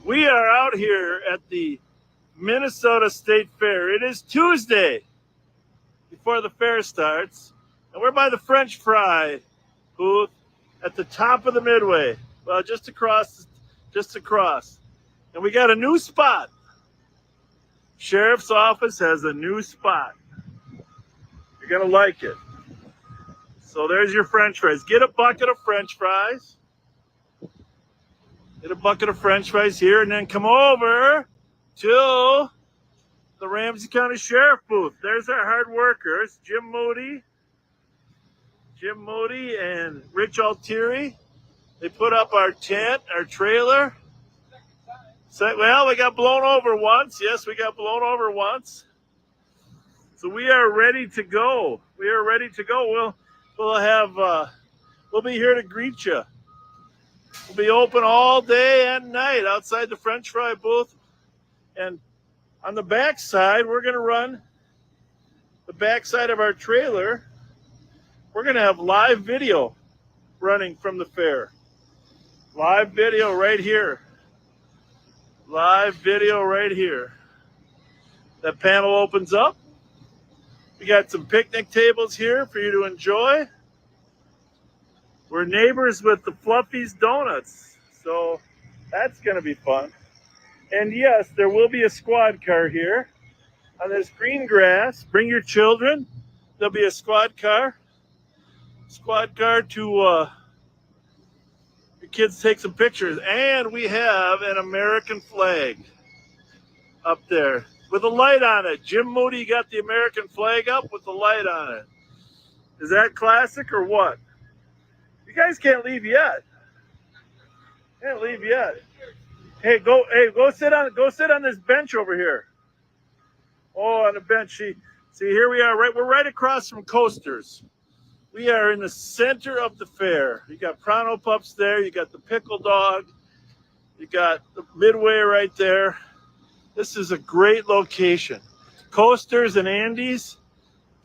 We are out here at the Minnesota State Fair. It is Tuesday before the fair starts, and we're by the French fry booth at the top of the Midway. Well, just across. And we got a new spot. Sheriff's office has a new spot. You're going to like it. So there's your French fries. Get a bucket of French fries. Get a bucket of French fries here, and then come over to the Ramsey County Sheriff booth. There's our hard workers, Jim Moody and Rich Altieri. They put up our tent, our trailer. Well, we got blown over once. Yes, we got blown over once. So we are ready to go. We'll be here to greet you. We'll be open all day and night outside the French fry booth. And on the back side, we're going to run the backside of our trailer. We're going to have live video running from the fair. Live video right here. That panel opens up. We got some picnic tables here for you to enjoy. We're neighbors with the Fluffies Donuts, so that's going to be fun. And yes, there will be a squad car here on this green grass. Bring your children. There'll be a squad car to your kids take some pictures. And we have an American flag up there with a light on it. Jim Moody got the American flag up with the light on it. Is that classic or what? You guys can't leave yet. Hey, go sit on this bench over here. Oh, on the bench. See, here we are. We're right across from Coasters. We are in the center of the fair. You got Pronto Pups there. You got the Pickle Dog. You got the Midway right there. This is a great location. Coasters and Andy's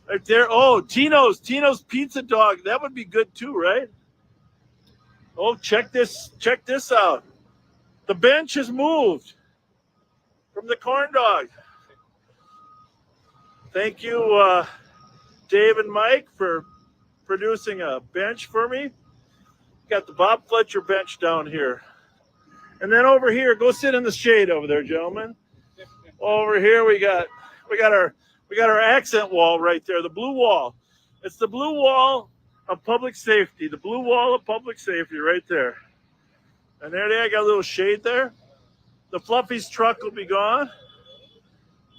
right there. Oh, Tino's Pizza Dog. That would be good too, right? Oh, check this out. The bench has moved from the corn dog. Thank you, Dave and Mike, for producing a bench for me. Got the Bob Fletcher bench down here. And then over here, go sit in the shade over there, gentlemen. Over here we got our accent wall right there, the blue wall. It's the blue wall of public safety, right there. And there they got a little shade there. The Fluffy's truck will be gone.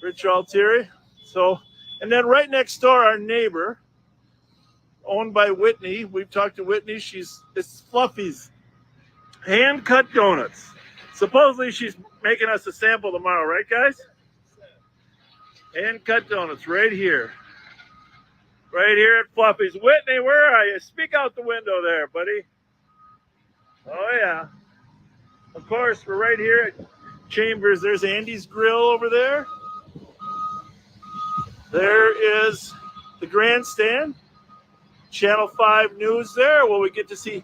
Rich Altieri. So, and then right next door, our neighbor, owned by Whitney. We've talked to Whitney. It's Fluffy's hand-cut donuts. Supposedly she's making us a sample tomorrow, right, guys? Hand-cut donuts right here. Right here at Fluffy's. Whitney, where are you? Speak out the window there, buddy. Oh, yeah. Of course, we're right here at Chambers. There's Andy's Grill over there. There is the grandstand. Channel 5 News there. Will we get to see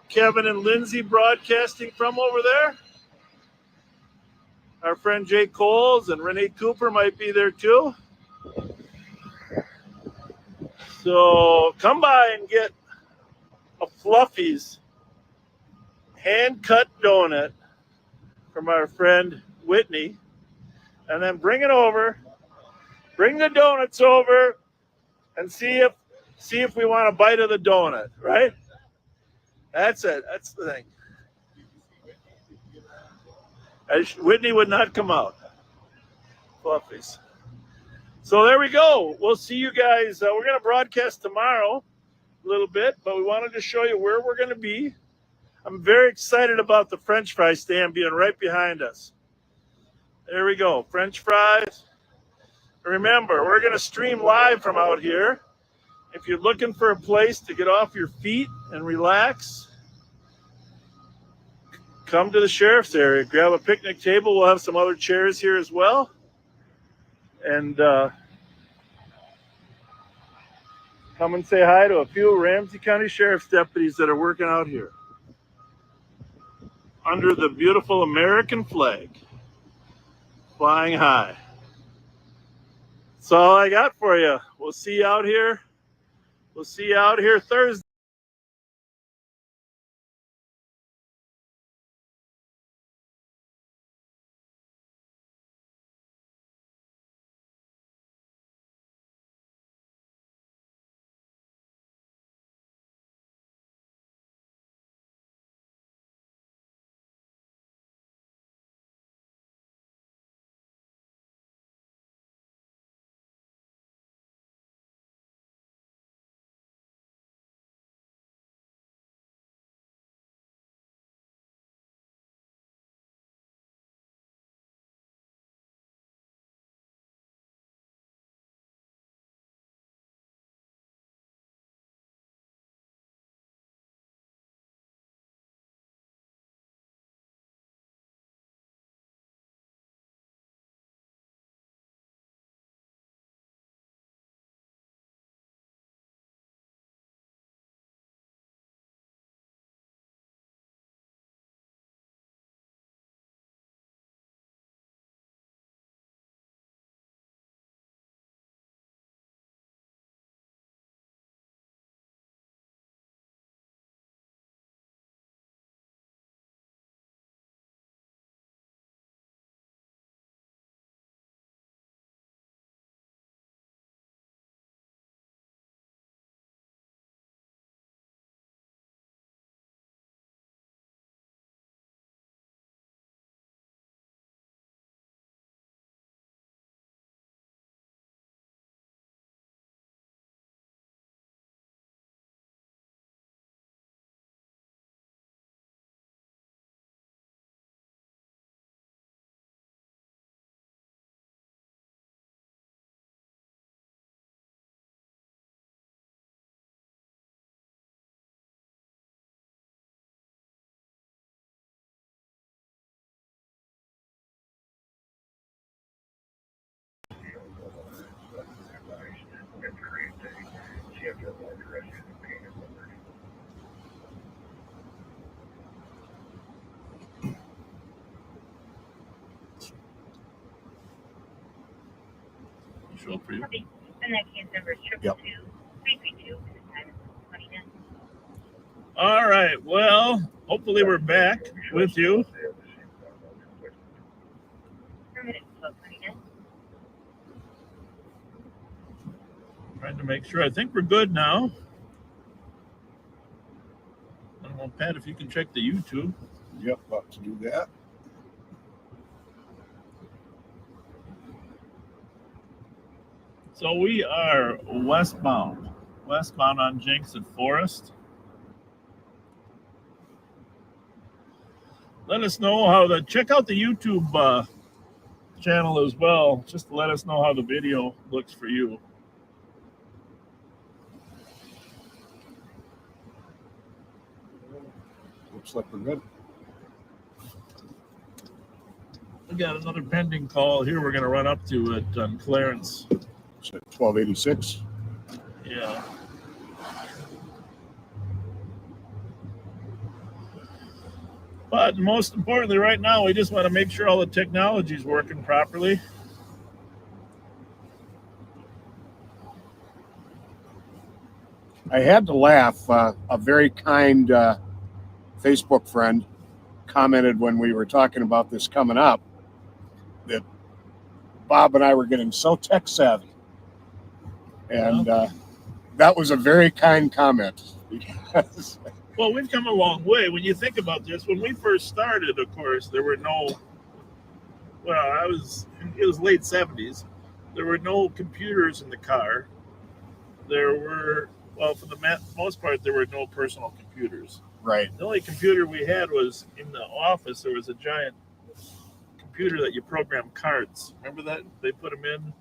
Kevin and Lindsay broadcasting from over there? Our friend Jay Coles and Renee Cooper might be there too. So come by and get a Fluffy's hand-cut donut from our friend Whitney, and then bring it over. Bring the donuts over and see if we want a bite of the donut, right? That's it. That's the thing. Whitney would not come out. Fluffies. So there we go. We'll see you guys. We're going to broadcast tomorrow a little bit, but we wanted to show you where we're going to be. I'm very excited about the French fry stand being right behind us. There we go. French fries. Remember, we're going to stream live from out here. If you're looking for a place to get off your feet and relax, come to the sheriff's area. Grab a picnic table. We'll have some other chairs here as well. And come and say hi to a few Ramsey County Sheriff's deputies that are working out here. under the beautiful American flag, flying high. That's all I got for you. We'll see you out here. We'll see you out here Thursday. Show for you. And that case number is 222-332. All right. Well, hopefully we're back with you. Trying to make sure. I think we're good now. I don't know, Pat, if you can check the YouTube. Yep, about to do that. So we are westbound on Jenks and Forest. Let us know how check out the YouTube channel as well, just to let us know how the video looks for you. Looks like we're good. We got another pending call here we're going to run up to at Clarence. It's at 1286. Yeah. But most importantly, right now, we just want to make sure all the technology is working properly. I had to laugh. A very kind Facebook friend commented when we were talking about this coming up that Bob and I were getting so tech savvy. And that was a very kind comment. Because well, we've come a long way. When you think about this, when we first started, of course, there were no, well, it was late 70s. There were no computers in the car. There were, well, for the most part, there were no personal computers. Right. The only computer we had was in the office. There was a giant computer that you program cards. Remember that? They put them in.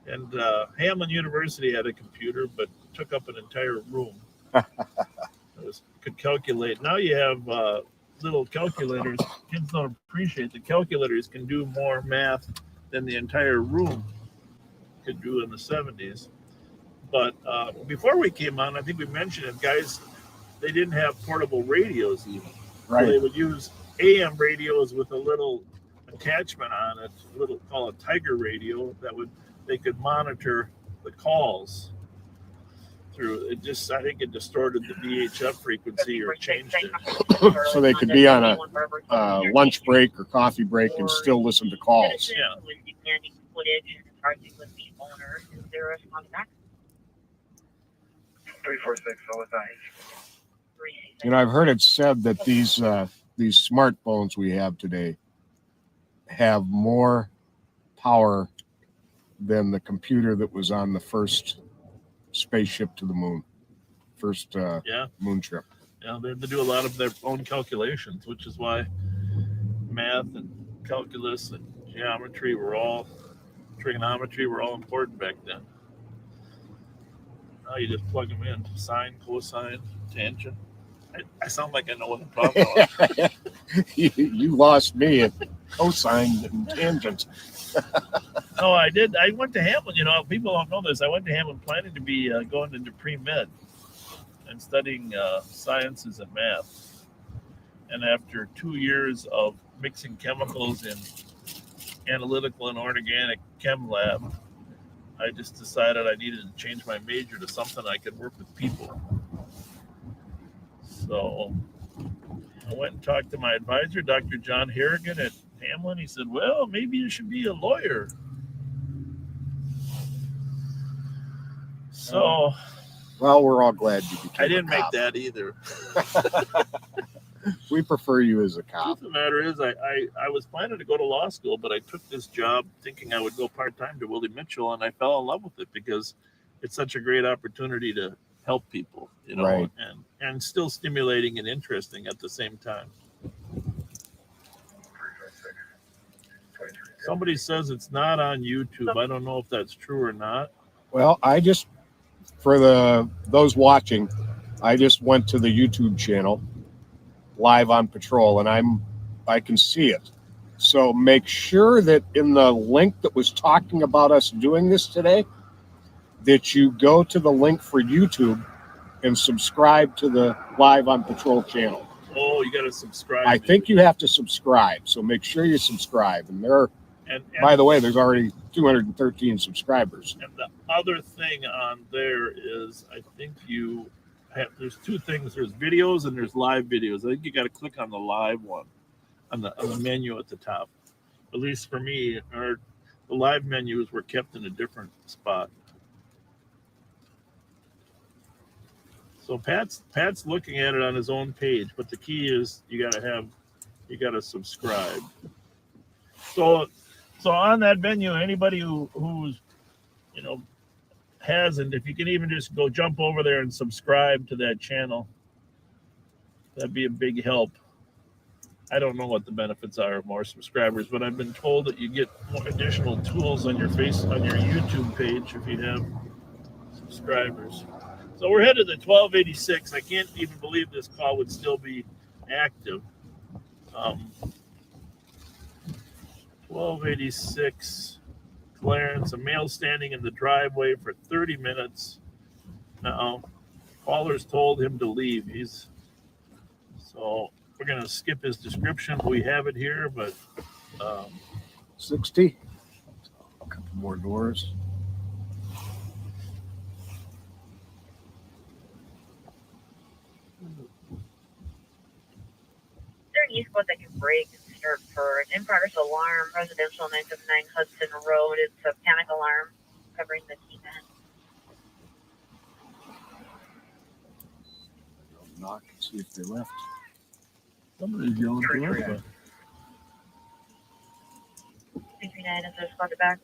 And Hamlin University had a computer, but took up an entire room. Could calculate. Now you have little calculators. Kids don't appreciate the calculators can do more math than the entire room could do in the 70s. But before we came on, I think we mentioned it, guys, they didn't have portable radios even. Right. So they would use AM radios with a little attachment on it, a little called a Tiger radio they could monitor the calls through it. Just I think it distorted the VHF frequency or changed it. So they could be on a lunch break or coffee break and still listen to calls. Yeah. With the owner. Is there a contact? 346 OSI. You know, I've heard it said that these smartphones we have today have more power than the computer that was on the first spaceship to the moon, first moon trip. Yeah, they do a lot of their own calculations, which is why math and calculus and geometry trigonometry were all important back then. Now you just plug them in: sine, cosine, tangent. I sound like I know what I'm talking about. You lost me at cosine and tangent. No, I did. I went to Hamlin. You know, people don't know this. I went to Hamlin planning to be going into pre-med and studying sciences and math. And after 2 years of mixing chemicals in analytical and organic chem lab, I just decided I needed to change my major to something I could work with people. So I went and talked to my advisor, Dr. John Harrigan at Hamlin. He said, well, maybe you should be a lawyer. So, well, we're all glad you became I didn't a make cop. that either. We prefer you as a The cop. truth of the matter is, I was planning to go to law school, but I took this job thinking I would go part-time to Willie Mitchell, and I fell in love with it because it's such a great opportunity to help people, you know, Right. and still stimulating and interesting at the same time. Somebody says it's not on YouTube. I don't know if that's true or not. Well, for those watching, I just went to the YouTube channel, Live on Patrol, and I can see it. So make sure that in the link that was talking about us doing this today, that you go to the link for YouTube and subscribe to the Live on Patrol channel. Oh, you got to subscribe. I think you have to subscribe, so make sure you subscribe. And by the way, there's already 213 subscribers. And the other thing on there is, I think there's two things. There's videos and there's live videos. I think you got to click on the live one on the menu at the top. At least for me, the live menus were kept in a different spot. So Pat's looking at it on his own page, but the key is you got to subscribe. So on that menu, anybody who's hasn't, if you can even just go jump over there and subscribe to that channel, that'd be a big help. I don't know what the benefits are of more subscribers, but I've been told that you get more additional tools on your YouTube page if you have subscribers. So we're headed to 1286. I can't even believe this call would still be active. 1286 Clarence, a male standing in the driveway for 30 minutes. Now, callers told him to leave. So we're going to skip his description. We have it here, but 60. A couple more doors. East Coast that can break and start for an in-progress alarm, residential 979 Hudson Road. It's a panic alarm covering the event. Knock and see if they left. somebody's yelling to us. 339 is there spot back.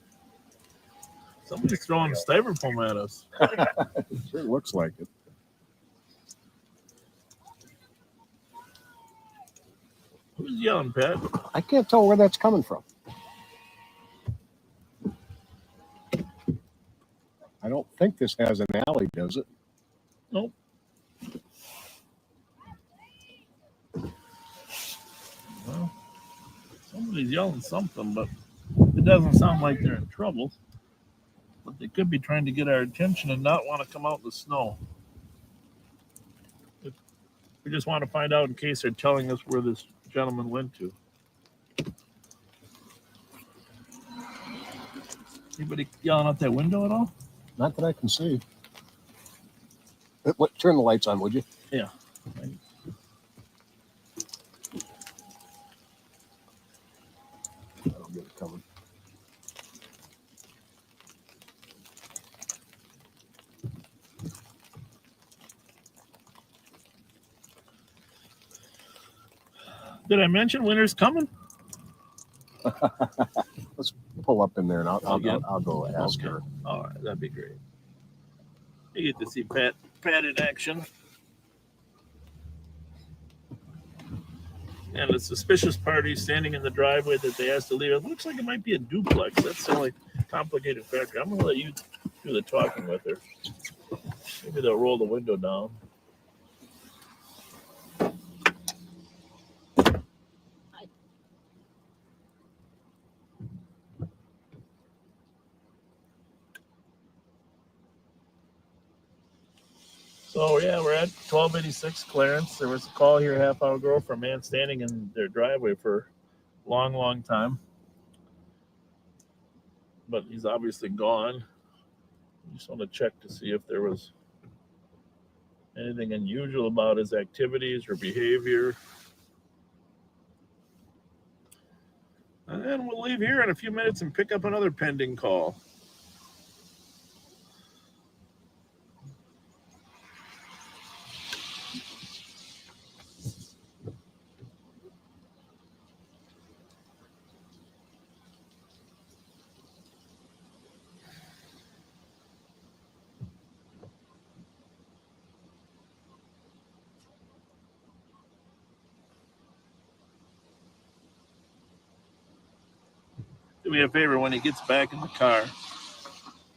Somebody's throwing styrofoam at us. It sure looks like it. Who's yelling, Pat? I can't tell where that's coming from. I don't think this has an alley, does it? Nope. Well, somebody's yelling something, but it doesn't sound like they're in trouble. But they could be trying to get our attention and not want to come out in the snow. We just want to find out in case they're telling us where this gentleman went to. Anybody yelling out that window at all? Not that I can see. Turn the lights on, would you? Yeah. I don't get it coming. Did I mention winter's coming? Let's pull up in there and I'll go ask Okay. her. All right, that'd be great. You get to see Pat in action. And a suspicious party standing in the driveway that they asked to leave. It looks like it might be a duplex. That's the only complicated factor. I'm going to let you do the talking with her. Maybe they'll roll the window down. So, yeah, we're at 1286 Clarence. There was a call here a half hour ago for a man standing in their driveway for a long, long time. But he's obviously gone. I just want to check to see if there was anything unusual about his activities or behavior. And then we'll leave here in a few minutes and pick up another pending call. Do me a favor when he gets back in the car.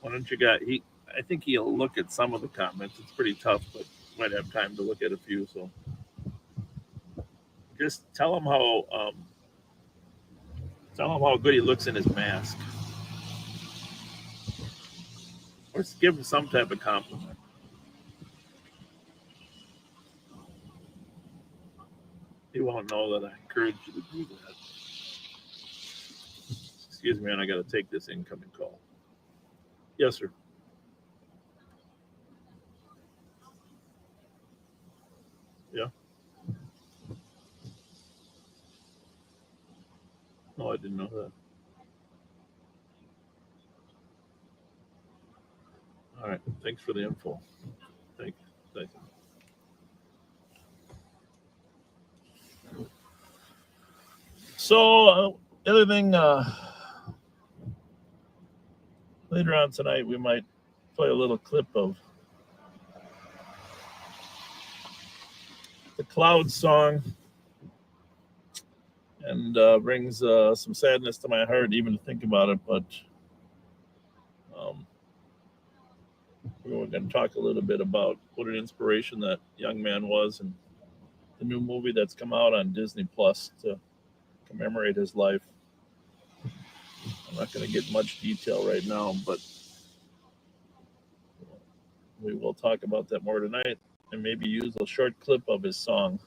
Why don't you I think he'll look at some of the comments. It's pretty tough, but might have time to look at a few. So just tell him how good he looks in his mask. Or give him some type of compliment. He won't know that I encourage you to do that. Excuse me, and I got to take this incoming call. Yes, sir. Yeah. No, I didn't know that. All right. Thanks for the info. Thank you. So, the other thing, later on tonight, we might play a little clip of the Cloud song, and brings some sadness to my heart even to think about it. But we're going to talk a little bit about what an inspiration that young man was, and the new movie that's come out on Disney Plus to commemorate his life. I'm not going to get much detail right now, but we will talk about that more tonight, and maybe use a short clip of his song.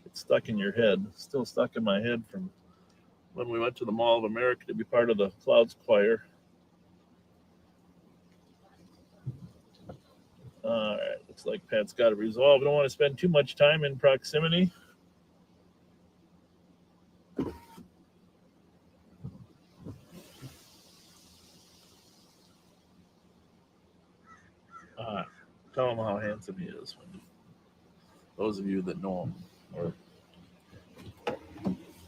It's stuck in your head. Still stuck in my head from when we went to the Mall of America to be part of the Clouds Choir. All right, looks like Pat's got it resolved. I don't want to spend too much time in proximity. Tell him how handsome he is. Those of you that know him. All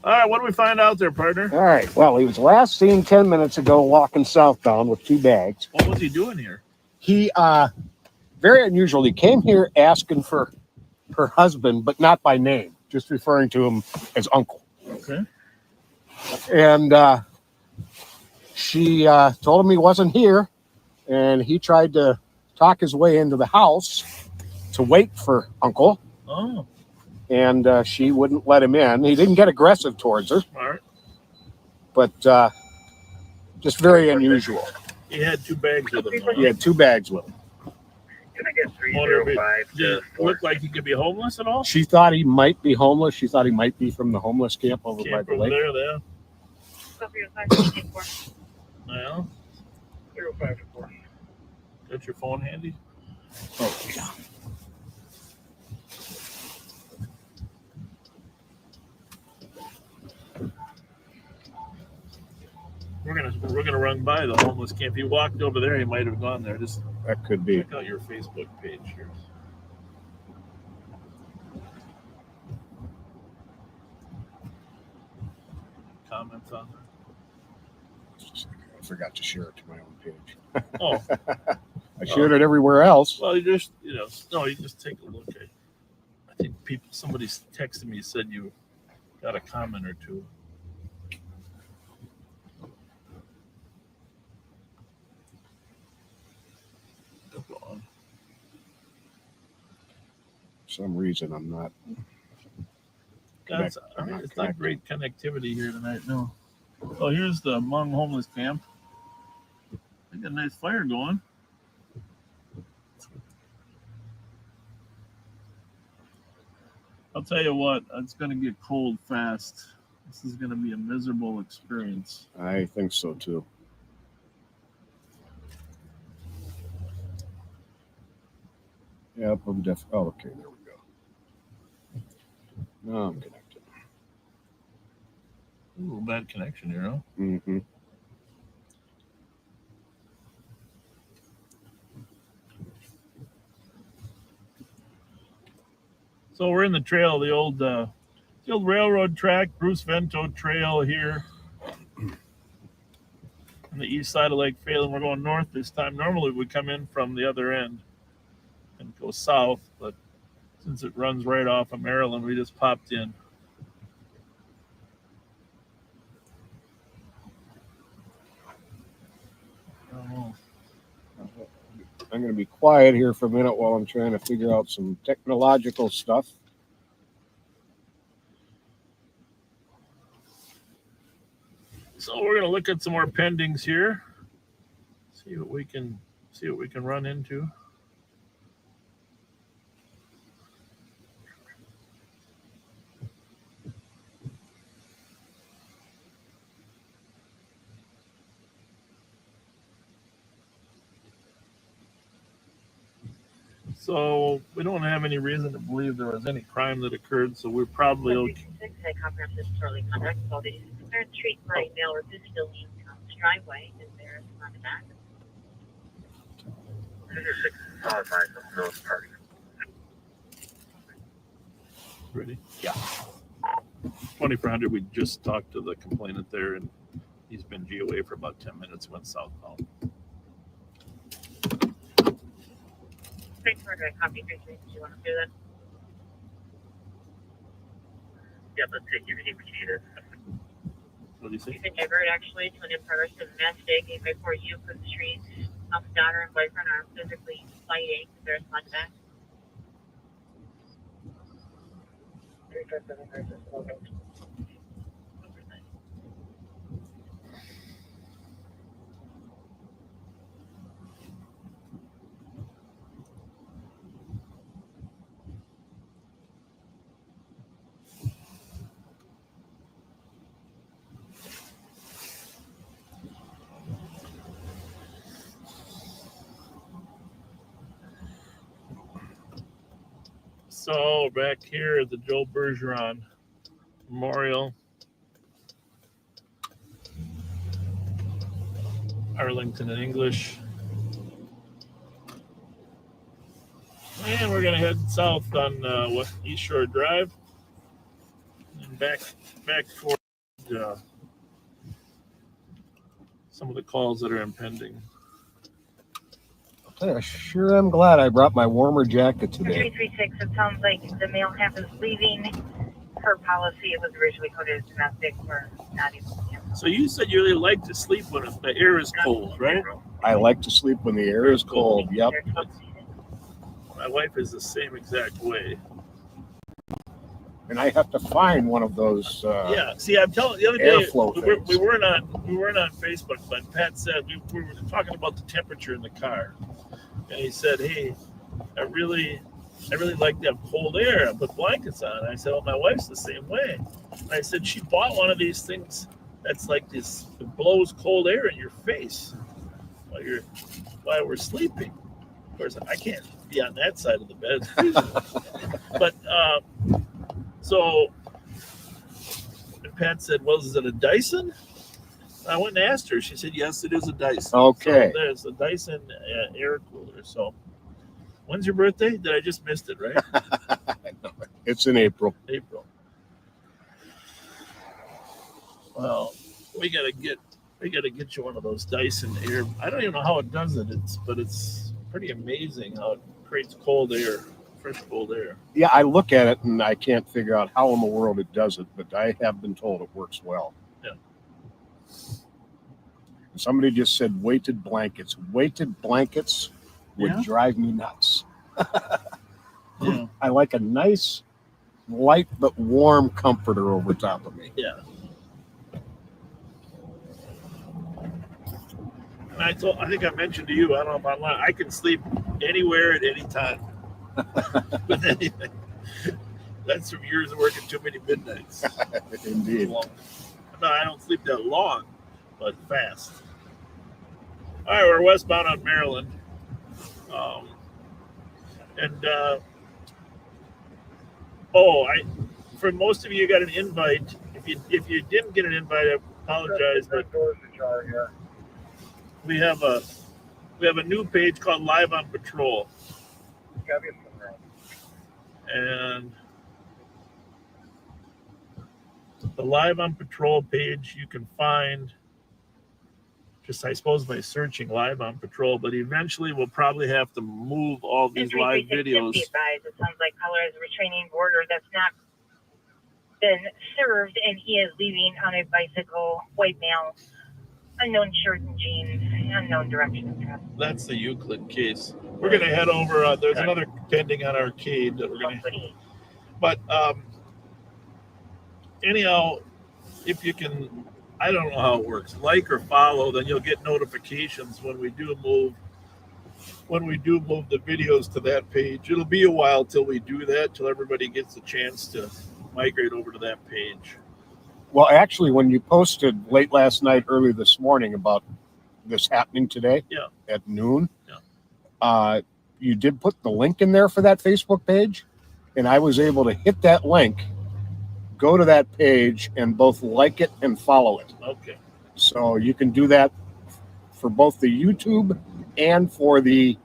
right, what do we find out there, partner? All right. Well, he was last seen 10 minutes ago walking southbound with 2 bags. What was he doing here? He, very unusual, he came here asking for her husband, but not by name, just referring to him as uncle. Okay. And she told him he wasn't here, and he tried to talk his way into the house to wait for uncle. Oh. And she wouldn't let him in. He didn't get aggressive towards her. All right. But just very unusual. He had 2 bags with him. He had 2 bags with him. Can I get Wonder if it 305 did to it 4? look like he could be homeless at all? She thought he might be homeless. She thought he might be from the homeless camp over by Camp the over lake. there, there. 305 Well, 305 to 4. got your phone handy? Oh, yeah. We're gonna run by the homeless camp. If he walked over there, he might have gone there. Just That could be. check out your Facebook page here. Comments on I forgot to share it to my own page. there? Oh, I shared it everywhere else. well, you just you just take a look at. I think somebody texted me, said you got a comment or two. For some reason, I'm not. It's not great connectivity here tonight. No. Oh, here's the Hmong homeless camp. They got a nice fire going. I'll tell you what, it's going to get cold fast. This is going to be a miserable experience. I think so too. Yep, I'm definitely. Oh, okay, there we go. Now I'm connected. Ooh, bad connection here, huh? Mm-hmm. So we're in the trail, the old railroad track, Bruce Vento Trail here on the east side of Lake Phelan. We're going north this time. Normally we come in from the other end and go south, but since it runs right off of Maryland, we just popped in. Oh. I'm going to be quiet here for a minute while I'm trying to figure out some technological stuff. So we're going to look at some more pendings here. See what we can run into. So we don't have any reason to believe there was any crime that occurred, so we're probably okay. Comprehensive disorderly conduct. So they concerned street for a male or physical use on the driveway, and there's on the back. 6 those parties. Ready? Yeah. 2400. We just talked to the complainant there, and he's been GOA for about 10 minutes. Went southbound. Thanks for the copy. Do you want to do that? Yeah, let's take your it. What do you say? You can divert actually to an in-progress domestic 8x4 Euclid Street. Daughter and boyfriend are physically fighting. There's one back. 357 versus local. So back here at the Joe Bergeron Memorial, Arlington and English. And we're going to head south on East Shore Drive and back toward some of the calls that are impending. I sure am glad I brought my warmer jacket today. 336, it sounds like the male half is leaving. Per policy, it was originally coded as domestic. We're not even. So you said you really like to sleep when the air is cold, right? I like to sleep when the air is cold. Yep. My wife is the same exact way. And I have to find one of those. Yeah. See, I'm telling you, the other day airflow we weren't on Facebook, but Pat said we were talking about the temperature in the car, and he said, "Hey, I really like to have cold air and put blankets on. I said, well, my wife's the same way. And I said, she bought one of these things that's like this, it blows cold air in your face while we're sleeping. Of course, I can't be on that side of the bed. It's freezing. But so, and Pat said, well, is it a Dyson? I went and asked her. She said, yes, it is a Dyson. Okay. So there's a Dyson air cooler. So when's your birthday? Did I just missed it, right? It's in April. April. Well, we gotta get you one of those Dyson air. I don't even know how it does it. But it's pretty amazing how it creates cold air, fresh cold air. Yeah, I look at it and I can't figure out how in the world it does it, but I have been told it works well. Yeah. Somebody just said weighted blankets. Weighted blankets would drive me nuts. Yeah. I like a nice, light but warm comforter over top of me. Yeah. And I think I mentioned to you, I don't know if I'm lying, I can sleep anywhere at any time. With anything. That's from years of working too many midnights. Indeed. No, I don't sleep that long, but fast. All right, we're westbound on Maryland. For most of you got an invite. If you didn't get an invite, I apologize, but we have a new page called Live on Patrol. And the Live on Patrol page you can find just, I suppose, by searching Live on Patrol, but eventually we'll probably have to move all these live videos. It sounds like caller is retraining boarder that's not been served, and he is leaving on a bicycle, white male, unknown shirt and jeans, unknown direction of travel. That's the Euclid case. We're going to head over. There's another pending on Arcade that we're going to. But anyhow, if you can, I don't know how it works. Like or follow, then you'll get notifications when we do move the videos to that page. It'll be a while till we do that, till everybody gets a chance to migrate over to that page. Well, actually, when you posted late last night, early this morning about this happening today at noon, you did put the link in there for that Facebook page, and I was able to hit that link, go to that page, and both like it and follow it. Okay. So you can do that for both the YouTube and for the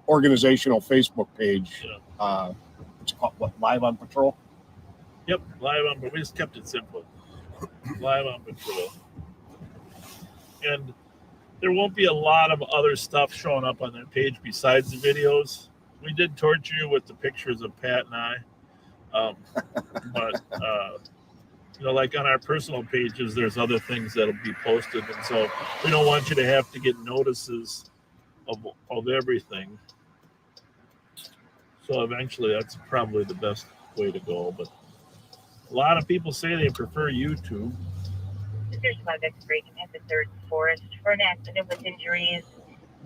organizational Facebook page. Yeah. It's called what? Live on Patrol? Yep, Live on Patrol. We just kept it simple. Live on Patrol. And there won't be a lot of other stuff showing up on that page besides the videos. We did torture you with the pictures of Pat and I. But like on our personal pages, there's other things that'll be posted. And so we don't want you to have to get notices of everything. So eventually that's probably the best way to go. But a lot of people say they prefer YouTube. There's subject breaking at the third forest for an accident with injuries.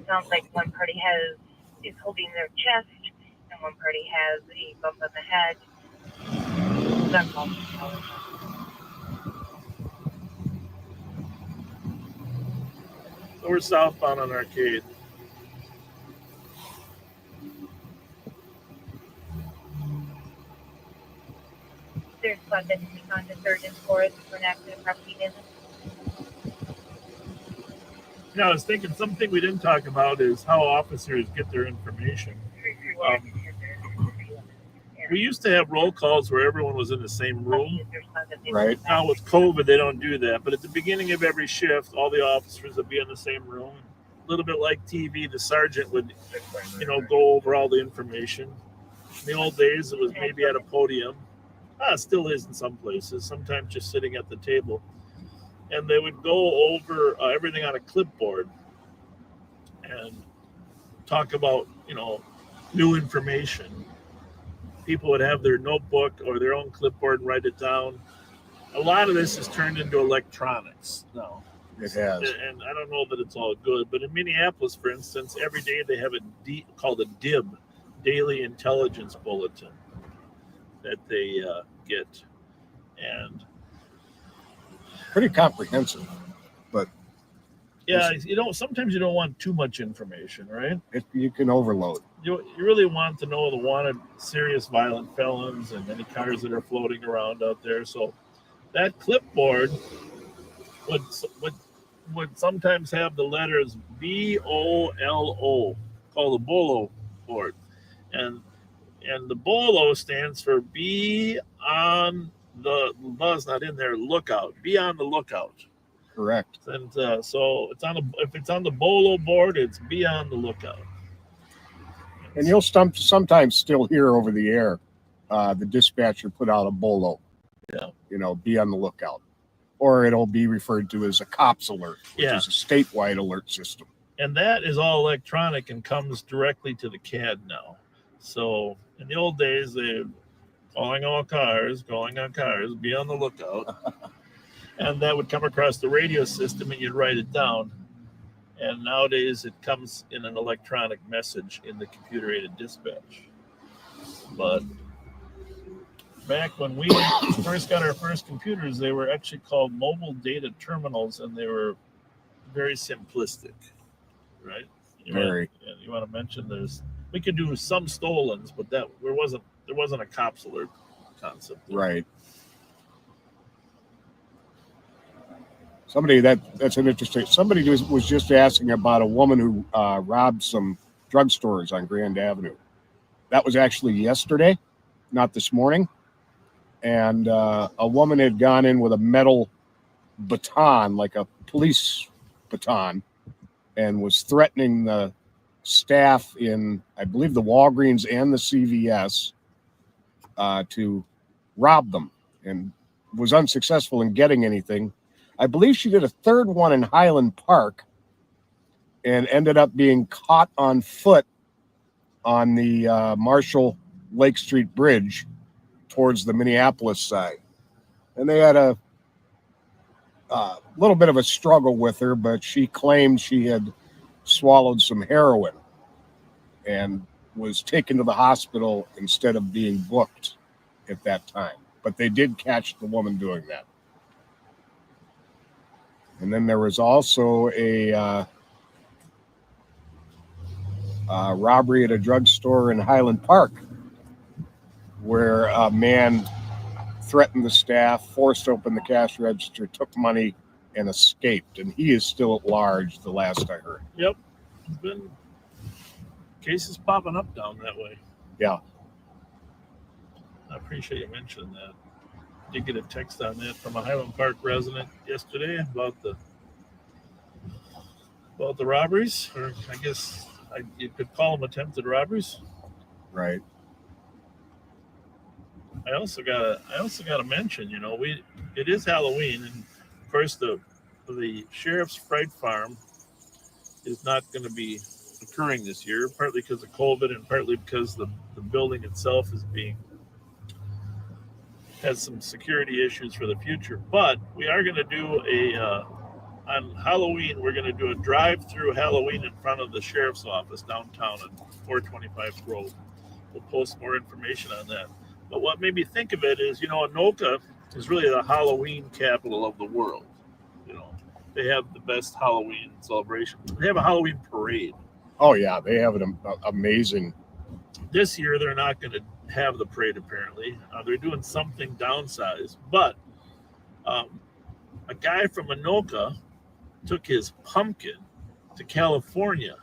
Sounds like one party is holding their chest, and one party has a bump on the head. That's all. So we're southbound on Arcade. There's subject on the third and fourth for an accident property visit. I was thinking something we didn't talk about is how officers get their information. We used to have roll calls where everyone was in the same room. Right. Now with COVID, they don't do that. But at the beginning of every shift, all the officers would be in the same room. A little bit like TV, the sergeant would, go over all the information. In the old days, it was maybe at a podium. It still is in some places, sometimes just sitting at the table. And they would go over everything on a clipboard and talk about, new information. People would have their notebook or their own clipboard and write it down. A lot of this is turned into electronics now. It has. And I don't know that it's all good, but in Minneapolis, for instance, every day they have called a DIB, Daily Intelligence Bulletin, that they get, and Pretty comprehensive, but yeah, sometimes you don't want too much information, right? you can overload. You really want to know the wanted serious violent felons and any cars that are floating around out there. So that clipboard would sometimes have the letters BOLO, called the Bolo board, and the Bolo stands for be on the buzz, not in there, lookout. Be on the lookout. Correct. And so if it's on the Bolo board, it's be on the lookout. And you'll sometimes still hear over the air the dispatcher put out a Bolo. Yeah. Be on the lookout. Or it'll be referred to as a COPS alert, which is a statewide alert system. And that is all electronic and comes directly to the CAD now. So in the old days, they calling on cars, be on the lookout. And that would come across the radio system and you'd write it down. And nowadays it comes in an electronic message in the computer-aided dispatch. But back when we first got our first computers, they were actually called mobile data terminals, and they were very simplistic, right? You want to mention we could do some stolens, but there wasn't a COPS alert concept there. Right. That's an interesting. Somebody was just asking about a woman who robbed some drugstores on Grand Avenue. That was actually yesterday, not this morning. And a woman had gone in with a metal baton, like a police baton, and was threatening the staff in, I believe, the Walgreens and the CVS to rob them, and was unsuccessful in getting anything. I believe she did a third one in Highland Park and ended up being caught on foot on the Marshall Lake Street Bridge towards the Minneapolis side. And they had a little bit of a struggle with her, but she claimed she had swallowed some heroin and was taken to the hospital instead of being booked at that time. But they did catch the woman doing that. And then there was also a robbery at a drugstore in Highland Park where a man threatened the staff, forced open the cash register, took money, and escaped. And he is still at large, the last I heard. Yep. There's been cases popping up down that way. Yeah. I appreciate you mentioning that. Did get a text on that from a Highland Park resident yesterday about the robberies, or I guess you could call them attempted robberies. Right. I also gotta mention, it is Halloween, and of course the Sheriff's Fright Farm is not going to be occurring this year, partly because of COVID and partly because the building itself has some security issues for the future. But we are going to do on Halloween, we're going to do a drive-through Halloween in front of the sheriff's office downtown at 425 Grove. We'll post more information on that. But what made me think of it is, Anoka is really the Halloween capital of the world. They have the best Halloween celebration. They have a Halloween parade. Oh, yeah. They have an amazing. This year, they're not going to have the parade, apparently. They're doing something downsized. But a guy from Anoka took his pumpkin to California,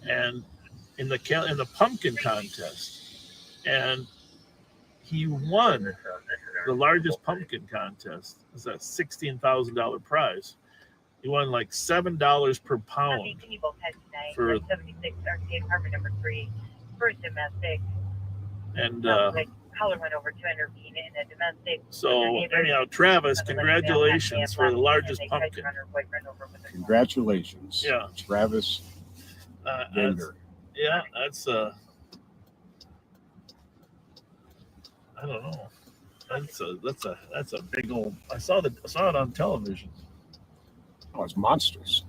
and in the pumpkin contest, and he won the largest pumpkin contest. It's a $16,000 prize. He won like $7 per pound. For 76 RTA apartment number 3, first domestic. And caller went over to intervene in a domestic. So anyhow, Travis, congratulations for the largest pumpkin. Congratulations. Yeah. Travis. That's I don't know. That's a big old. I saw it on television. Oh, it's monstrous.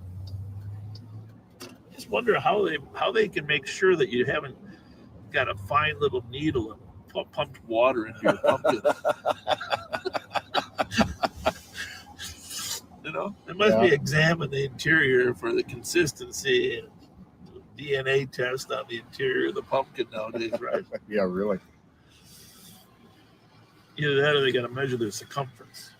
Just wonder how they can make sure that you haven't got a fine little needle and pumped water into your pumpkin. It must be examine the interior for the consistency and DNA test on the interior of the pumpkin nowadays, right? Yeah, really. Either that or they got to measure their circumference.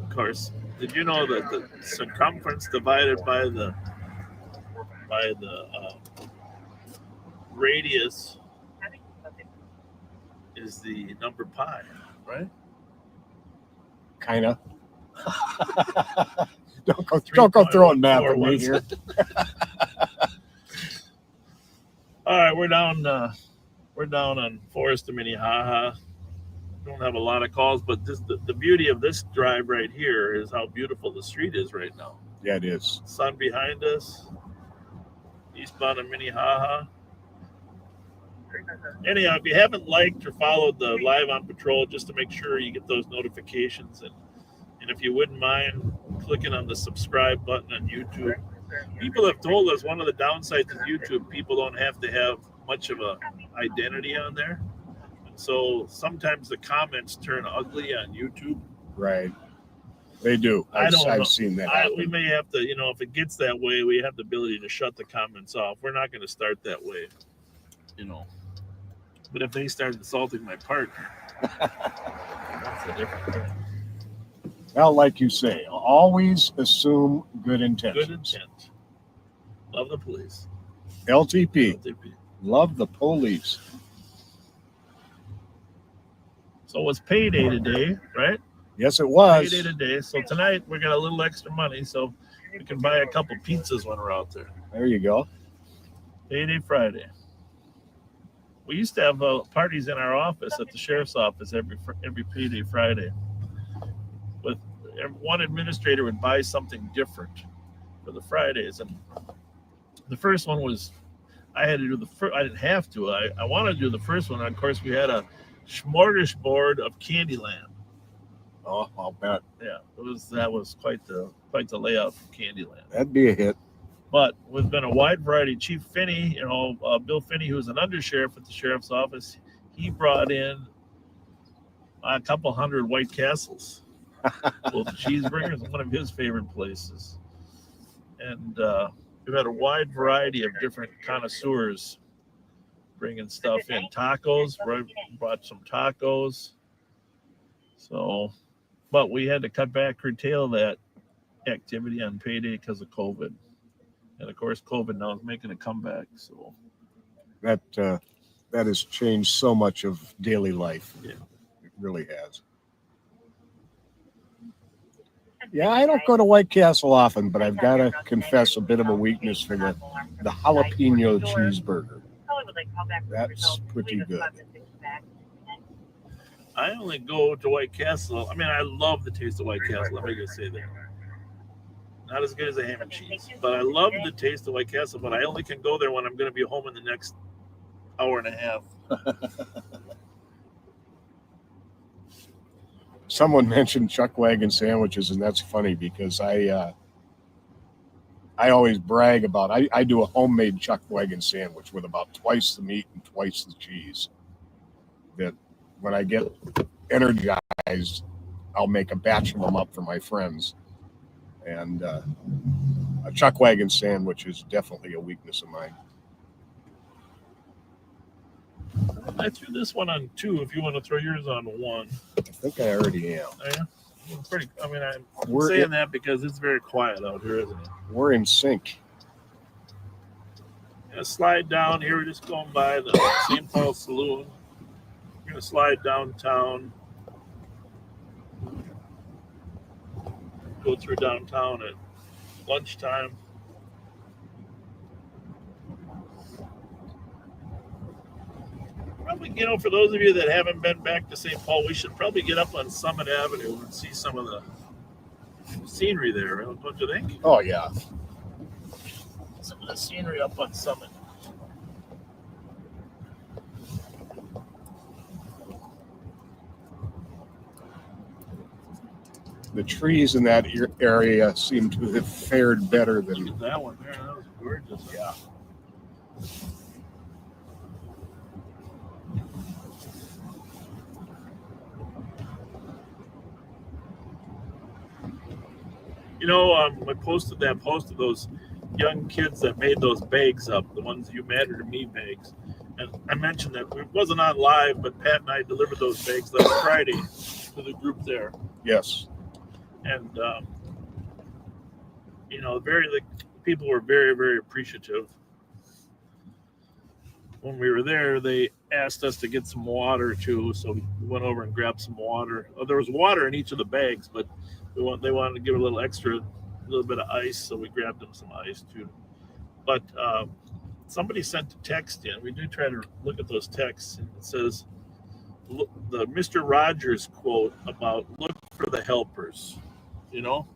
Of course, did you know that the circumference divided by the radius is the number pi, right? Kind of. Don't go throwing math at me here. All right, we're down on Forest to Minnehaha. Don't have a lot of calls, but the beauty of this drive right here is how beautiful the street is right now. Yeah, it is. Sun behind us, eastbound of Minnehaha. Anyhow, if you haven't liked or followed the Live on Patrol, just to make sure you get those notifications, and if you wouldn't mind clicking on the subscribe button on YouTube. People have told us one of the downsides of YouTube, people don't have to have much of a identity on there. And so sometimes the comments turn ugly on YouTube. Right. They do. I've seen that happen. We may have to, if it gets that way, we have the ability to shut the comments off. We're not going to start that way, But if they start insulting my partner, that's a different thing. Well, like you say, always assume good intentions. Good intent. Love the police. LTP. Love the police. So it was payday today, right? Yes, it was. Payday today. So tonight we got a little extra money, so we can buy a couple pizzas when we're out there. There you go. Payday Friday. We used to have parties in our office at the sheriff's office every payday Friday. With one administrator would buy something different for the Fridays, and the first one was I had to do the first. I didn't have to. I wanted to do the first one. Of course, we had a smorgasbord of Candyland. Oh, I'll bet. Yeah, that was quite the layout from Candyland. That'd be a hit. But there's been a wide variety. Chief Finney, Bill Finney, who's an undersheriff at the sheriff's office, he brought in a couple hundred White Castles. Well, cheeseburgers, one of his favorite places. And we've had a wide variety of different connoisseurs bringing stuff in. Tacos, brought some tacos. So, but we had to curtail that activity on payday because of COVID. And of course, COVID now is making a comeback. So that has changed so much of daily life. Yeah, it really has. Yeah, I don't go to White Castle often, but I've got to confess a bit of a weakness for the jalapeno cheeseburger. That's pretty good. I only go to White Castle. I mean, I love the taste of White Castle. Let me just say that. Not as good as a ham and cheese, but I love the taste of White Castle. But I only can go there when I'm going to be home in the next hour and a half. Someone mentioned chuck wagon sandwiches, and that's funny because I always brag about I do a homemade chuck wagon sandwich with about twice the meat and twice the cheese. That when I get energized, I'll make a batch of them up for my friends. And a chuck wagon sandwich is definitely a weakness of mine. I threw this one on 2. If you want to throw yours on 1, I think I already am. Oh, yeah, pretty. I mean, I'm saying that because it's very quiet out here, isn't it? We're in sync. Gonna slide down here. We're just going by the St. Paul Saloon. We're gonna slide downtown. Go through downtown at lunchtime. Probably, for those of you that haven't been back to St. Paul, we should probably get up on Summit Avenue and see some of the scenery there, don't you think? Oh, yeah. Some of the scenery up on Summit. the trees in that area seem to have fared better Look than. at that one there. That was gorgeous. Yeah. You know, I posted that post of those young kids that made those bags up, the ones you matter to me bags. And I mentioned that it wasn't on live, but Pat and I delivered those bags last Friday to the group there. Yes. And, you know, the people were very, very appreciative. When we were there, they asked us to get some water too, so we went over and grabbed some water. Oh, there was water in each of the bags, but they wanted to give a little bit of ice, so we grabbed them some ice too. But somebody sent a text in. We do try to look at those texts, and it says the Mr. Rogers quote about "look for the helpers," you know.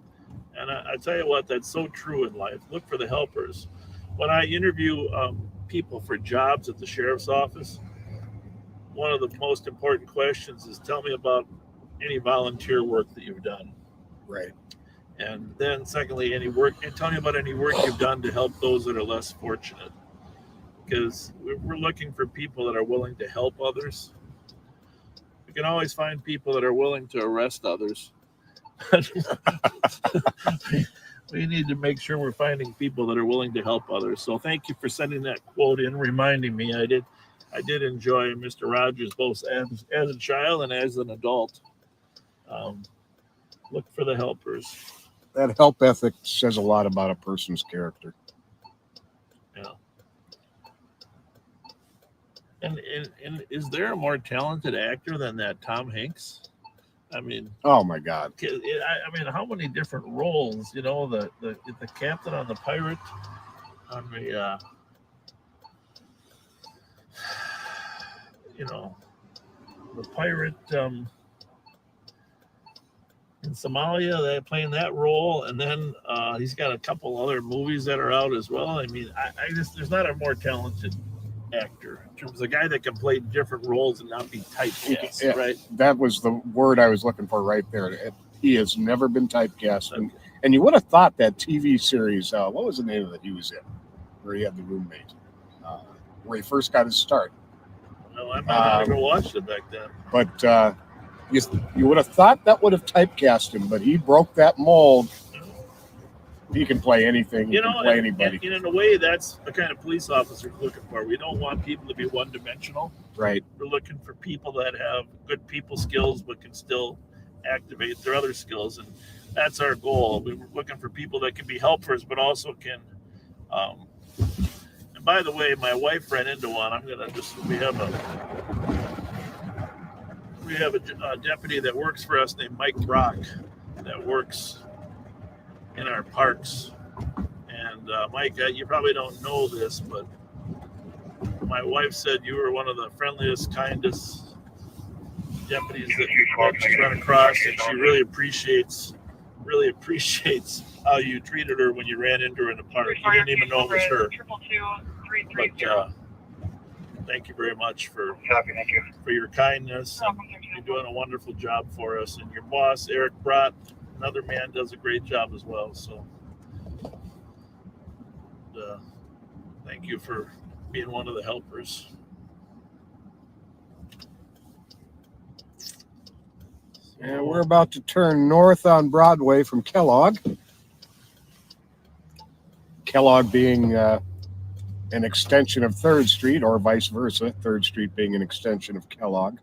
And I tell you what, that's so true in life. Look for the helpers. When I interview people for jobs at the sheriff's office, one of the most important questions is, tell me about any volunteer work that you've done. Right. And then secondly, tell me about any work you've done to help those that are less fortunate. Because we're looking for people that are willing to help others. We can always find people that are willing to arrest others. We need to make sure we're finding people that are willing to help others. So thank you for sending that quote in, reminding me. I did enjoy Mr. Rogers both as a child and as an adult. Look for the helpers. That help ethic says a lot about a person's character. Yeah. And is there a more talented actor than that Tom Hanks? I mean, oh my God! I mean, how many different roles? You know, the captain on the pirate, on the you know, the pirate in Somalia. They're playing that role, and then he's got a couple other movies that are out as well. I mean, I just there's not a more talented actor in terms of a guy that can play different roles and not be typecast, Yeah, right? That was the word I was looking for right there. He has never been typecast. And you would have thought that TV series, what was the name that he was in, where he had the roommate, where he first got his start. Well, I might not even watched it back then. But you would have thought that would have typecast him, but he broke that mold. He can play anything. He can play anybody. And in a way, that's the kind of police officer we're looking for. We don't want people to be one-dimensional. Right. We're looking for people that have good people skills, but can still activate their other skills, and that's our goal. We're looking for people that can be helpers, but also can. And by the way, my wife ran into one. We have a deputy that works for us named Mike Brock that works in our parks. And Mike, you probably don't know this, but my wife said you were one of the friendliest, kindest deputies that she's run across, and she really appreciates how you treated her when you ran into her in the park. You didn't even know it was her. But thank you very much for your kindness. You're doing a wonderful job for us, and your boss Eric Brott, another man, does a great job as well. So thank you for being one of the helpers. And we're about to turn north on Broadway from Kellogg. Kellogg being an extension of 3rd Street, or vice versa, 3rd Street being an extension of Kellogg.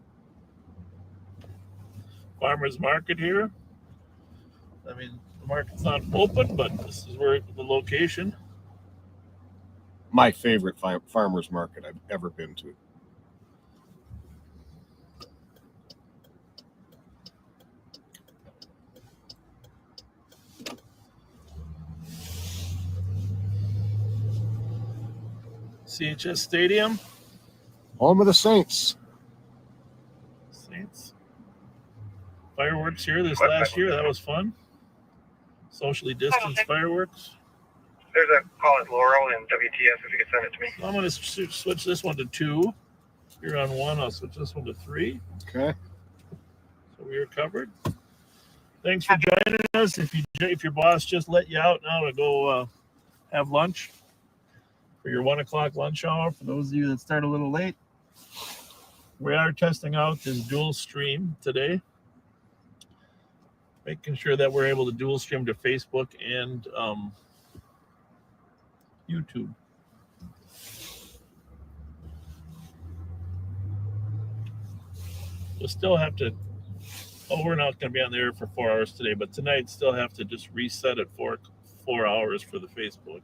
Farmers market here. I mean, the market's not open, but this is where the location. My favorite farmers market I've ever been to. CHS Stadium. Home of the Saints. Saints. Fireworks here this last year. That was fun. Socially distanced fireworks. There's a call at Laurel and WTF if you could send it to me. So I'm going to switch this one to 2. You're on 1. I'll switch this one to 3. Okay. So we are covered. Thanks for joining us. If your boss just let you out now to go have lunch for your 1 o'clock lunch hour, for those of you that start a little late, we are testing out this dual stream today, making sure that we're able to dual stream to Facebook and YouTube. We'll still have to, we're not going to be on the air for 4 hours today, but tonight still have to just reset it for 4 hours for the Facebook.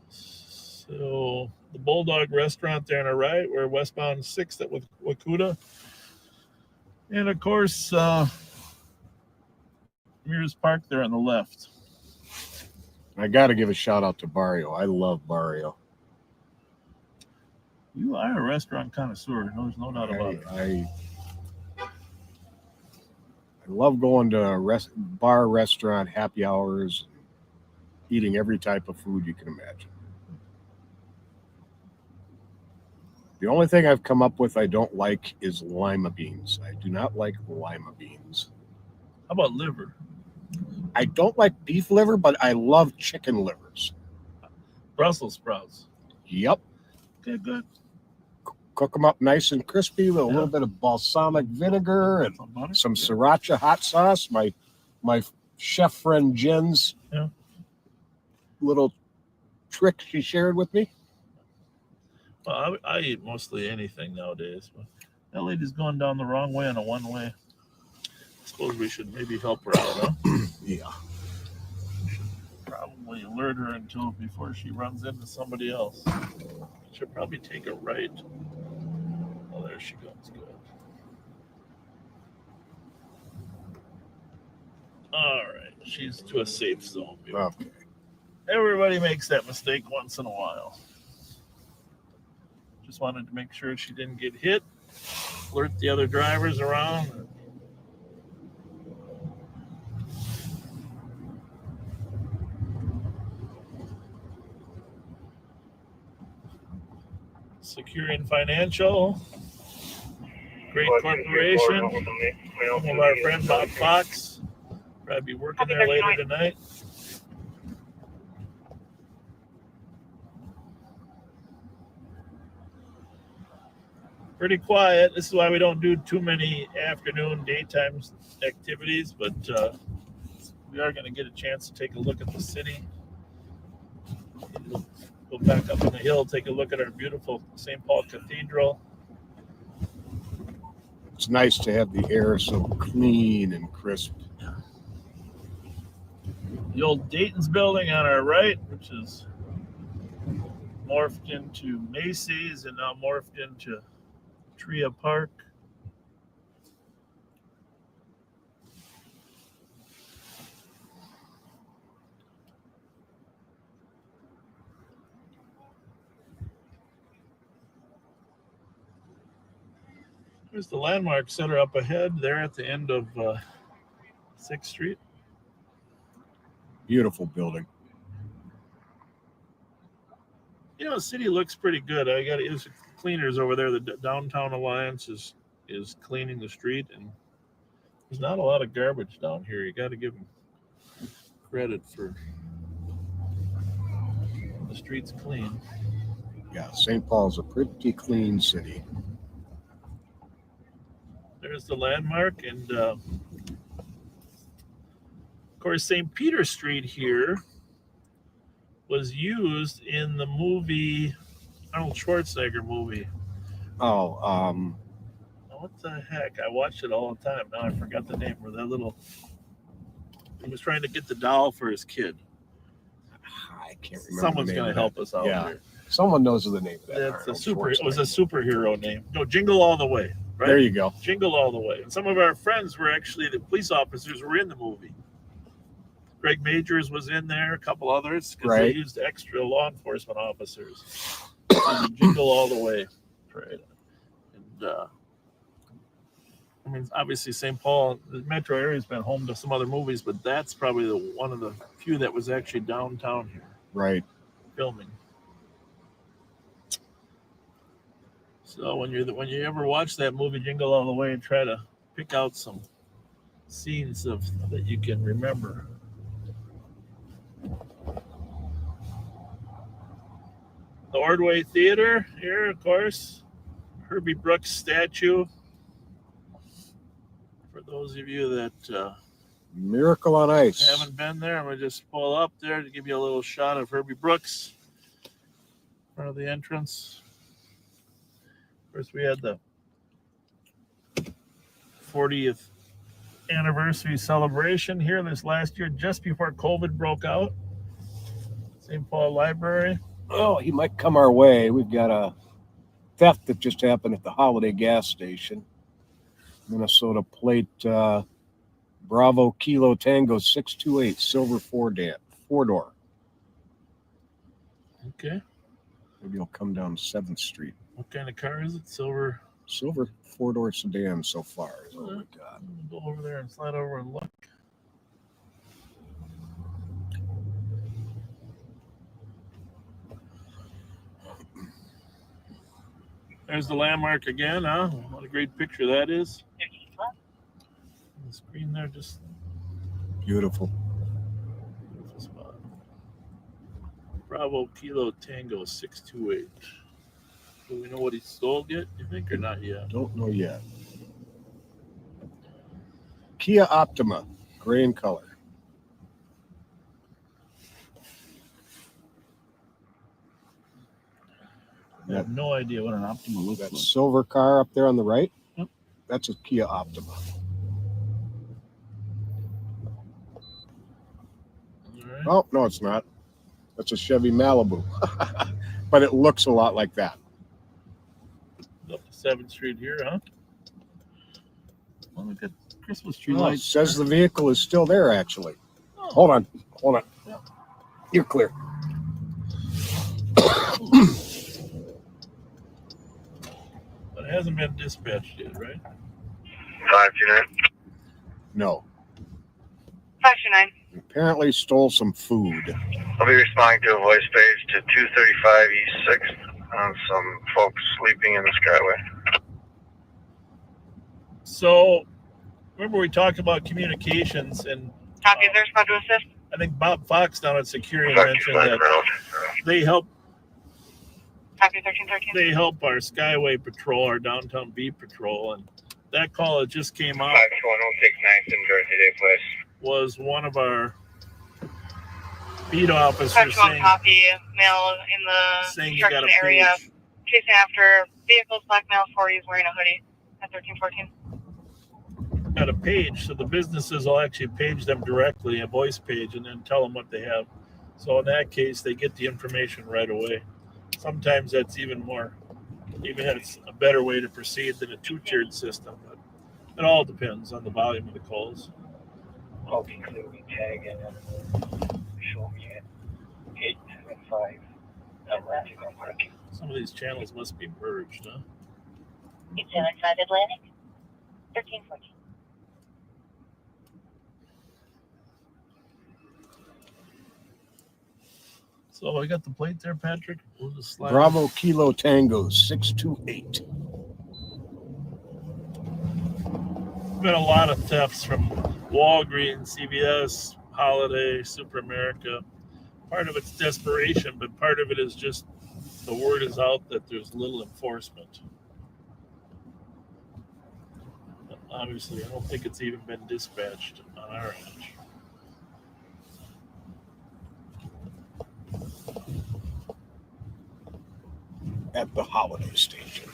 So the Bulldog restaurant there on our right, we're westbound 6th at Wakuta. And of course, Mears Park there on the left. I got to give a shout out to Barrio. I love Barrio. You are a restaurant connoisseur. No, there's no doubt about it. I love going to bar, restaurant, happy hours, eating every type of food you can imagine. The only thing I've come up with I don't like is lima beans. I do not like lima beans. How about liver? I don't like beef liver, but I love chicken livers. Brussels sprouts. Yep. Okay, good. Cook them up nice and crispy with a little bit of balsamic vinegar and some sriracha hot sauce. My chef friend Jen's little trick she shared with me. Well, I eat mostly anything nowadays, but that lady's going down the wrong way on a one-way. I suppose we should maybe help her out, huh? Yeah. Probably alert her before she runs into somebody else. Should probably take a right. Oh, there she goes. Good. All right. She's to a safe zone. Okay. Everybody makes that mistake once in a while. Just wanted to make sure she didn't get hit. Alert the other drivers around. Securian Financial, great corporation. Some of our friend Bob Fox, probably be working there later tonight. Pretty quiet. This is why we don't do too many afternoon, daytime activities, but we are going to get a chance to take a look at the city. Go back up on the hill, take a look at our beautiful St. Paul Cathedral. It's nice to have the air so clean and crisp. The old Dayton's building on our right, which is morphed into Macy's and now morphed into Tria Park. There's the Landmark Center up ahead there at the end of 6th Street. Beautiful building. You know, the city looks pretty good. I got cleaners over there. The Downtown Alliance is cleaning the street, and there's not a lot of garbage down here. You got to give them credit for the streets clean. Yeah, St. Paul's a pretty clean city. There's the Landmark, and of course, St. Peter Street here was used in the movie, Arnold Schwarzenegger movie. Oh, What the heck? I watched it all the time. Now I forgot the name. Where that he was trying to get the doll for his kid. I can't remember. Someone's going to help us out here. Someone knows the name of that. It was a superhero name. No, Jingle All the Way. Right? There you go. Jingle All the Way. And some of our friends were actually the police officers were in the movie. Greg Majors was in there, a couple others, because they used extra law enforcement officers. Jingle All the Way. Right. And I mean, obviously St. Paul, the metro area has been home to some other movies, but that's probably one of the few that was actually downtown here. Right. Filming. So when you ever watch that movie Jingle All the Way and try to pick out some scenes that you can remember. The Ordway Theater here, of course. Herbie Brooks statue. For those of you that Miracle on Ice. haven't been there, I'm going to just pull up there to give you a little shot of Herbie Brooks in front of the entrance. Of course, we had the 40th anniversary celebration here this last year, just before COVID broke out. St. Paul Library. Oh, he might come our way. We've got a theft that just happened at the Holiday gas station. Minnesota plate Bravo Kilo Tango 628 silver four-door. Okay. Maybe he'll come down 7th Street. What kind of car is it? Silver four-door sedan so far is all we got. Go over there and slide over and look. There's the landmark again, huh? What a great picture that is. The screen there, just Beautiful. beautiful spot. Bravo Kilo Tango 628. Do we know what he stole yet, you think, or not yet? Don't know yet. Kia Optima, gray in color. I have no idea what an Optima looks That like. silver car up there on the right, Yep. That's a Kia Optima. All right. Oh, no, it's not. That's a Chevy Malibu. But it looks a lot like that. Up to 7th Street here, huh? Well, look at Christmas tree Oh, lights. says the vehicle is still there, actually. Oh. Hold on. Yeah. You're clear. But it hasn't been dispatched yet, right? 529. No. 529. Apparently stole some food. I'll be responding to a voice page to 235 East 6th on some folks sleeping in the Skyway. So, remember we talked about communications, and Copy, there's how to assist. I think Bob Fox down at Security Back to mentioned Glen that Road. they help Copy, 1313. our Skyway patrol, our downtown beat patrol, and that call that just came out 52106 9th and Dorothy Day Place. was one of our beat officers 521 saying, copy, male in the saying you got a construction area, page. chasing after vehicles, black male, 40s, wearing a hoodie at 1314. Got a page, so the businesses will actually page them directly, a voice page, and then tell them what they have. So in that case, they get the information right away. Sometimes that's even it's a better way to proceed than a two-tiered system. But it all depends on the volume of the calls. I'll be clearly tag and then show me at 875. I'm renting on parking. Some of these channels must be merged, huh? 875 Atlantic, 1314. So I got the plate there, Patrick. We'll just slide. Bravo Kilo Tango 628. Been a lot of thefts from Walgreens, CVS, Holiday, Super America. Part of it's desperation, but part of it is just the word is out that there's little enforcement. But obviously, I don't think it's even been dispatched on our end. At the Holiday Station.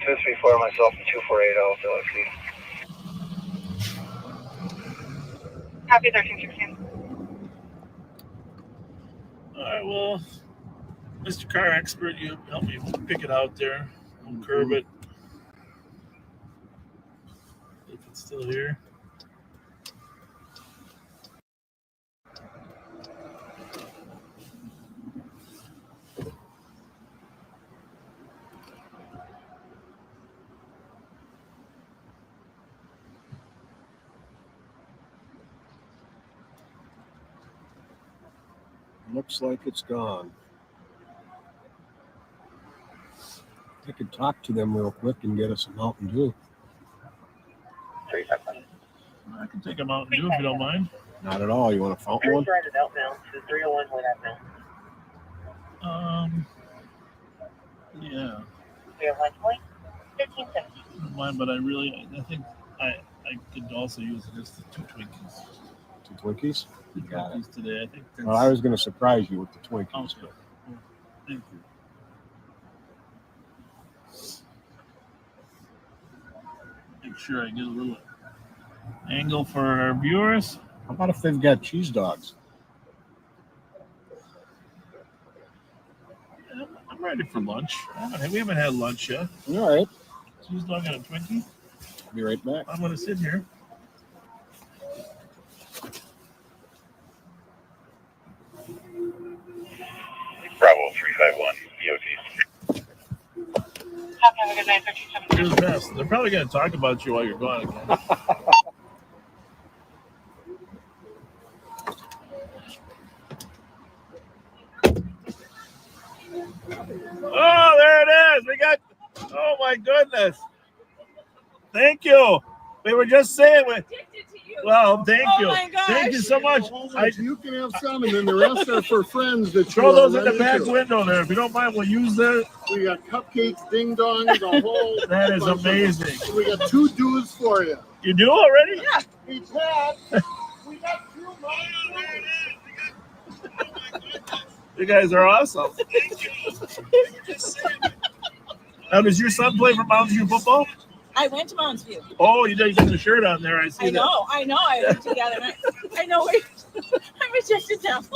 Since before myself in 248 also, let's see. Copy, 1316. All right, well, Mr. Car Expert, you help me pick it out there. We'll curb it. If it's still here. Looks like it's gone. I could talk to them real quick and get us a Mountain Dew. 351. I can take them out and do if you don't mind. Not at all. You want a fountain one? Started outbound to 301 with outbound. Yeah. 301 point 1517. I don't mind, but I think I could also use just the 2 Twinkies. 2 Twinkies? 2 Twinkies today. I think that's... Well, I was going to surprise you with the Twinkies. Okay. Well, thank you. Make sure I get a little angle for our viewers. How about if they've got cheese dogs? Yeah, I'm ready for lunch. We haven't had lunch yet. All right. Cheese dog and a Twinkie. I'll be right back. I'm going to sit here. Bravo 351, EOT. Have a good night, 1317. You're the best. They're probably going to talk about you while you're gone again. Oh, there it is. We got, oh my goodness. Thank you. We were just saying, well, thank you. My gosh. Thank you so much. You can have some, and then the rest are for friends that Throw those in the back window there. If you don't mind, we'll use that. We got cupcakes, ding dongs, a whole. That is amazing. We got 2 dues for you. You do already? Yeah. We had. We got 2 more. You guys are awesome. Now, does your son play for Mountain View football? I went to Mounds View. Oh, you got the shirt on there. I see I that. I know. I went together. I know. I rejected them.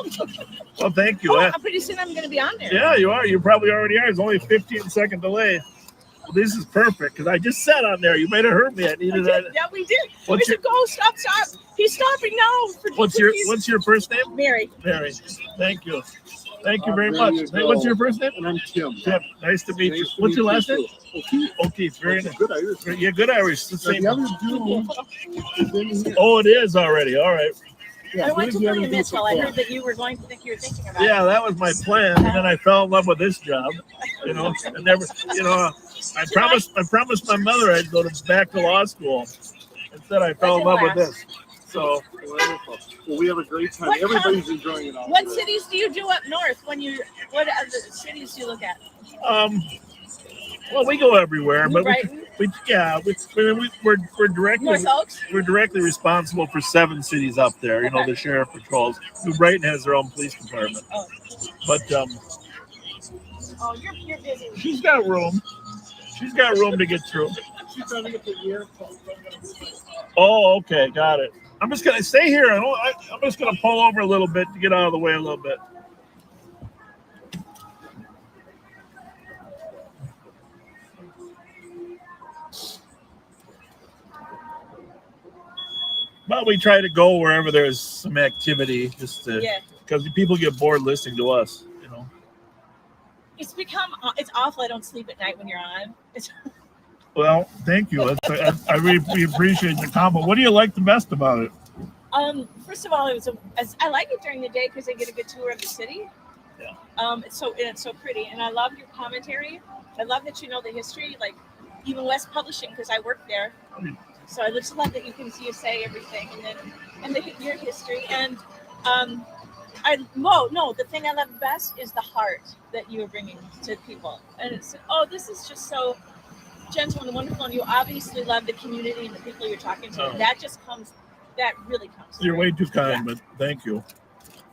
Well, thank you. Oh, pretty soon I'm going to be on there. Yeah, you are. You probably already are. It's only a 15-second delay. Well, this is perfect because I just sat on there. You might have heard me. I needed that. Yeah, we did. What's We said, go, stop. He's stopping now. What's your first name? Mary. Mary. Thank you. Thank you very much. Hey, what's your first name? And I'm Tim. Tim. Nice to meet you. What's your last name? O'Keefe. Very nice. Good Irish. Yeah, good Irish. The same. The other dude is in here. Oh, it is already. All right. Yeah, I went to where's the other William dude Mitchell. I from? heard that you were going to think you were thinking about it. Yeah, that was my plan, and then I fell in love with this job. You know, I never. You know, I promised my mother I'd go back to law school. Instead, I fell in love with this. So Wonderful. Well, we have a great time. What Everybody's enjoying it. What cities do you do up north when you? What other cities do you look at? well, we go everywhere, but Brighton? we're directly North Oaks? we're directly responsible for 7 cities up there. You know, the sheriff patrols. New Brighton has their own police department, Oh, but oh you're busy. she's got room. She's got room to get through. She's trying to get the year. Oh, okay, got it. I'm just gonna stay here. I'm just gonna pull over a little bit to get out of the way a little bit. But we try to go wherever there's some activity, just to because people get bored listening to us. You know. It's awful. I don't sleep at night when you're on. Well, thank you. I really appreciate the compliment. What do you like the best about it? First of all, I like it during the day because I get a good tour of the city. Yeah. It's so pretty, and I love your commentary. I love that you know the history, like even West Publishing, because I work there. So I just love that you can see you say everything, and your history. And the thing I love best is the heart that you are bringing to people. And it's this is just so gentle and wonderful. And you obviously love the community and the people you're talking to. And that really comes. You're way too kind, but thank you.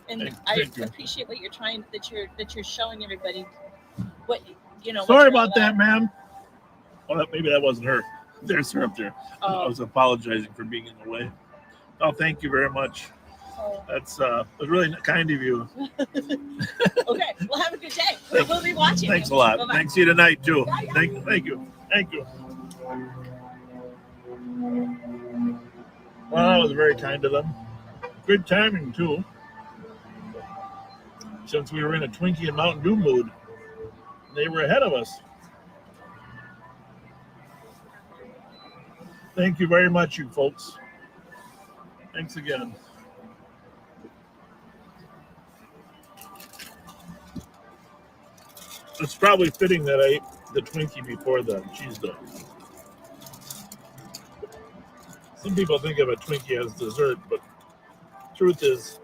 And Thank you. appreciate what you're trying that you're showing everybody what you know. Sorry about that, ma'am. Well, maybe that wasn't her. There's her up there. Oh. I was apologizing for being in the way. Oh, thank you very much. That's really kind of you. Okay, well, have a good day. We'll be watching. Thanks you. a lot. Bye-bye. Thanks to you tonight too. Yeah, yeah. Thank you. Well, that was very kind of them. Good timing too. Since we were in a Twinkie and Mountain Dew mood, they were ahead of us. Thank you very much, you folks. Thanks again. It's probably fitting that I ate the Twinkie before the cheese dog. Some people think of a Twinkie as dessert, but truth is,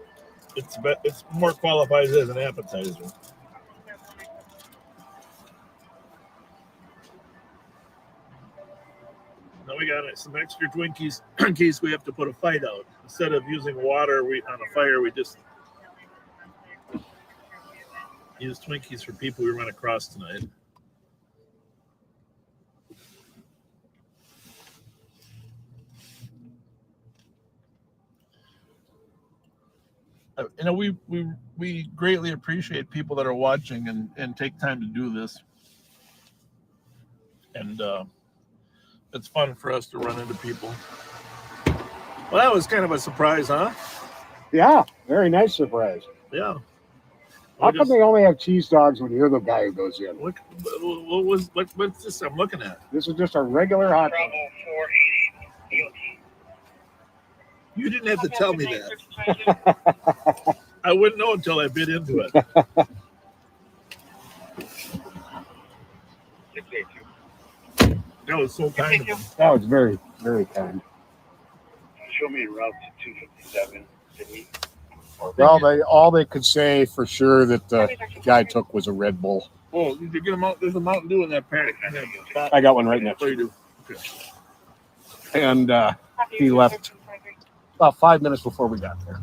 it's more qualifies as an appetizer. Now we got some extra Twinkies in case we have to put a fight out. Instead of using water on a fire, we just use Twinkies for people we run across tonight. We greatly appreciate people that are watching and take time to do this. And it's fun for us to run into people. Well, that was kind of a surprise, huh? Yeah, very nice surprise. Yeah. How come they only have cheese dogs when you're the guy who goes in? What's this I'm looking at? This is just a regular hot dog. Bravo 480 You didn't have to tell me that. I wouldn't know until I bit into it. 682. That was so kind of them. That was very, very kind. Show me a route to 257 City. Well, all they could say for sure that the guy took was a Red Bull. Oh, did you get there's a Mountain Dew in that pack. I got one right next to you. Okay. And he left about 5 minutes before we got there.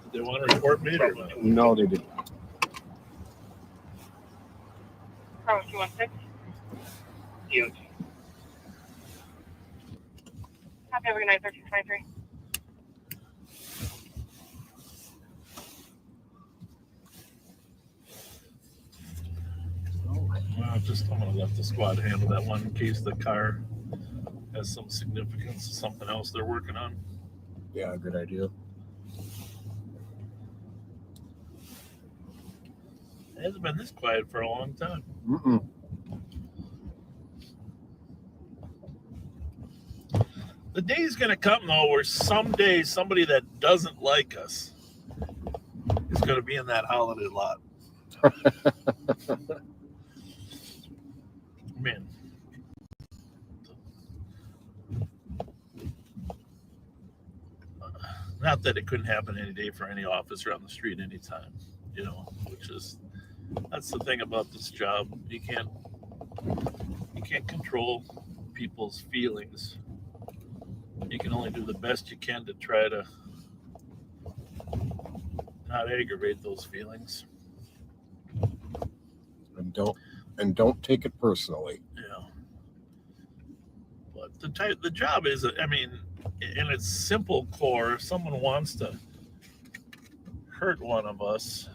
Did they want to report me or what? No, they didn't. Bravo 216. Yes. Copy, have a good night, 1323. I'm gonna let the squad handle that one in case the car has some significance, something else they're working on. Yeah, good idea. It hasn't been this quiet for a long time. Mm-mm. The day's gonna come though where someday somebody that doesn't like us is gonna be in that holiday lot. Man. Not that it couldn't happen any day for any officer on the street anytime, that's the thing about this job. You can't control people's feelings. You can only do the best you can to try to not aggravate those feelings. And don't take it personally. Yeah. But the job is, in its simple core, if someone wants to hurt one of us,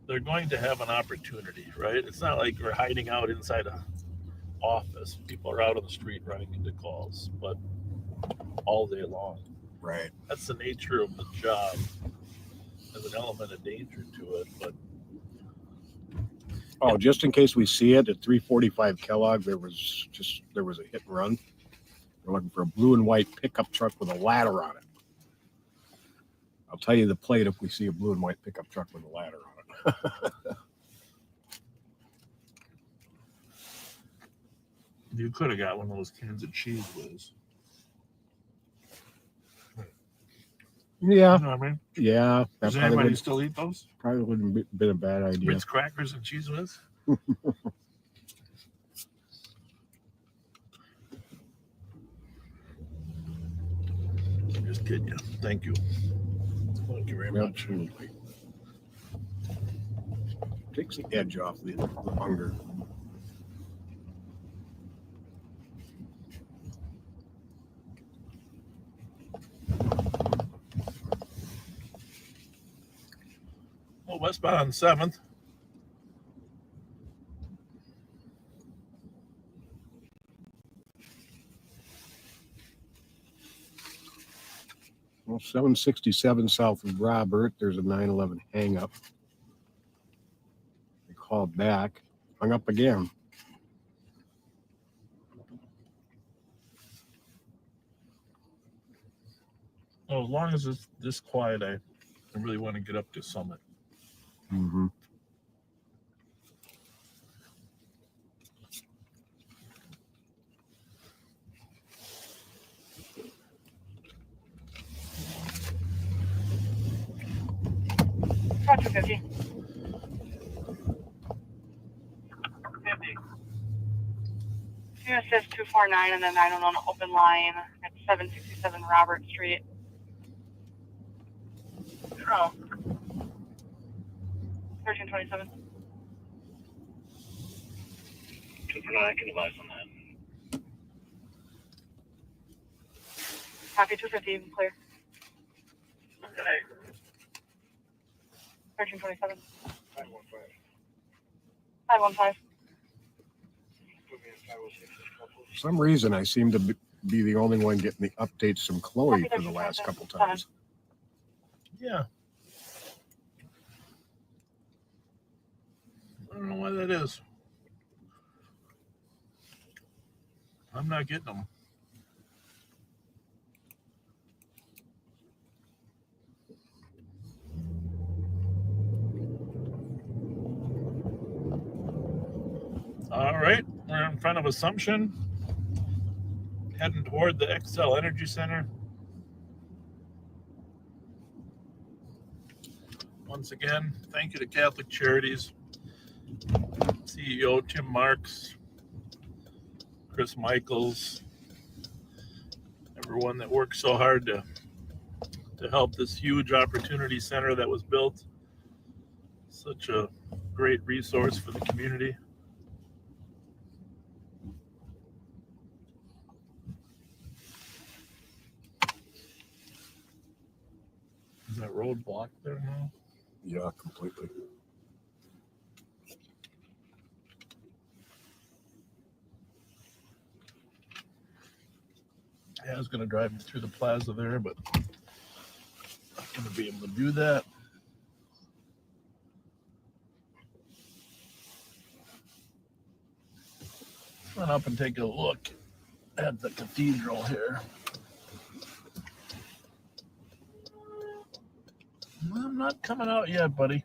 they're going to have an opportunity, right? It's not like we're hiding out inside a office. People are out on the street running into calls, but all day long. Right. That's the nature of the job. There's an element of danger to it, but just in case we see it at 345 Kellogg, there was a hit and run. We're looking for a blue and white pickup truck with a ladder on it. I'll tell you the plate if we see a blue and white pickup truck with a ladder on it. you could have got one of those cans of cheese whiz. Yeah. You know what I mean? Yeah. That Does anybody still eat those? probably wouldn't have been a bad idea. Ritz crackers and cheese whiz? I'm just kidding you. Thank you. Thank you very much. Absolutely. Takes the edge off the hunger. spot on 7th. Well, 767 south of Robert, there's a 911 hang up. They called back, hung up again. Well, as long as it's this quiet, I really want to get up to Summit. Mm-hmm. Roger, 50. 50. Unit says 249 and then 911 open line at 767 Robert Street. Zero. 1327. 249, I can advise on that. Copy 250, clear. Okay. 1327. 515. 515. Put me in 506 as couple. For some reason, I seem to be the only one getting the updates from Chloe for the last couple times. Yeah. I don't know why that is. I'm not getting them. All right, we're in front of Assumption, heading toward the Excel Energy Center. Once again, thank you to Catholic Charities, CEO Tim Marks, Chris Michaels, everyone that worked so hard to help this huge opportunity center that was built. Such a great resource for the community. Is that road blocked there now? Yeah, completely. Yeah, I was going to drive through the plaza there, but not going to be able to do that. Run up and take a look at the cathedral here. I'm not coming out yet, buddy.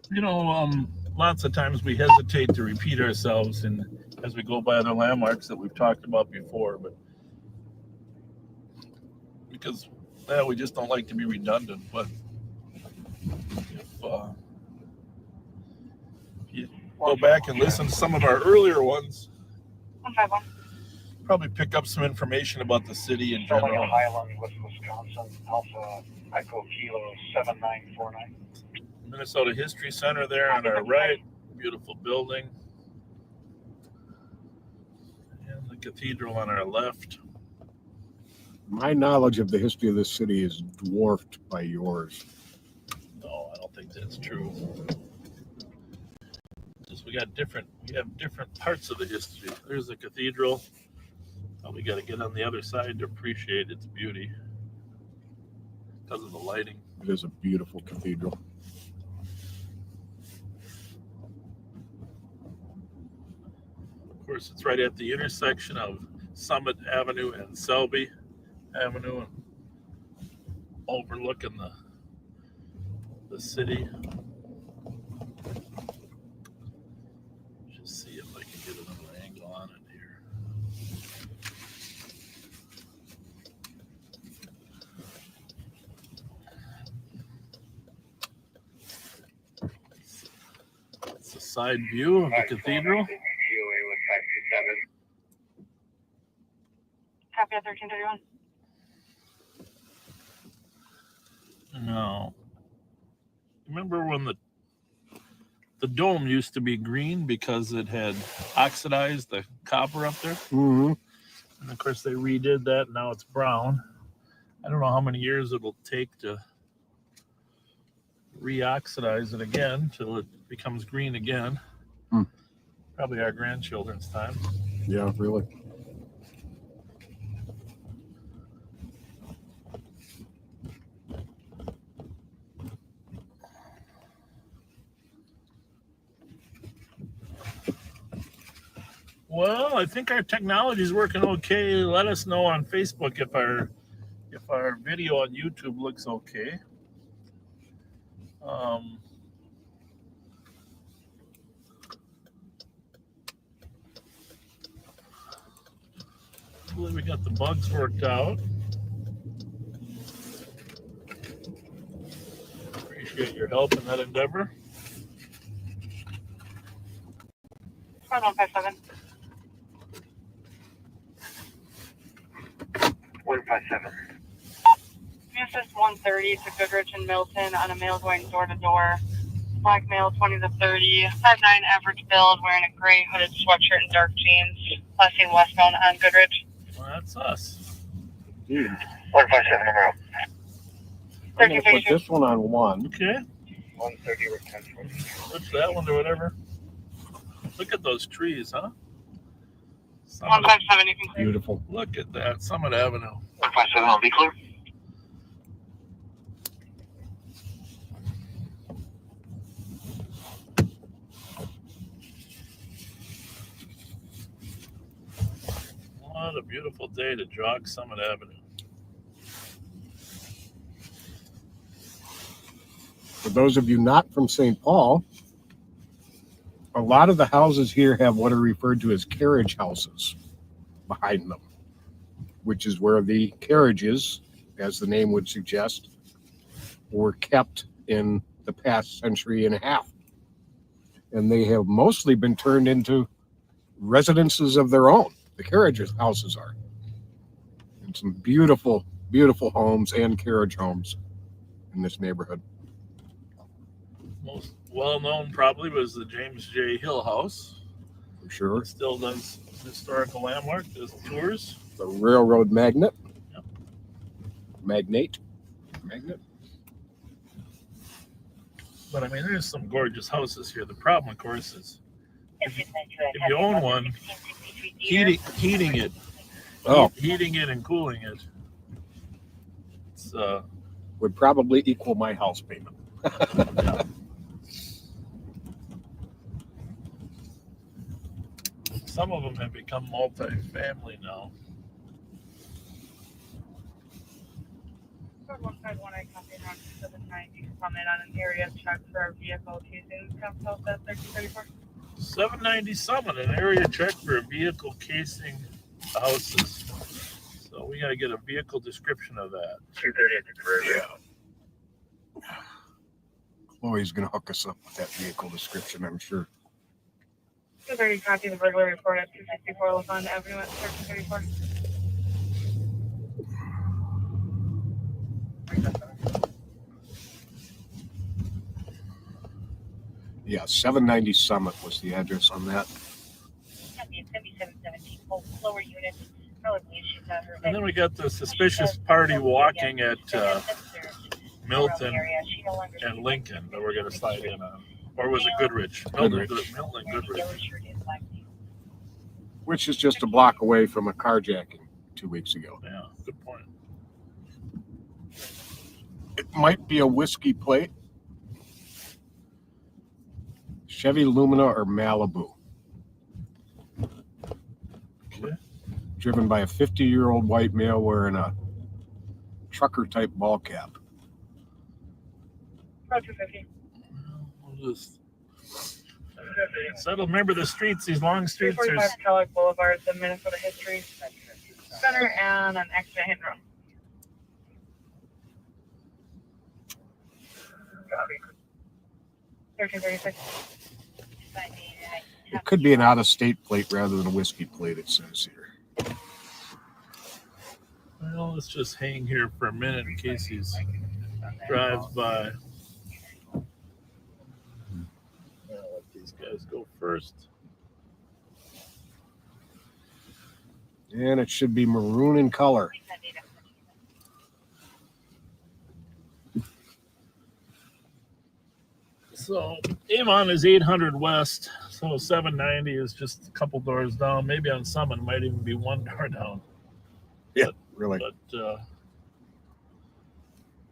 You know, lots of times we hesitate to repeat ourselves and as we go by other landmarks that we've talked about before, but because we just don't like to be redundant. But if you go back and listen to some of our earlier ones, 151. probably pick up some information about the city in Southern general. Highland, Wisconsin, Alpha Echo Kilo 7949. Minnesota History Center there on our right, beautiful building, and the cathedral on our left. My knowledge of the history of this city is dwarfed by yours. No, I don't think that's true. Just we have different parts of the history. There's the cathedral. We got to get on the other side to appreciate its beauty because of the lighting. It is a beautiful cathedral. Of course, it's right at the intersection of Summit Avenue and Selby Avenue, and overlooking the city. Just see if I can get another angle on it here. It's a side view of the cathedral. GOA with 527. Copy at 1331. No. Remember when the dome used to be green because it had oxidized the copper up there? Mm-hmm. And of course they redid that. Now it's brown. I don't know how many years it'll take to reoxidize it again till it becomes green again. Probably our grandchildren's time. Yeah, really. Well, I think our technology is working okay. Let us know on Facebook if our video on YouTube looks okay. Hopefully we got the bugs worked out. Appreciate your help in that endeavor. 157. 157. Assist 130 to Goodrich and Milton on a male going door to door. Black male 20 to 30, 5'9" average build, wearing a gray hooded sweatshirt and dark jeans. Last seen westbound on Goodrich. Well, that's us. Dude, 157 number. I'm going to put this one on 1. Okay. 130 or 1040. Switch that one to whatever. Look at those trees, huh? 157, you can clear. Beautiful. Look at that. Summit Avenue. 157, I'll be clear. What a beautiful day to jog Summit Avenue. For those of you not from St. Paul, a lot of the houses here have what are referred to as carriage houses behind them, which is where the carriages, as the name would suggest, were kept in the past century and a half. And they have mostly been turned into residences of their own. The carriage houses are. And some beautiful, beautiful homes and carriage homes in this neighborhood. Most well-known probably was the James J. Hill House. For sure. It still does historical landmark, does tours. The railroad magnet. Yep. Magnet. But I mean, there's some gorgeous houses here. The problem, of course, is if you own one, heating it. Oh. Heating it and cooling it. It's Would probably equal my house payment. yeah. Some of them have become multi-family now. 151, I copied on 79. You can comment on an area check for a vehicle casing. Come help that 1334. 790 Summit, an area check for a vehicle casing houses. So we got to get a vehicle description of that. 230 at the career. Yeah. Chloe's going to hook us up with that vehicle description, I'm sure. 230, copy the burglary report at 264 LaFond Avenue at 1334. Yeah, 790 Summit was the address on that. Copy, 7717, lower unit. Probably issues on her. And then we got the suspicious party walking at Milton and Lincoln that we're going to slide in on. Or was it Goodrich? Milton Goodrich. Which is just a block away from a carjacking 2 weeks ago. Yeah, good point. It might be a whiskey plate. Chevy Lumina or Malibu. Okay. Driven by a 50-year-old white male wearing a trucker-type ball cap. Road 250. We'll just settle. Remember the streets, these long streets. 345 Kellogg Boulevard, the Minnesota History Center, and an accident hit and run. Copy. 1336. It could be an out-of-state plate rather than a whiskey plate, it says here. Well, let's just hang here for a minute in case he's drives by. I'll let these guys go first. And it should be maroon in color. So Avon is 800 west, so 790 is just a couple doors down. Maybe on some it might even be one door down. Yeah, really.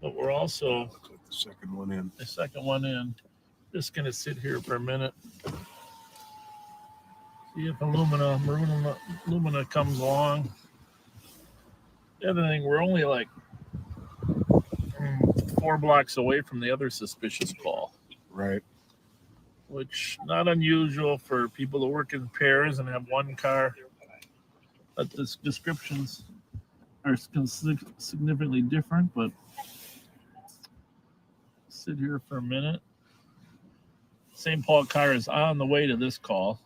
But we're also Put the second one in. the second one in. Just gonna sit here for a minute. See if maroon Lumina comes along. The other thing, we're only like 4 blocks away from the other suspicious call. Right. Which not unusual for people to work in pairs and have one car. But the descriptions are significantly different, but sit here for a minute. St. Paul car is on the way to this call.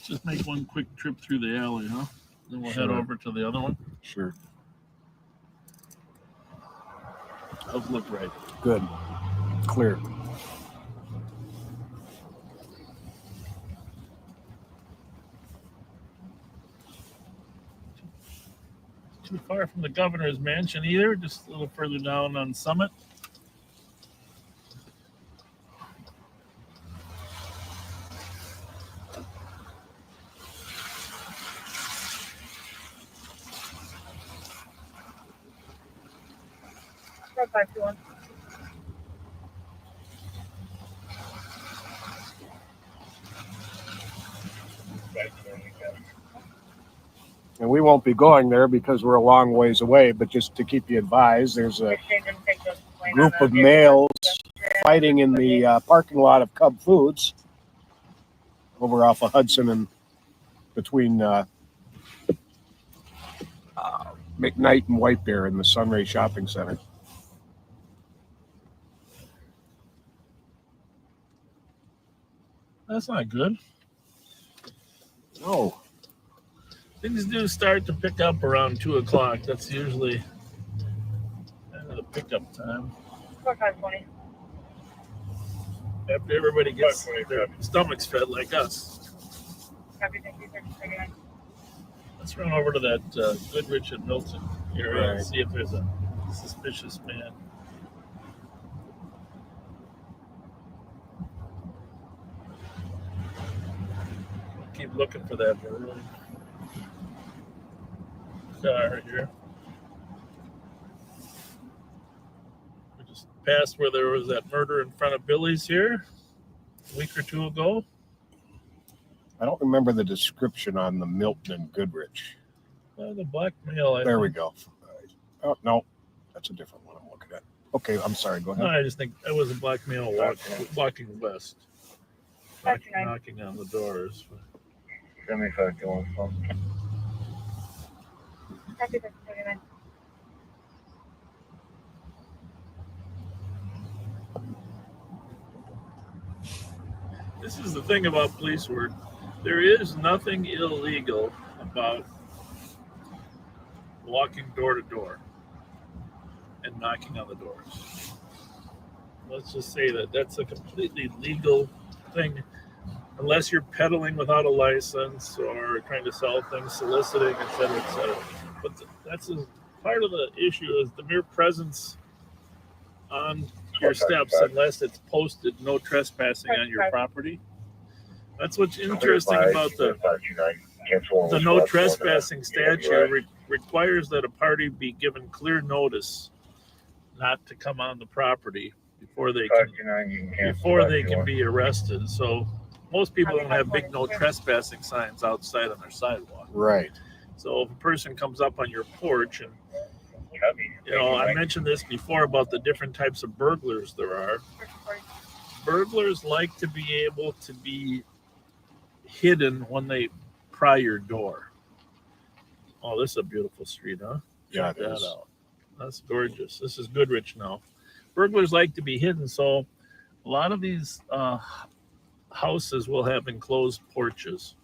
Just make one quick trip through the alley, huh? Then we'll head over to the other one. Sure. How's it look right? Good. Clear. Too far from the governor's mansion either, just a little further down on Summit. And we won't be going there because we're a long ways away, but just to keep you advised, there's a group of males fighting in the parking lot of Cub Foods over off of Hudson and between McKnight and White Bear in the Sunray Shopping Center. That's not good. Oh, Things do start to pick up around 2 o'clock. That's usually kind of the pickup time. 4520. After everybody gets their stomachs fed like us. Copy, thank you, 3039. Let's run over to that Goodrich and Milton area and Right. see if there's a suspicious man. Keep looking for that maroon car here. We just passed where there was that murder in front of Billy's here a week or two ago. I don't remember the description on the Milton and Goodrich. The black male. There we go. Oh, no, that's a different one I'm looking at. Okay, I'm sorry. Go No, ahead. I just think that was a black male walking west, knocking on the doors. 75 Copy, 3039. This is the thing about police work. There is nothing illegal about walking door to door and knocking on the doors. Let's just say that that's a completely legal thing, unless you're peddling without a license or trying to sell things, soliciting, et cetera, et cetera. But that's part of the issue is the mere presence on your steps, unless it's posted no trespassing on your property. That's what's interesting about the no trespassing statute requires that a party be given clear notice not to come on the property before they can be arrested. So most people don't have big no trespassing signs outside on their sidewalk. Right. So if a person comes up on your porch and I mentioned this before about the different types of burglars there are. Burglars like to be able to be hidden when they pry your door. Oh, this is a beautiful street, huh? Yeah, Check it that is. out. That's gorgeous. This is Goodrich now. Burglars like to be hidden, so a lot of these houses will have enclosed porches.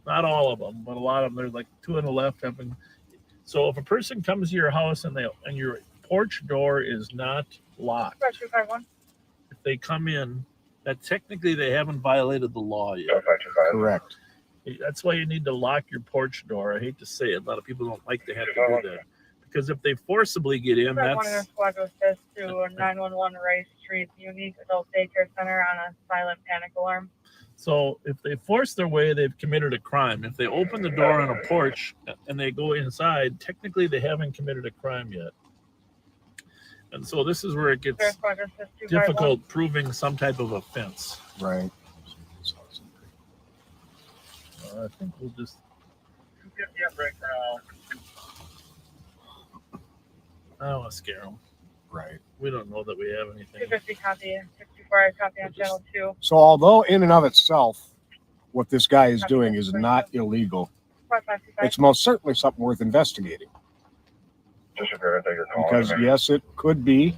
Not all of them, but a lot of them. There's like two on the left having. So if a person comes to your house and your porch door is not locked, 251. if they come in, that technically they haven't violated the law yet. Correct. That's why you need to lock your porch door. I hate to say it, a lot of people don't like to have to do that because if they forcibly get in, One of that's their squad goes to 911 Rice Street Unique Adult Daycare Center on a silent panic alarm. so. If they force their way, they've committed a crime. If they open the door on a porch and they go inside, technically they haven't committed a crime yet. And so this is where it gets Their squad goes to 251. difficult proving some type of offense. Right. I think we'll just. 250 up right now. I don't want to scare them. Right. We don't know that we have anything. 250 copy. 64 copy on channel 2. So although in and of itself, what this guy is doing is not illegal, 4525. it's most certainly something worth investigating. Because yes, it could be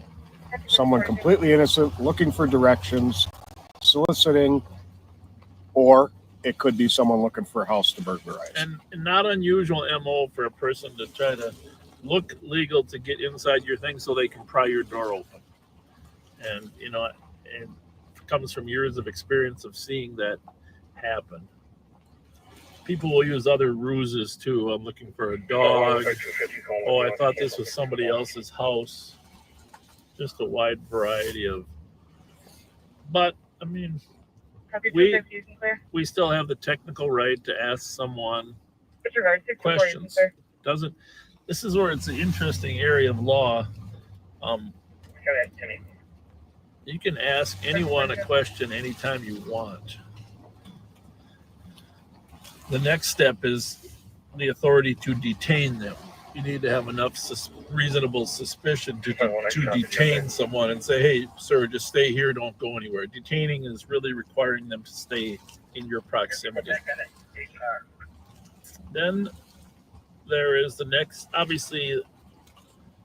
someone completely innocent looking for directions, soliciting, or it could be someone looking for a house to burglarize. And not unusual MO for a person to try to look legal to get inside your thing so they can pry your door open. And, you know, it comes from years of experience of seeing that happen. People will use other ruses too. I'm looking for a dog. Oh, I thought this was somebody else's house. Just a wide variety of. But, I mean, Copy we- 250, you can clear. we still have the technical right to ask someone Disregard 64, you can questions. clear. Doesn't this is where it's an interesting area of law. You can ask anyone a question anytime you want. The next step is the authority to detain them. You need to have enough reasonable suspicion to detain someone and say, hey, sir, just stay here, don't go anywhere. Detaining is really requiring them to stay in your proximity. Then there is the next, obviously,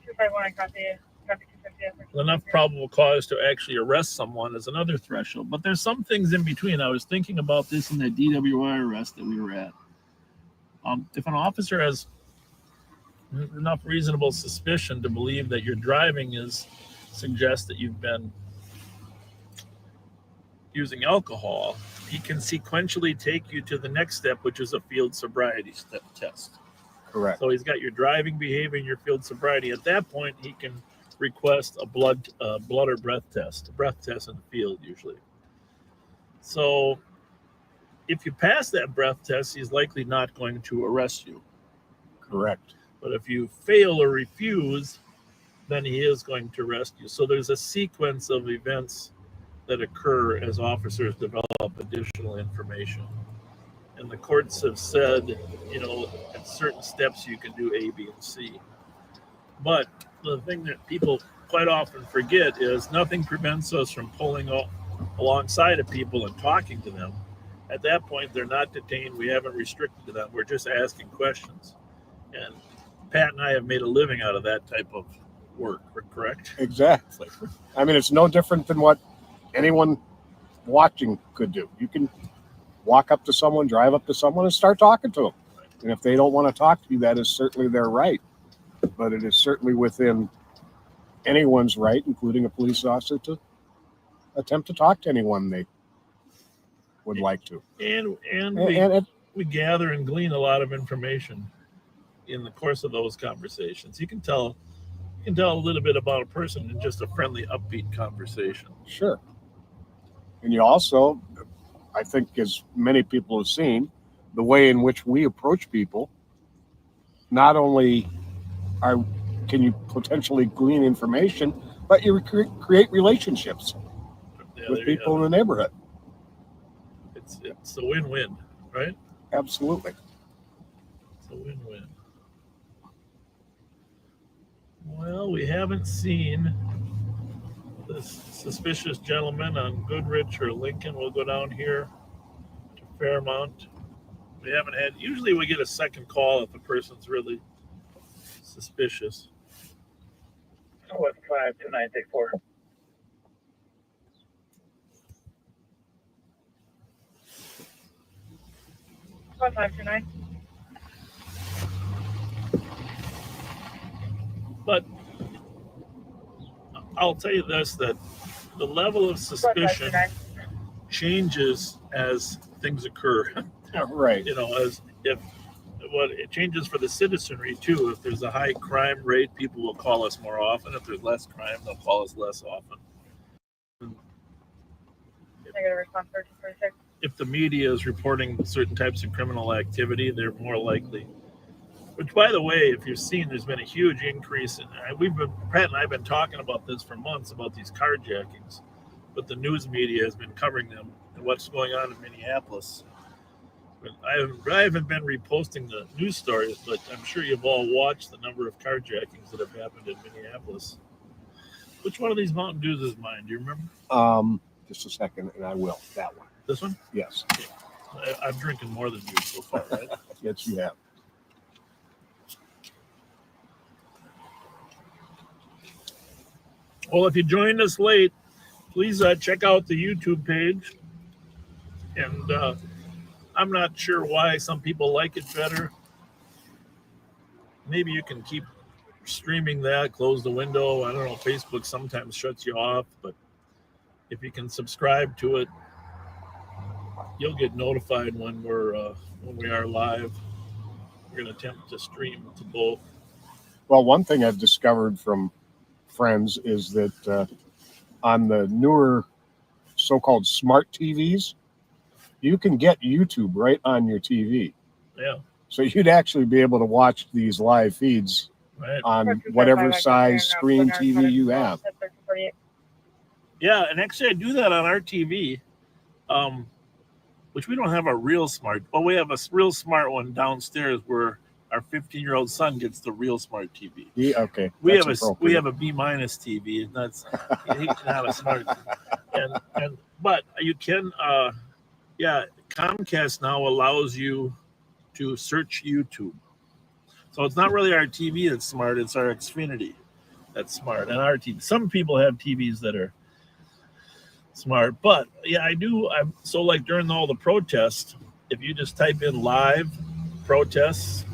251, copy 250. enough probable cause to actually arrest someone is another threshold. But there's some things in between. I was thinking about this in the DWI arrest that we were at. If an officer has enough reasonable suspicion to believe that your driving suggests that you've been using alcohol, he can sequentially take you to the next step, which is a field sobriety test. Correct. So he's got your driving behavior and your field sobriety. At that point, he can request a blood or breath test in the field usually. So if you pass that breath test, he's likely not going to arrest you. Correct. But if you fail or refuse, then he is going to arrest you. So there's a sequence of events that occur as officers develop additional information. And the courts have said, you know, at certain steps you can do A, B, and C. But the thing that people quite often forget is nothing prevents us from pulling alongside of people and talking to them. At that point, they're not detained. We haven't restricted them. We're just asking questions. And Pat and I have made a living out of that type of work, correct? Exactly. I mean, it's no different than what anyone watching could do. You can walk up to someone, drive up to someone, and start talking to them. And if they don't want to talk to you, that is certainly their right. But it is certainly within anyone's right, including a police officer, to attempt to talk to anyone they would like to. And we gather and glean a lot of information in the course of those conversations. You can tell a little bit about a person in just a friendly, upbeat conversation. Sure. And you also, I think, as many people have seen, the way in which we approach people, not only can you potentially glean information, but you create relationships with people in the neighborhood. It's a win-win, right? Absolutely. It's a win-win. Well, we haven't seen this suspicious gentleman on Goodrich or Lincoln. We'll go down here to Fairmount. We haven't had, usually we get a second call if the person's really suspicious. 215-2964. 1529. But I'll tell you this, that the level of suspicion 1529. changes as things occur. Right. You know, as if what it changes for the citizenry too. If there's a high crime rate, people will call us more often. If there's less crime, they'll call us less often. Negative response 1346. If the media is reporting certain types of criminal activity, they're more likely. Which, by the way, if you've seen, there's been a huge increase. Pat and I have been talking about this for months about these carjackings, but the news media has been covering them and what's going on in Minneapolis. But I haven't been reposting the news stories, but I'm sure you've all watched the number of carjackings that have happened in Minneapolis. Which one of these Mountain Dews is mine? Do you remember? Just a second, and I will. That one. This one? Yes. I'm drinking more than you so far, right? Yes, you have. Well, if you joined us late, please check out the YouTube page. And I'm not sure why some people like it better. Maybe you can keep streaming that, close the window. I don't know, Facebook sometimes shuts you off, but if you can subscribe to it, you'll get notified when we are live. We're going to attempt to stream to both. Well, one thing I've discovered from friends is that on the newer so-called smart TVs, you can get YouTube right on your TV. Yeah. So you'd actually be able to watch these live feeds Right. on whatever size screen TV you have. Yeah, and actually I do that on our TV, which we don't have a real smart. Well, we have a real smart one downstairs where our 15-year-old son gets the real smart TV. Yeah, okay. We have a B- TV, and that's he can have a smart. But you can, Comcast now allows you to search YouTube. So it's not really our TV that's smart; it's our Xfinity that's smart, and our TV. Some people have TVs that are smart, but yeah, I do. So like during all the protests, if you just type in live protests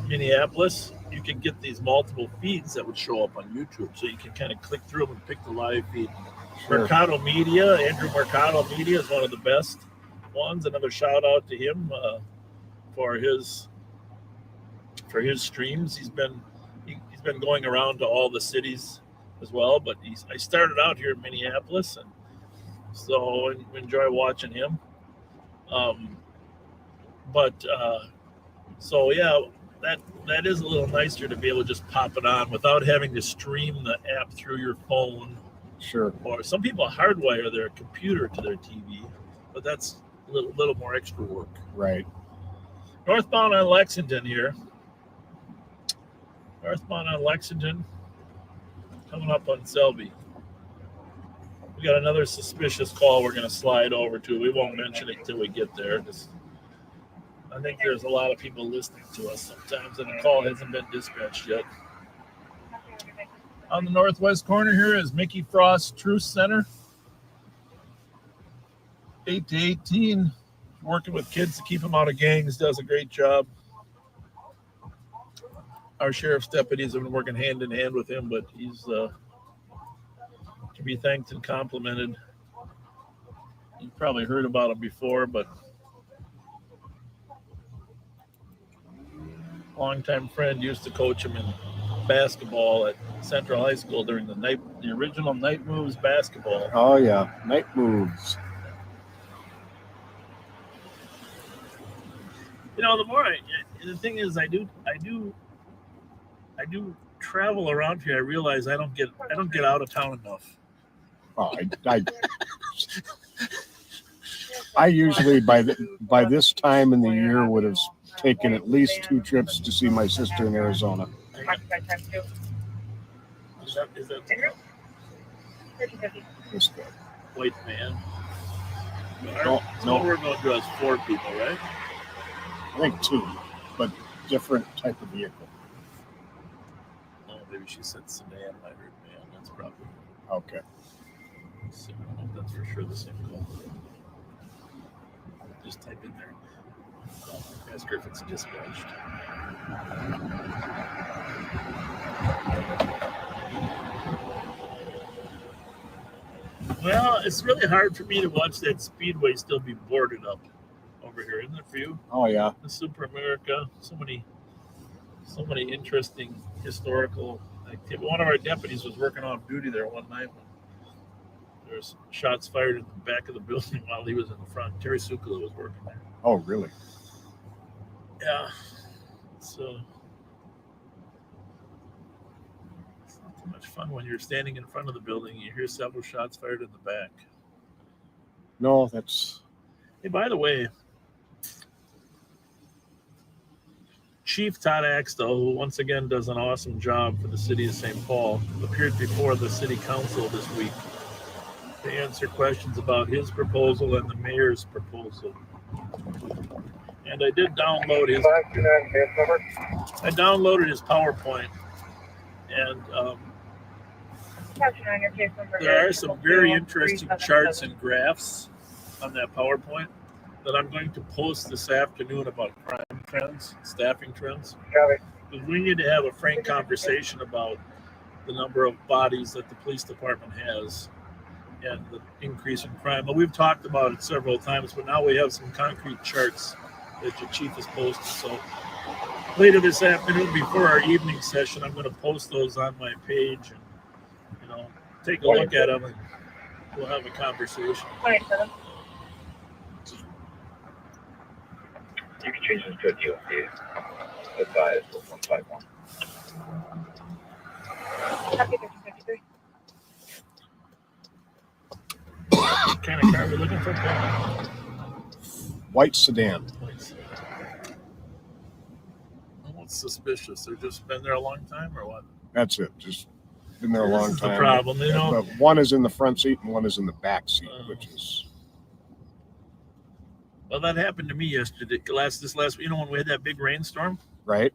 Minneapolis, you can get these multiple feeds that would show up on YouTube. So you can kind of click through them and pick the live feed. Sure. Mercado Media, Andrew Mercado Media is one of the best ones. Another shout out to him for his streams. He's been going around to all the cities as well. But I started out here in Minneapolis, and so I enjoy watching him. So yeah, that is a little nicer to be able to just pop it on without having to stream the app through your phone. Sure. Or some people hardwire their computer to their TV, but that's a little more extra work. Right. Northbound on Lexington here. Northbound on Lexington, coming up on Selby. We got another suspicious call we're going to slide over to. We won't mention it till we get there. I think there's a lot of people listening to us sometimes, and the call hasn't been dispatched yet. On the northwest corner here is Mickey Frost Truth Center. 8 to 18, working with kids to keep them out of gangs, does a great job. Our sheriff's deputies have been working hand in hand with him, but he's to be thanked and complimented. You've probably heard about him before, but longtime friend, used to coach him in basketball at Central High School during the original Night Moves basketball. Oh yeah, Night Moves. You know, the thing is, I do travel around here. I realize I don't get out of town enough. Oh, I usually by this time in the year would have taken at least 2 trips to see my sister in Arizona. Is that This guy. white man? No, We're going to do is 4 people, right? I think 2, but different type of vehicle. Oh, maybe she said sedan. I heard man. That's probably Okay. so. I don't know if that's for sure the same call. Just type in there. Ask her if it's dispatched. Well, it's really hard for me to watch that speedway still be boarded up over here, isn't it for you? Oh yeah. The Super America, so many interesting historical activity. One of our deputies was working off duty there one night when there was shots fired in the back of the building while he was in the front. Terry Sukula was working there. Oh really? Yeah. So it's not too much fun when you're standing in front of the building and you hear several shots fired in the back. No, that's. Hey, by the way, Chief Todd Axtell, who once again does an awesome job for the city of St. Paul, appeared before the city council this week to answer questions about his proposal and the mayor's proposal. And I did download his. I downloaded his PowerPoint, and there are some very interesting charts and graphs on that PowerPoint that I'm going to post this afternoon about crime trends, staffing trends. Because we need to have a frank conversation about the number of bodies that the police department has and the increase in crime. But we've talked about it several times, but now we have some concrete charts that your chief has posted. So later this afternoon, before our evening session, I'm going to post those on my page and, take a look at them and we'll have a conversation. You can change this to a DOC. Advise 151. Copy 1353. What kind of car are we looking for? White sedan. What's suspicious? They've just been there a long time or what? That's it. Just been there a long This is time. the problem, But one is in the front seat and one is in the back seat, which is. Well, that happened to me yesterday. This last week, when we had that big rainstorm, Right.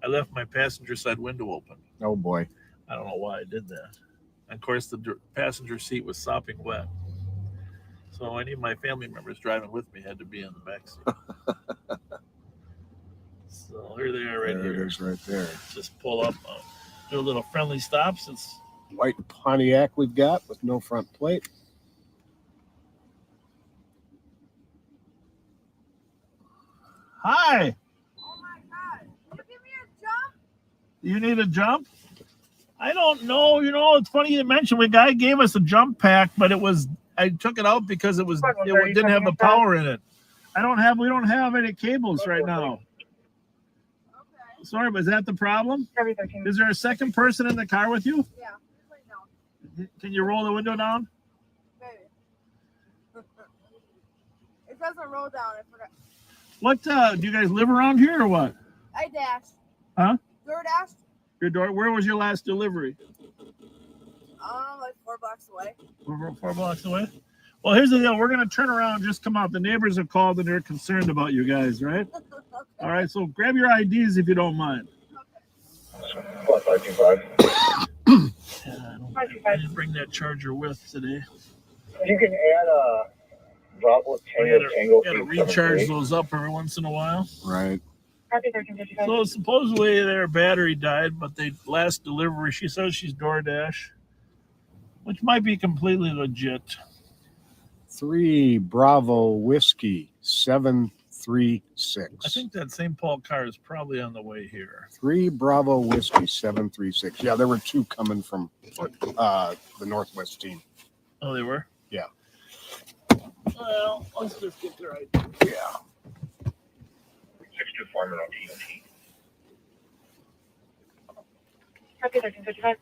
I left my passenger side window open. Oh boy. I don't know why I did that. And of course, the passenger seat was sopping wet. So any of my family members driving with me had to be in the back seat. So here they are right There here. it is right there. Just pull up, do a little friendly stop since. White Pontiac we've got with no front plate. Hi. Oh my God. Can you give me a jump? You need a jump? I don't know. It's funny you mentioned the guy gave us a jump pack, but I took it out because it didn't have the power in it. We don't have any cables right now. Okay. Sorry, but is that the problem? Is there a second person in the car with you? Yeah. Right now. Can you roll the window down? Baby. It doesn't roll down. I forgot. What, do you guys live around here or what? I dashed. Huh? DoorDash? Your door, where was your last delivery? Like 4 blocks away. 4 blocks away? Well, here's the deal. We're going to turn around and just come out. The neighbors have called and they're concerned about you guys, right? Okay. All right, so grab your IDs if you don't mind. Plus 525. I didn't bring that charger with today. You can add a Bravo Tango. Got to recharge those up every once in a while. Right. Copy 1355. So supposedly their battery died, but they last delivery, she says she's DoorDash, which might be completely legit. 3 Bravo Whiskey 736. I think that St. Paul car is probably on the way here. 3 Bravo Whiskey 736. Yeah, there were 2 coming from the Northwest team. Oh, they were? Yeah. Well, let's just get their ID. Yeah. 624 on TNT. Copy 1355.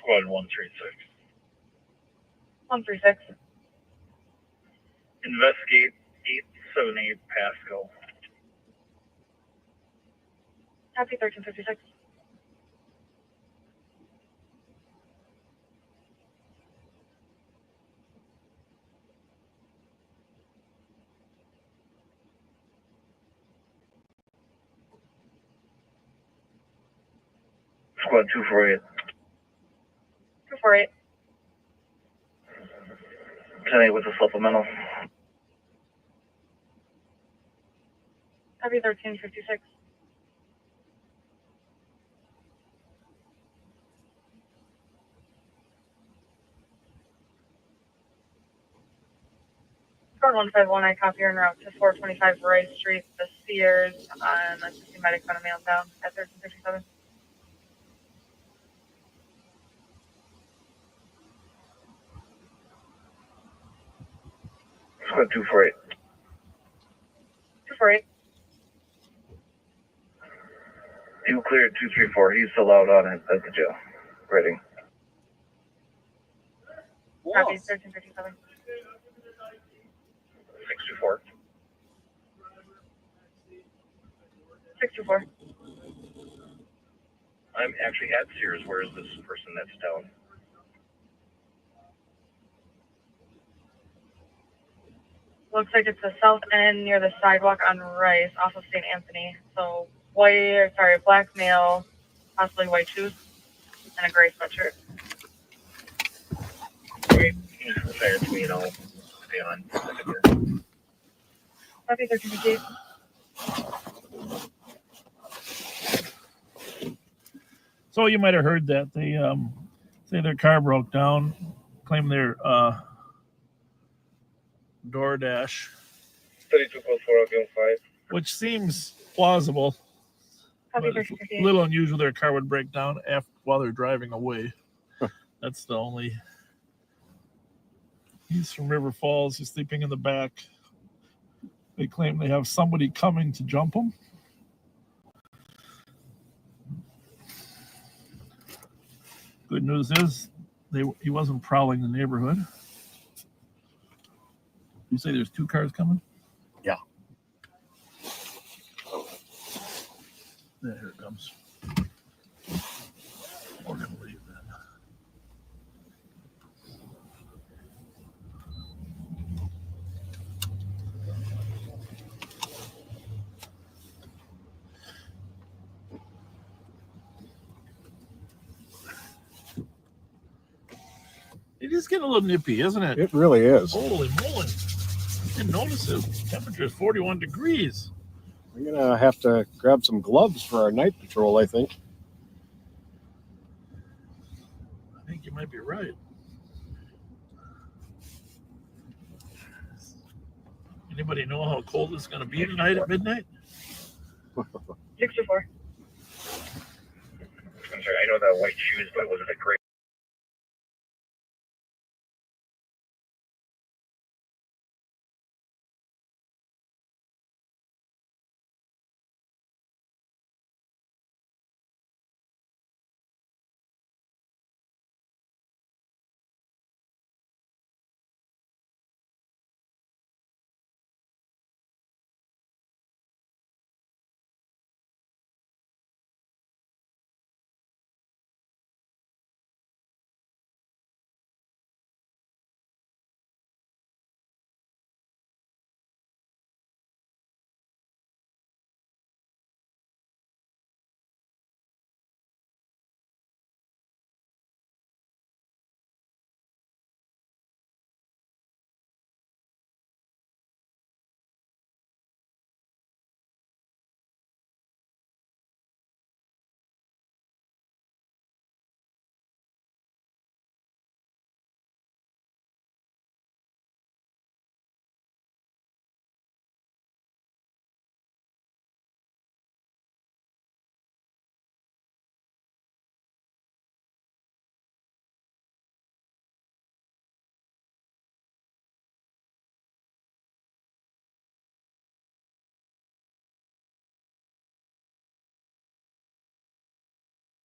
Squad 136. 136. Investigate 78 Pascal. Copy 1356. Squad 248. 248. 10-8 with a supplemental. Copy 1356. Squad 151, I copy en route to 425 Rice Street, the Sears, on assisting medics on a mail down at 1357. Squad 248. 248. You cleared 234. He's still out on it at the jail. Ready. Copy 1357. 624. 624. I'm actually at Sears. Where is this person that's down? Looks like it's the south end near the sidewalk on Rice off of St. Anthony. So black male, possibly white shoes, and a gray sweatshirt. Okay. Fair to me, and I'll stay on. Copy 1358. So you might have heard that they say their car broke down, claim their DoorDash, 32 code 4 5. which seems plausible. Copy But it's 1358. a little unusual their car would break down while they're driving away. That's the only. He's from River Falls. He's sleeping in the back. They claim they have somebody coming to jump him. Good news is he wasn't prowling the neighborhood. You say there's 2 cars coming? Yeah. Yeah, here it comes. We're gonna leave then. It is getting a little nippy, isn't it? It really is. Holy moly. Didn't notice it. Temperature is 41 degrees. We're going to have to grab some gloves for our night patrol, I think. I think you might be right. Anybody know how cold it's going to be tonight at midnight? 624. I'm sorry, I know that white shoes, but was it a gray?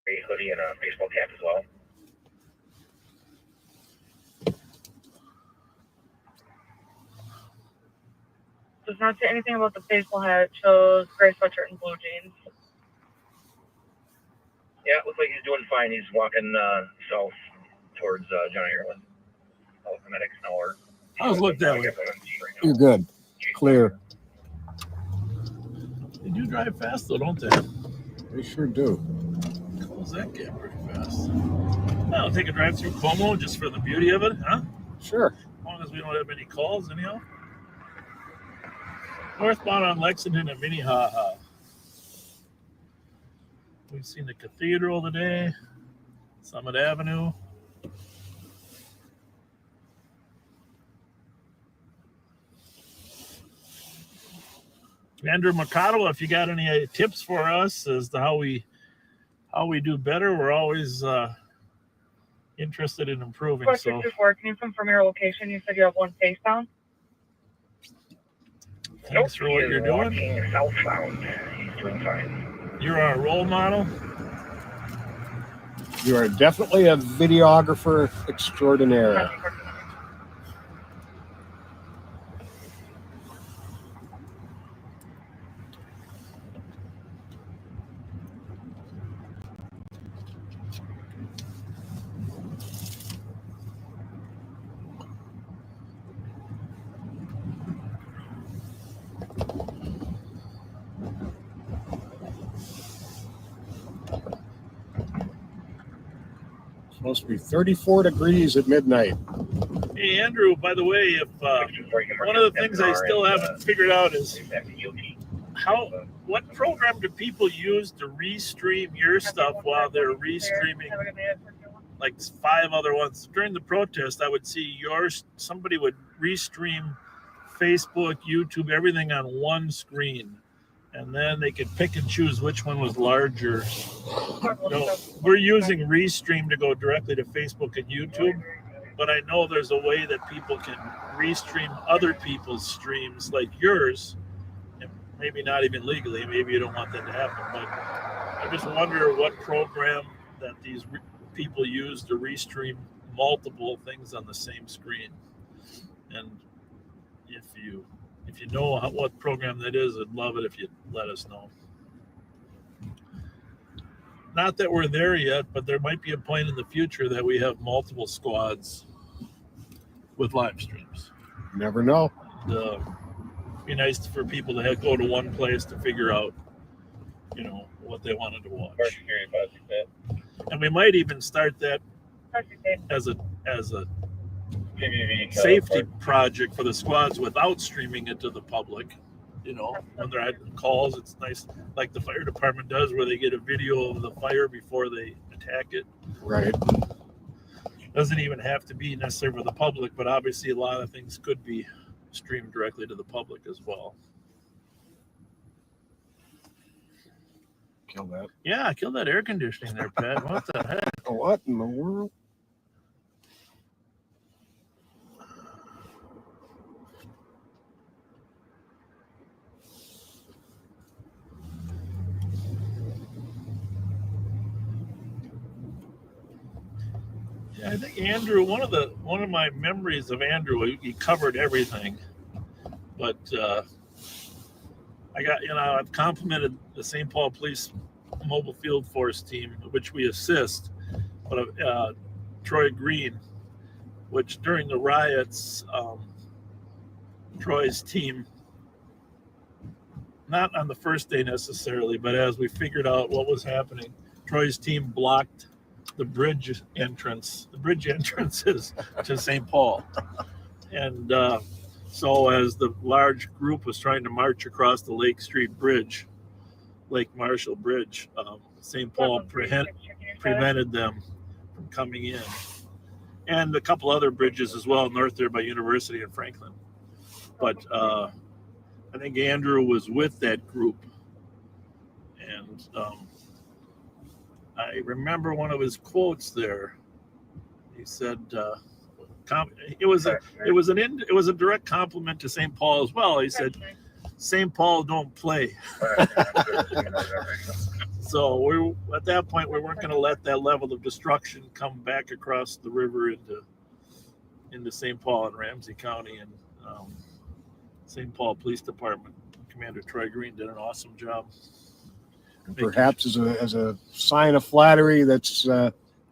A hoodie and a baseball cap as well. Does not say anything about the baseball hat. It shows gray sweatshirt and blue jeans. Yeah, it looks like he's doing fine. He's walking south towards John Ireland. The medics now are. How's it look that way? You're good. Clear. They do drive fast though, don't they? They sure do. Close that gap pretty fast. I'll take a drive through Como just for the beauty of it, huh? Sure. As long as we don't have any calls, anyhow. Northbound on Lexington and Minnehaha. We've seen the cathedral today, Summit Avenue. Andrew Mercado, if you got any tips for us as to how we do better, we're always interested in improving. Question 24, can you confirm your location? You said you have one face down. Thanks for what you're doing. Walking southbound. He's doing fine. You're our role model. You are definitely a videographer extraordinaire. Supposed to be 34 degrees at midnight. Hey, Andrew, by the way, if one of the things I still haven't figured out is what program do people use to restream your stuff while they're restreaming like 5 other ones? During the protest, I would see somebody would restream Facebook, YouTube, everything on one screen. And then they could pick and choose which one was larger. No, we're using Restream to go directly to Facebook and YouTube, but I know there's a way that people can restream other people's streams like yours, and maybe not even legally. Maybe you don't want that to happen, but I just wonder what program that these people use to restream multiple things on the same screen. And if you know what program that is, I'd love it if you'd let us know. Not that we're there yet, but there might be a point in the future that we have multiple squads with live streams. Never know. It'd be nice for people to go to one place to figure out, what they wanted to watch. And we might even start that as a safety project for the squads without streaming it to the public. When they're at calls, it's nice, like the fire department does, where they get a video of the fire before they attack it. Right. Doesn't even have to be necessary for the public, but obviously a lot of things could be streamed directly to the public as well. Kill that. Yeah, kill that air conditioning there, Pat. What the heck? What in the world? Yeah, I think Andrew, one of my memories of Andrew, he covered everything. But I've complimented the St. Paul Police Mobile Field Force team, which we assist, but Troy Green, which during the riots, Troy's team, not on the first day necessarily, but as we figured out what was happening, Troy's team blocked the bridge entrances to St. Paul. And so as the large group was trying to march across the Lake Marshall Bridge, St. Paul prevented them from coming in. And a couple other bridges as well, north there by University and Franklin. But I think Andrew was with that group. And I remember one of his quotes there. He said, it was a direct compliment to St. Paul as well. He said, St. Paul don't play. So at that point, we weren't going to let that level of destruction come back across the river into St. Paul and Ramsey County. And St. Paul Police Department. Commander Troy Green did an awesome job. Perhaps as a sign of flattery, that's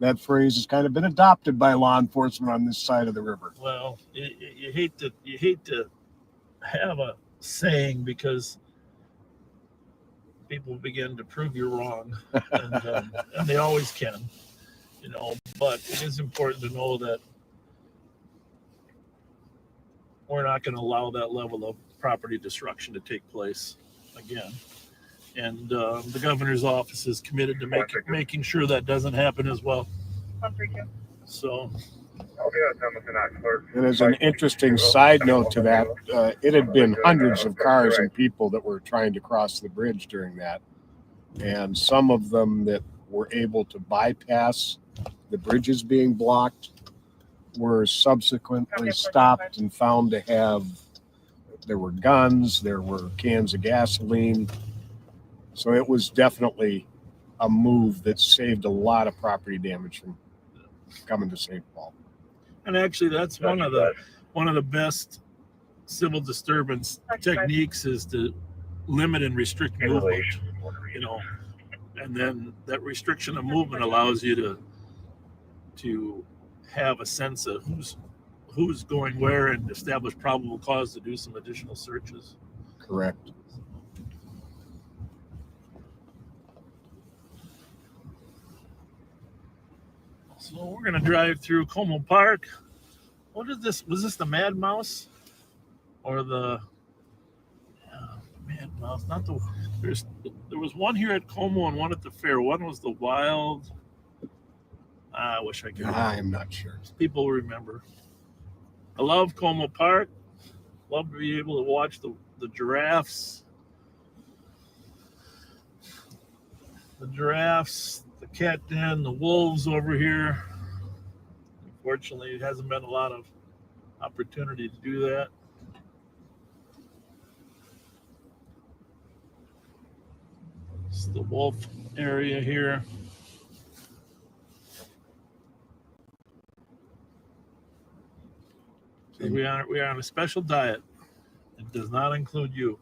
that phrase has kind of been adopted by law enforcement on this side of the river. Well, you hate to have a saying because people begin to prove you're wrong, and they always can, you know. But it is important to know that we're not going to allow that level of property destruction to take place again. And the governor's office is committed to making sure that doesn't happen as well. 132. So, and as an interesting side note to that, it had been hundreds of cars and people that were trying to cross the bridge during that. And some of them that were able to bypass the bridges being blocked were subsequently stopped and found to have, there were guns, there were cans of gasoline. So it was definitely a move that saved a lot of property damage from coming to St. Paul. and actually, that's one of the best civil disturbance techniques is to limit and restrict movement. You know, and then that restriction of movement allows you to have a sense of who's going where and establish probable cause to do some additional searches. Correct. So we're gonna drive through Como Park. What is this? Was this the Mad Mouse or the Mad Mouse? Not the. There was one here at Como and one at the fair. One was the Wild. I wish I could. I'm not sure. People remember. I love Como Park. Love to be able to watch the giraffes. The giraffes, the cat den, the wolves over here. Unfortunately, it hasn't been a lot of opportunity to do that. It's the wolf area here. We are on a special diet. It does not include you.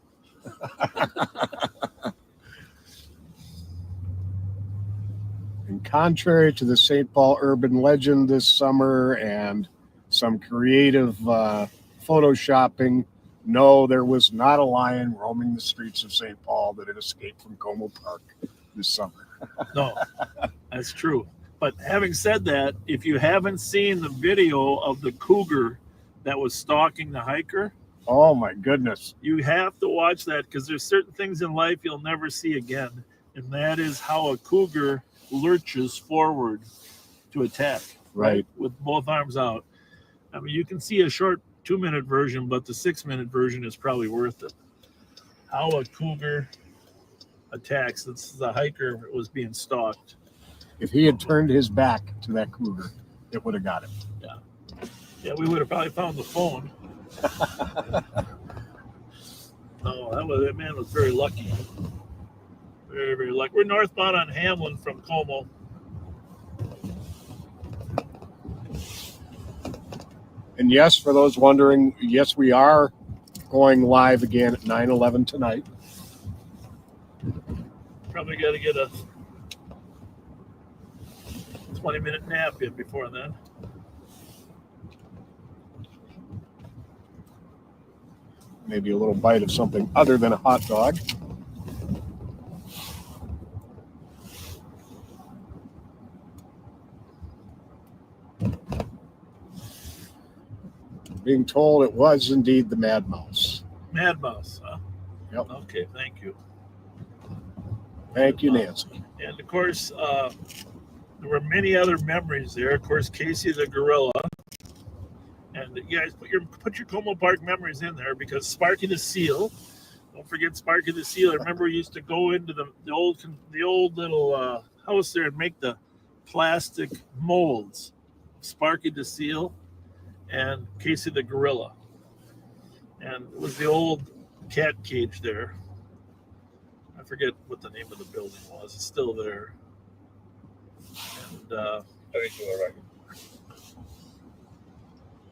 And contrary to the St. Paul urban legend this summer and some creative photoshopping, no, there was not a lion roaming the streets of St. Paul that had escaped from Como Park this summer. No, that's true. But having said that, if you haven't seen the video of the cougar that was stalking the hiker, oh my goodness, you have to watch that because there's certain things in life you'll never see again. And that is how a cougar lurches forward to attack, right? With both arms out. I mean, you can see a short 2-minute version, but the 6-minute version is probably worth it. How a cougar attacks. The hiker was being stalked. If he had turned his back to that cougar, it would have got him. Yeah, we would have probably found the phone. No, that man was very lucky. Very, very lucky. We're northbound on Hamlin from Como. And yes, for those wondering, yes, we are going live again at 9/11 tonight. Probably got to get a 20-minute nap in before then. Maybe a little bite of something other than a hot dog. Being told it was indeed the Mad Mouse. Mad Mouse, huh? Yep. Okay, thank you. Thank you, Nancy. And of course, there were many other memories there. Of course, Casey the gorilla. And you guys put your Como Park memories in there because Sparky the seal. Don't forget Sparky the seal. I remember we used to go into the old little house there and make the plastic molds. Sparky the seal and Casey the gorilla. And it was the old cat cage there. I forget what the name of the building was. It's still there. And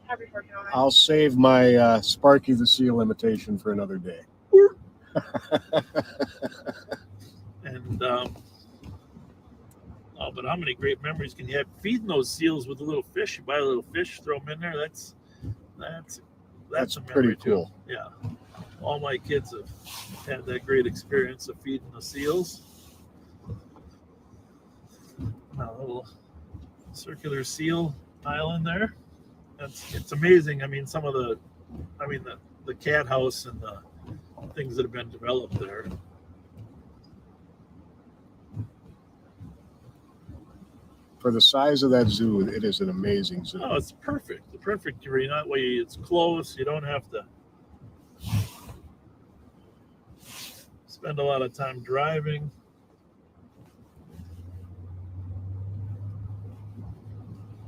Happy 409. I'll save my Sparky the Seal imitation for another day. And oh, but how many great memories can you have feeding those seals with a little fish? You buy a little fish, throw them in there. That's a pretty memory cool. too. Yeah, all my kids have had that great experience of feeding the seals. A little circular seal island there. It's amazing. I mean, the cat house and the things that have been developed there. For the size of that zoo, it is an amazing zoo. Oh, it's perfect. The perfect arena. That way it's close. You don't have to spend a lot of time driving.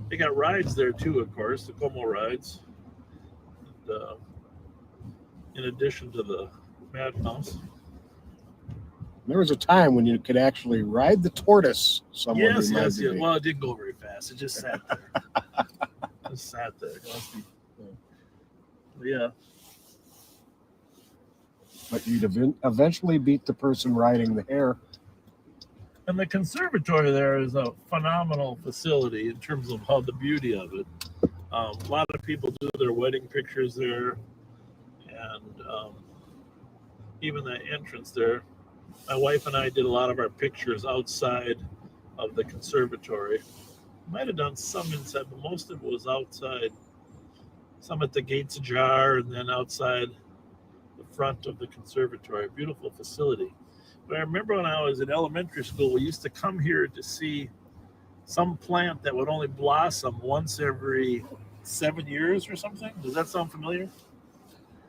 They got rides there too, of course, the Como rides. And, in addition to the Madhouse. There was a time when you could actually ride the tortoise. Someone reminded me. Well, it didn't go very fast. It just sat there. Yeah. But you'd eventually beat the person riding the hare. And the conservatory there is a phenomenal facility in terms of how the beauty of it. A lot of people do their wedding pictures there, and even the entrance there. My wife and I did a lot of our pictures outside of the conservatory. Might have done some inside, but most of it was outside. Some at the gates ajar, and then outside the front of the conservatory. Beautiful facility. But I remember when I was in elementary school, we used to come here to see some plant that would only blossom once every 7 years or something. Does that sound familiar?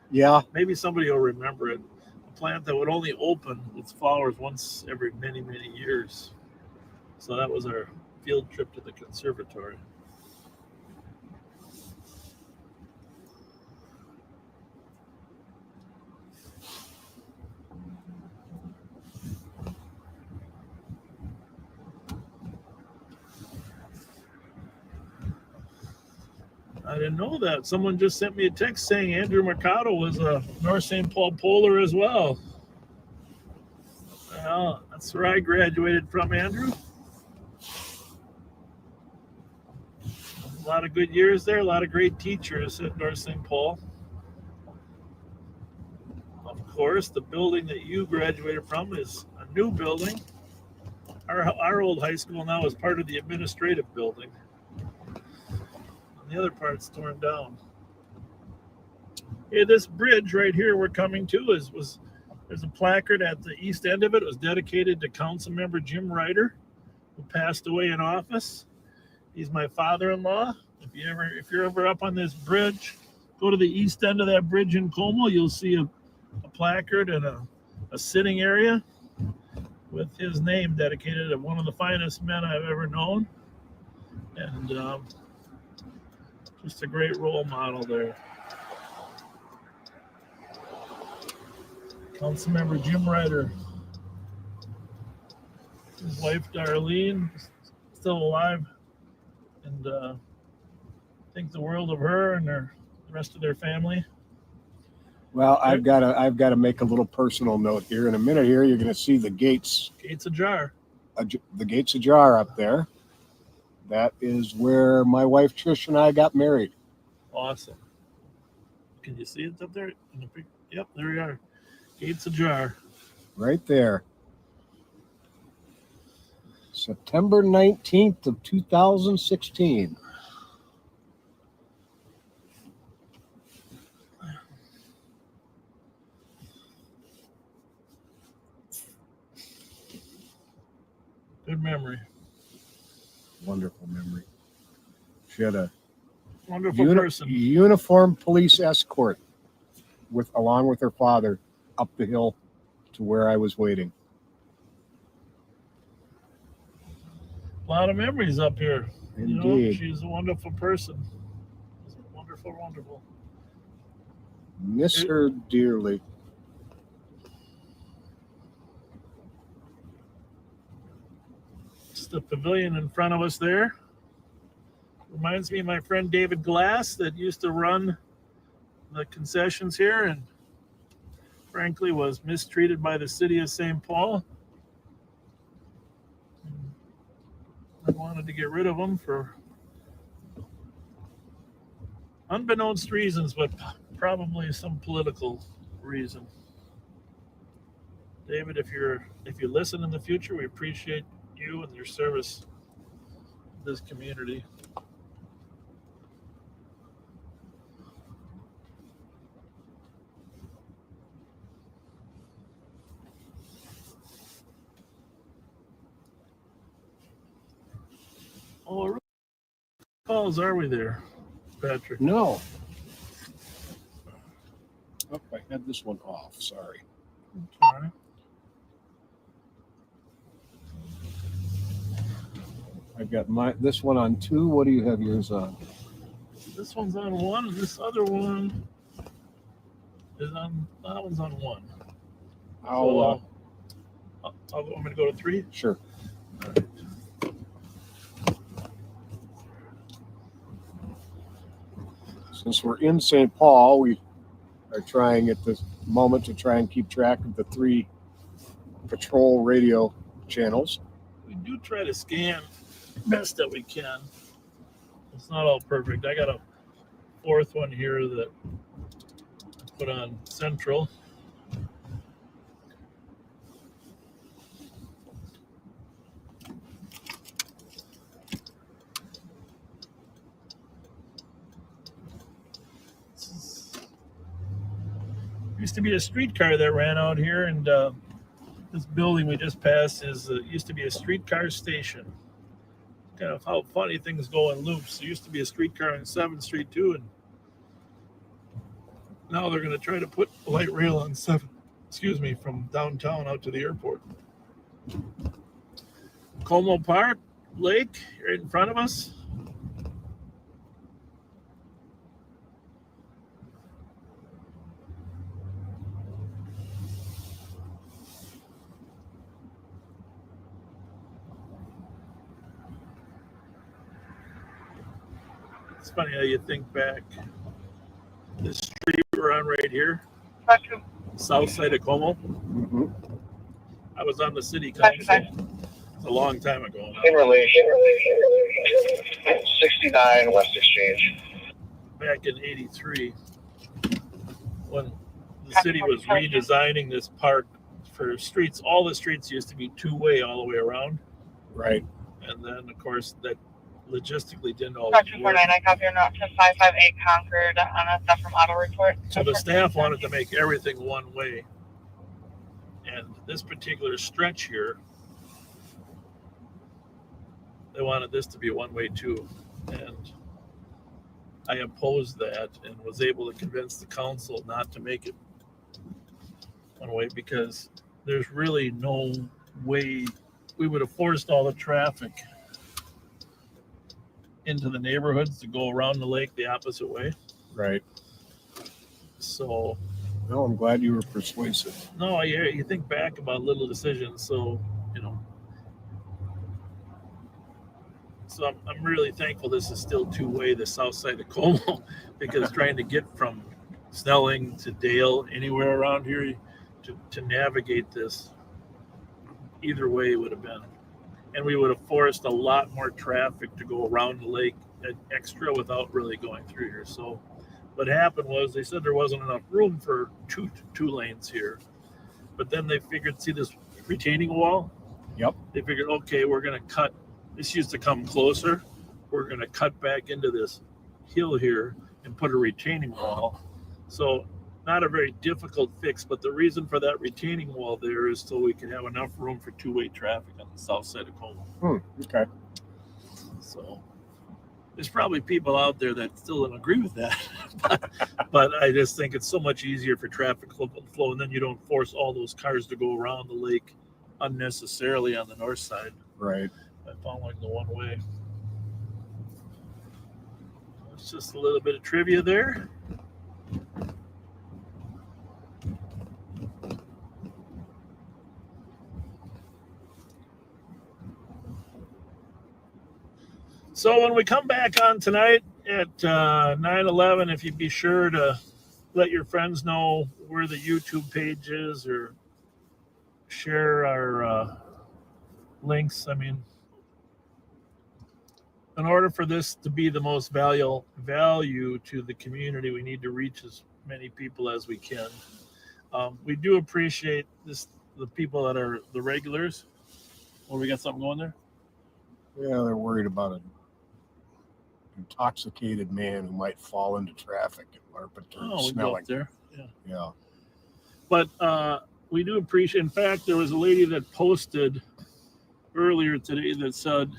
Yeah. Maybe somebody will remember it. A plant that would only open its flowers once every many, many years. So that was our field trip to the conservatory. I didn't know that. Someone just sent me a text saying Andrew Mercado was a North St. Paul Polar as well. Well, that's where I graduated from, Andrew. A lot of good years there, a lot of great teachers at North St. Paul. Of course, the building that you graduated from is a new building. Our old high school now is part of the administrative building. The other part's torn down. Hey, this bridge right here we're coming to there's a placard at the east end of it. It was dedicated to Council Member Jim Ryder, who passed away in office. He's my father-in-law. If you're ever up on this bridge, go to the east end of that bridge in Como. You'll see a placard and a sitting area with his name dedicated to one of the finest men I've ever known. And just a great role model there. Councilmember Jim Ryder. His wife Darlene, still alive, and think the world of her and the rest of their family. Well, I've got to make a little personal note here. In a minute here, you're going to see the gates. Gates ajar. The gates ajar up there. That is where my wife Trish and I got married. Awesome. Can you see it up there? Yep, there we are. Gates ajar. Right there. September 19th of 2016. Good memory. Wonderful memory. She had a wonderful person. Uniformed police escort along with her father up the hill to where I was waiting. A lot of memories up here. Indeed. She's a wonderful person. Wonderful, wonderful. Miss her dearly. It's the pavilion in front of us there. Reminds me of my friend David Glass that used to run the concessions here and frankly was mistreated by the city of St. Paul. I wanted to get rid of him for unbeknownst reasons, but probably some political reason. David, if you listen in the future, we appreciate you and your service to this community. Oh, really calls are we there, Patrick? No. Oh, I had this one off. Sorry. All right. I've got this one on 2. What do you have yours on? This one's on 1, and this other one is that one's on 1. I'll I'm going to go to 3. sure. All right. Since we're in St. Paul, we are trying at this moment to try and keep track of the 3 patrol radio channels. We do try to scan best that we can. It's not all perfect. I got a 4th one here that I put on Central. Used to be a streetcar that ran out here, and this building we just passed used to be a streetcar station. Kind of how funny things go in loops. There used to be a streetcar on 7th Street too, and now they're going to try to put a light rail on 7th. From downtown out to the airport. Como Park Lake, right in front of us. It's funny how you think back. This street we're on right here, south side of Como. Mm-hmm. I was on the city council. It's a long time ago. In relation, 69 West Exchange. Back in '83, when the city was redesigning this park for streets. All the streets used to be 2-way all the way around. Right. And then, of course, that logistically didn't always Dr. work. 49, I copy your note to 558 Concord on a stuff from auto report. So the staff wanted to make everything one way. And this particular stretch here, they wanted this to be one way too. And I opposed that and was able to convince the council not to make it one way because there's really no way we would have forced all the traffic into the neighborhoods to go around the lake the opposite way. Right. So, No, I'm glad you were persuasive. no, you think back about little decisions. So, so I'm really thankful this is still 2-way, the south side of Como, because trying to get from Snelling to Dale, anywhere around here, to navigate this either way would have been. And we would have forced a lot more traffic to go around the lake extra without really going through here. So what happened was they said there wasn't enough room for two lanes here. But then they figured, see this retaining wall? Yep. They figured, okay, we're going to cut. This used to come closer. We're going to cut back into this hill here and put a retaining wall. So not a very difficult fix, but the reason for that retaining wall there is so we can have enough room for 2-way traffic on the south side of Como. Okay. So there's probably people out there that still don't agree with that, but I just think it's so much easier for traffic flow, and then you don't force all those cars to go around the lake unnecessarily on the north side. Right. By following the one way. It's just a little bit of trivia there. So when we come back on tonight at 9/11, if you'd be sure to let your friends know where the YouTube page is or share our links. I mean, in order for this to be the most value to the community, we need to reach as many people as we can. We do appreciate the people that are the regulars. Oh, we got something going there? Yeah, they're worried about an intoxicated man who might fall into traffic at Larpenteur Oh, we go Snelling. up there. Yeah. But we do appreciate. In fact, there was a lady that posted earlier today that said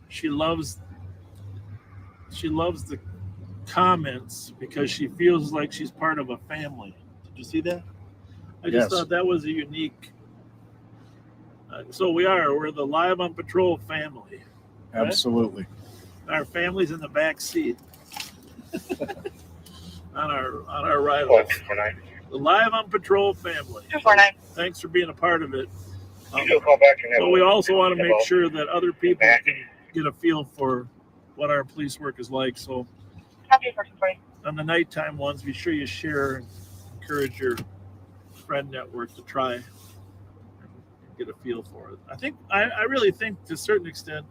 she loves the comments because she feels like she's part of a family. Did you see that? I just thought that was a unique. So we're the Live on Patrol family. Right? Absolutely. Our family's in the back seat on our ride. The Live on Patrol family. 249. Thanks for being a part of it. She'll call back and But we also want to make sure that other people can get a feel for what our police work is like. So Copy 1440. on the nighttime ones, be sure you share and encourage your friend network to try and get a feel for it. I really think to a certain extent,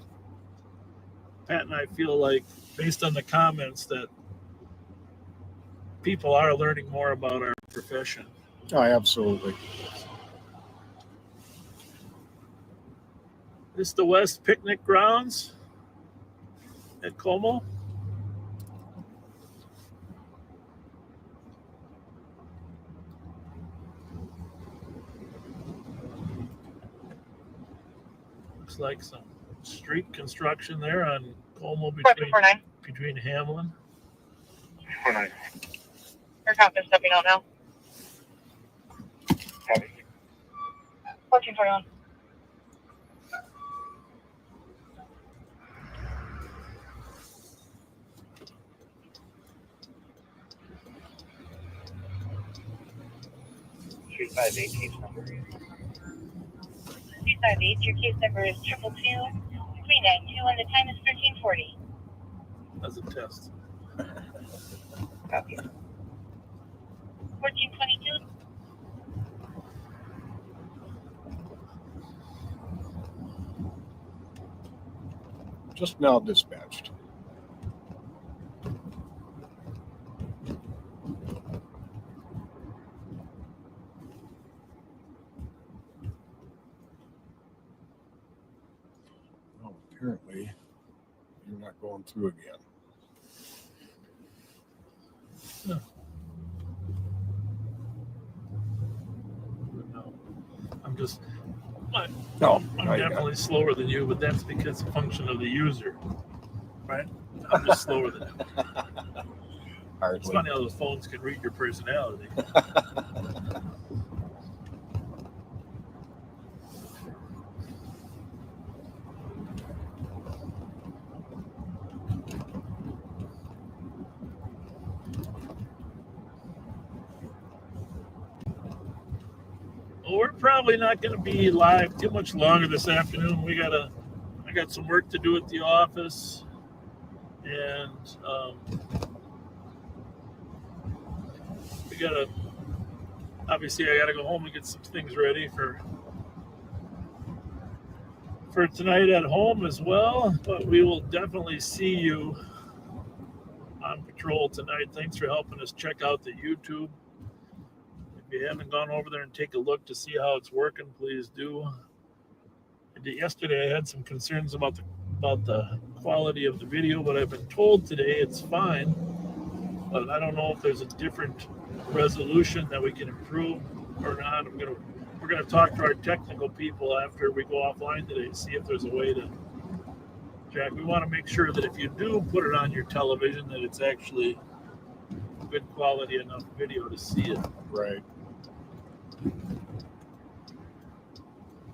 Pat and I feel like, based on the comments, that people are learning more about our profession. Oh, absolutely. This is the West Picnic Grounds at Como. Looks like some street construction there on Como between Hamlin. 49. Your cop is stepping out now. Copy. 1441. Street 58 case number. 358, your case number is 222-392, and the time is 1340. As a test. Copy. 1422. Just now dispatched. Well, apparently you're not going through again. No. I'm definitely slower than you, but that's because it's a function of the user, right? I'm just slower than you. Hardly. It's funny how those phones can read your personality. Well, we're probably not going to be live too much longer this afternoon. I got some work to do at the office, and obviously I got to go home and get some things ready for tonight at home as well. But we will definitely see you on patrol tonight. Thanks for helping us check out the YouTube. If you haven't gone over there and take a look to see how it's working, please do. Yesterday I had some concerns about the quality of the video, but I've been told today it's fine. But I don't know if there's a different resolution that we can improve or not. We're gonna talk to our technical people after we go offline today to see if there's a way to. Jack, we want to make sure that if you do put it on your television, that it's actually good quality enough video to see it. Right.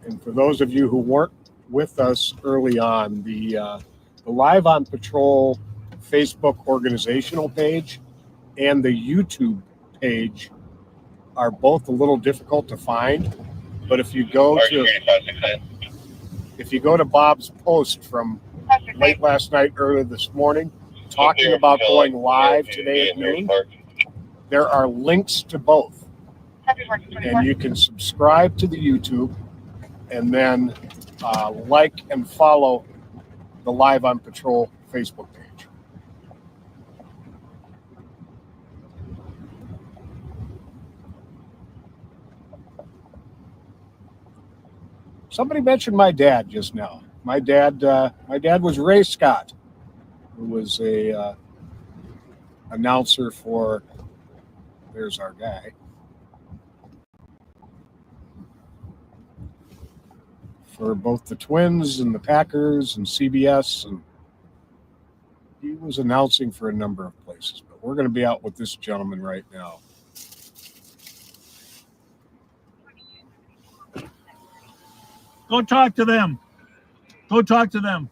And for those of you who weren't with us early on, the Live on Patrol Facebook organizational page and the YouTube page are both a little difficult to find. But if you go to Bob's post from late last night, early this morning, talking about going live today at noon. There are links to both. And you can subscribe to the YouTube and then like and follow the Live on Patrol Facebook page. Somebody mentioned my dad just now. My dad was Ray Scott, who was a announcer for. There's our guy. For both the Twins and the Packers and CBS, and he was announcing for a number of places. But we're going to be out with this gentleman right now. Go talk to them. Go talk to them.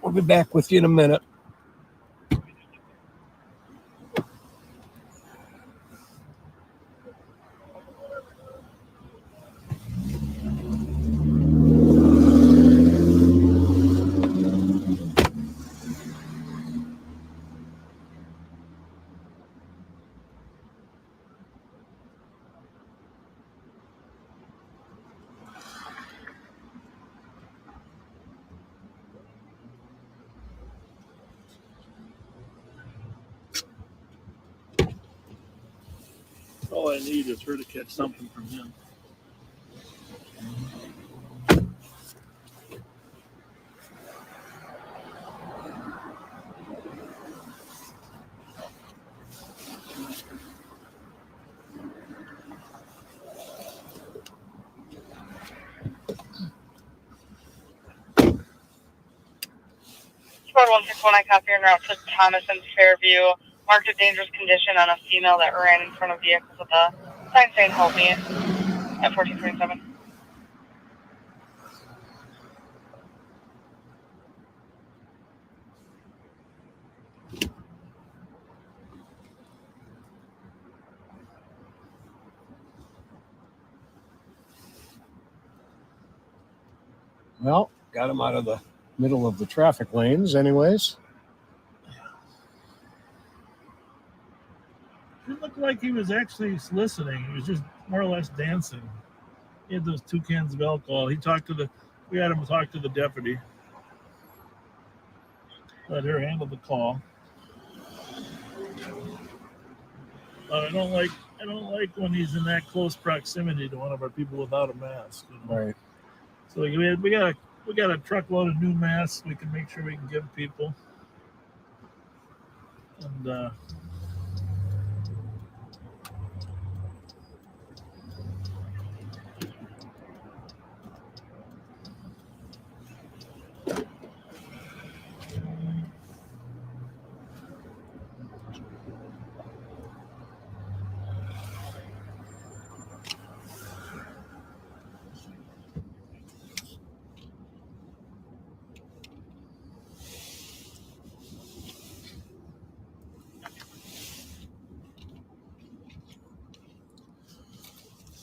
We'll be back with you in a minute. All I need is her to catch something from him. Squad 161, I copy en route to Thomas and Fairview. Marked a dangerous condition on a female that ran in front of vehicles with a sign saying help me at 1427. Well, got him out of the middle of the traffic lanes anyways. It looked like he was actually listening. He was just more or less dancing. He had those 2 cans of alcohol. We had him talk to the deputy. Let her handle the call. I don't like when he's in that close proximity to one of our people without a mask. You know? Right. So we got a truckload of new masks we can make sure we can give people. And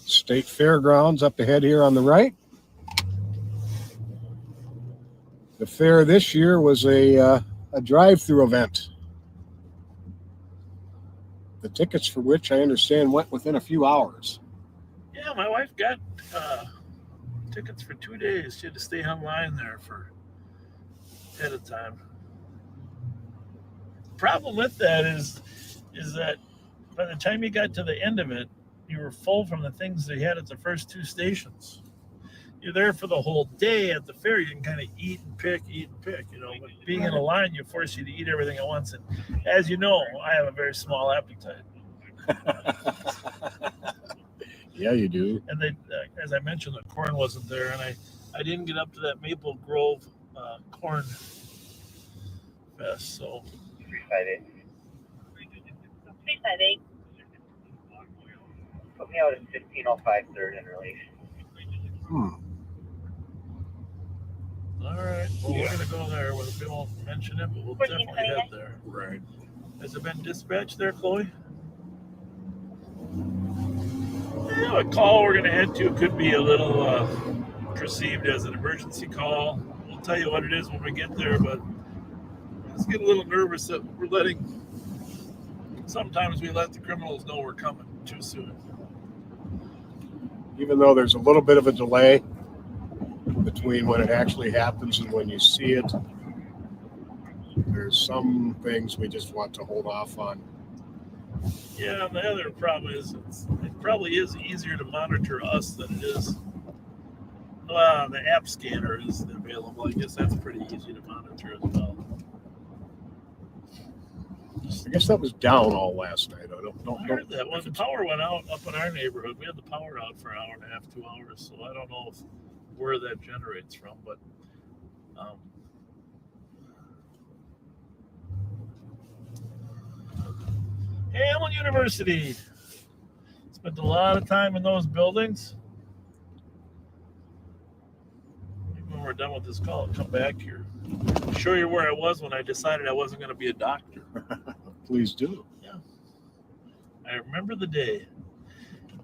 State Fairgrounds up ahead here on the right. The fair this year was a drive-through event. The tickets for which I understand went within a few hours. yeah, my wife got tickets for 2 days. She had to stay online there for ahead of time. Problem with that is that by the time you got to the end of it, you were full from the things they had at the first 2 stations. You're there for the whole day at the fair. You can kind of eat and pick. You know, but being in a line, you force you to eat everything at once. And as you know, I have a very small appetite. Yeah, you do. And they, as I mentioned, the corn wasn't there, and I didn't get up to that Maple Grove corn fest. So 358. 358. Put me out at 1505 third in relation. All right. Well, Yeah. we're going to go there. We won't mention it, but we'll definitely head there. Right. Has it been dispatched there, Chloe? A call we're going to head to could be a little perceived as an emergency call. We'll tell you what it is when we get there, but let's get a little nervous that sometimes we let the criminals know we're coming too soon. Even though there's a little bit of a delay between when it actually happens and when you see it, there's some things we just want to hold off on. Yeah, and the other problem is it probably is easier to monitor us than it is. The app scanner is available. I guess that's pretty easy to monitor as well. I guess that was down all last night. I heard that. Well, the power went out up in our neighborhood. We had the power out for an hour and a half, 2 hours. So I don't know where that generates from, but Hamlin University. Spent a lot of time in those buildings. Maybe when we're done with this call, I'll come back here. I'll show you where I was when I decided I wasn't going to be a doctor. Please do. Yeah. I remember the day.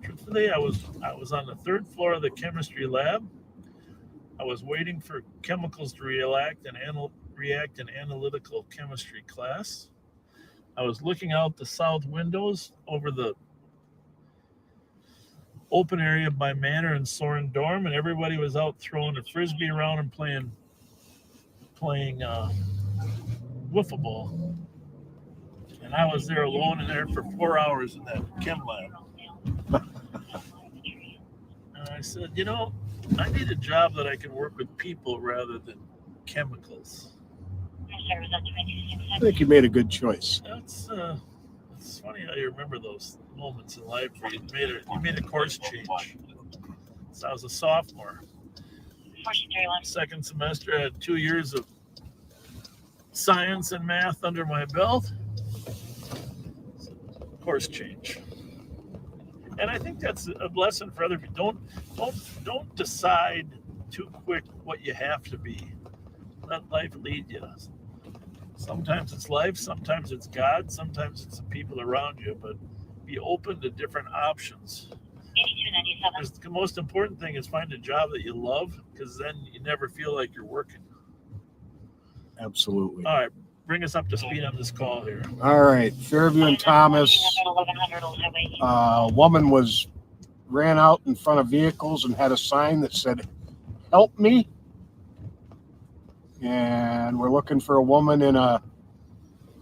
Truthfully, I was on the 3rd floor of the chemistry lab. I was waiting for chemicals to react in analytical chemistry class. I was looking out the south windows over the open area by Manor and Soren dorm, and everybody was out throwing a frisbee around and playing wiffle ball. And I was there alone in there for 4 hours in that chem lab. And I said, I need a job that I can work with people rather than chemicals. I think you made a good choice. It's funny how you remember those moments in life where you made a course change. So I was a sophomore. Second semester, I had 2 years of science and math under my belt. Course change. And I think that's a lesson for other people. Don't decide too quick what you have to be. Let life lead you. Sometimes it's life, sometimes it's God, sometimes it's the people around you, but be open to different options. The most important thing is find a job that you love, because then you never feel like you're working. Absolutely. All right, bring us up to speed on this call here. All right, Fairview and Thomas. A woman ran out in front of vehicles and had a sign that said, "Help me." And we're looking for a woman in a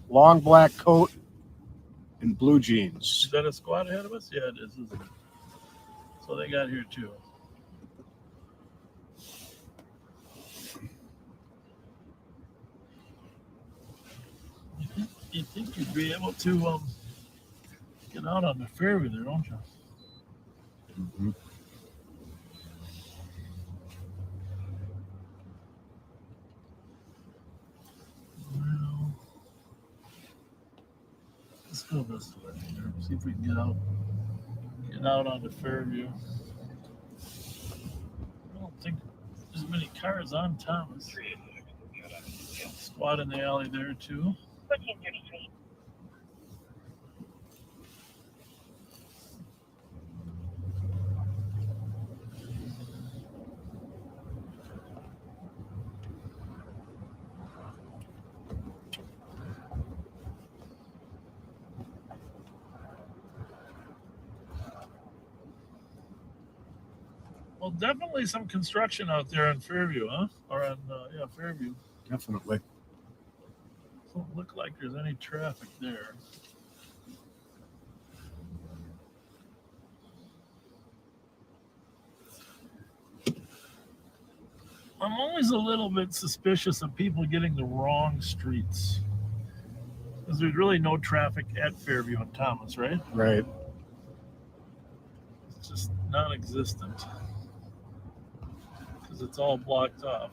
long black coat and blue jeans. Is that a squad ahead of us? Yeah, it is, isn't it? So they got here too. You think you'd be able to get out on the Fairview there, don't you? Mm-hmm. Well, let's go this way here. See if we can get out on the Fairview. I don't think there's many cars on Thomas. Squad in the alley there too. 1433. Well, definitely some construction out there on Fairview, huh? Or on Fairview. Definitely. Don't look like there's any traffic there. I'm always a little bit suspicious of people getting the wrong streets, because there's really no traffic at Fairview and Thomas, right? Right. It's just non-existent because it's all blocked off.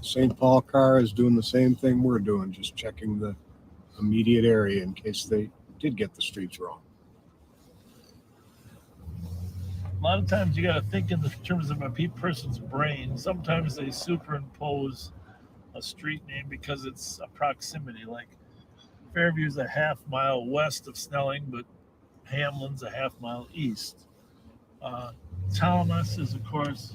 St. Paul car is doing the same thing we're doing, just checking the immediate area in case they did get the streets wrong. A lot of times you got to think in the terms of a person's brain. Sometimes they superimpose a street name because it's a proximity. Like Fairview's a half mile west of Snelling, but Hamlin's a half mile east. Thomas is, of course,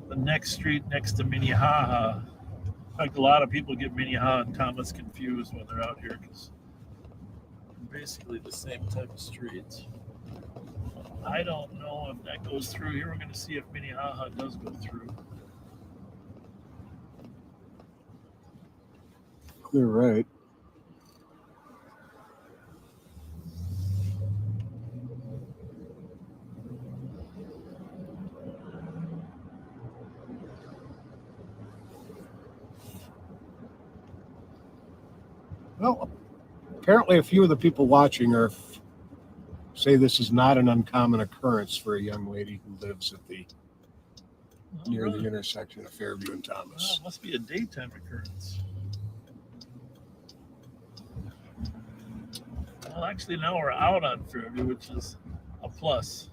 the next street next to Minnehaha. In fact, a lot of people get Minnehaha and Thomas confused when they're out here because they're basically the same type of streets. I don't know if that goes through here. We're going to see if Minnehaha does go through. Clear right. Well, apparently a few of the people watching say this is not an uncommon occurrence for a young lady who lives at near the intersection of Fairview and Thomas. It must be a daytime occurrence. Well, actually, now we're out on Fairview, which is a plus.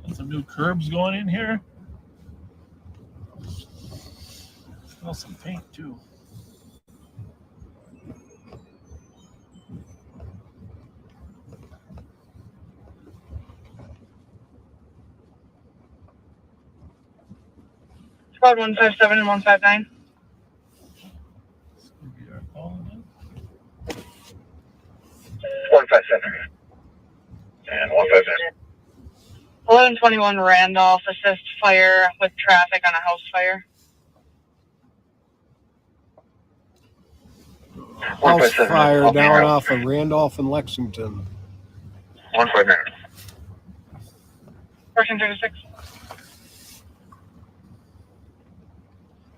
Got some new curbs going in here. Smell some paint too. Squad 157 and 159. This could be our call again. 157. And 157. 1121 Randolph, assist fire with traffic on a house fire. House fire down off of Randolph and Lexington. 159. Person 36.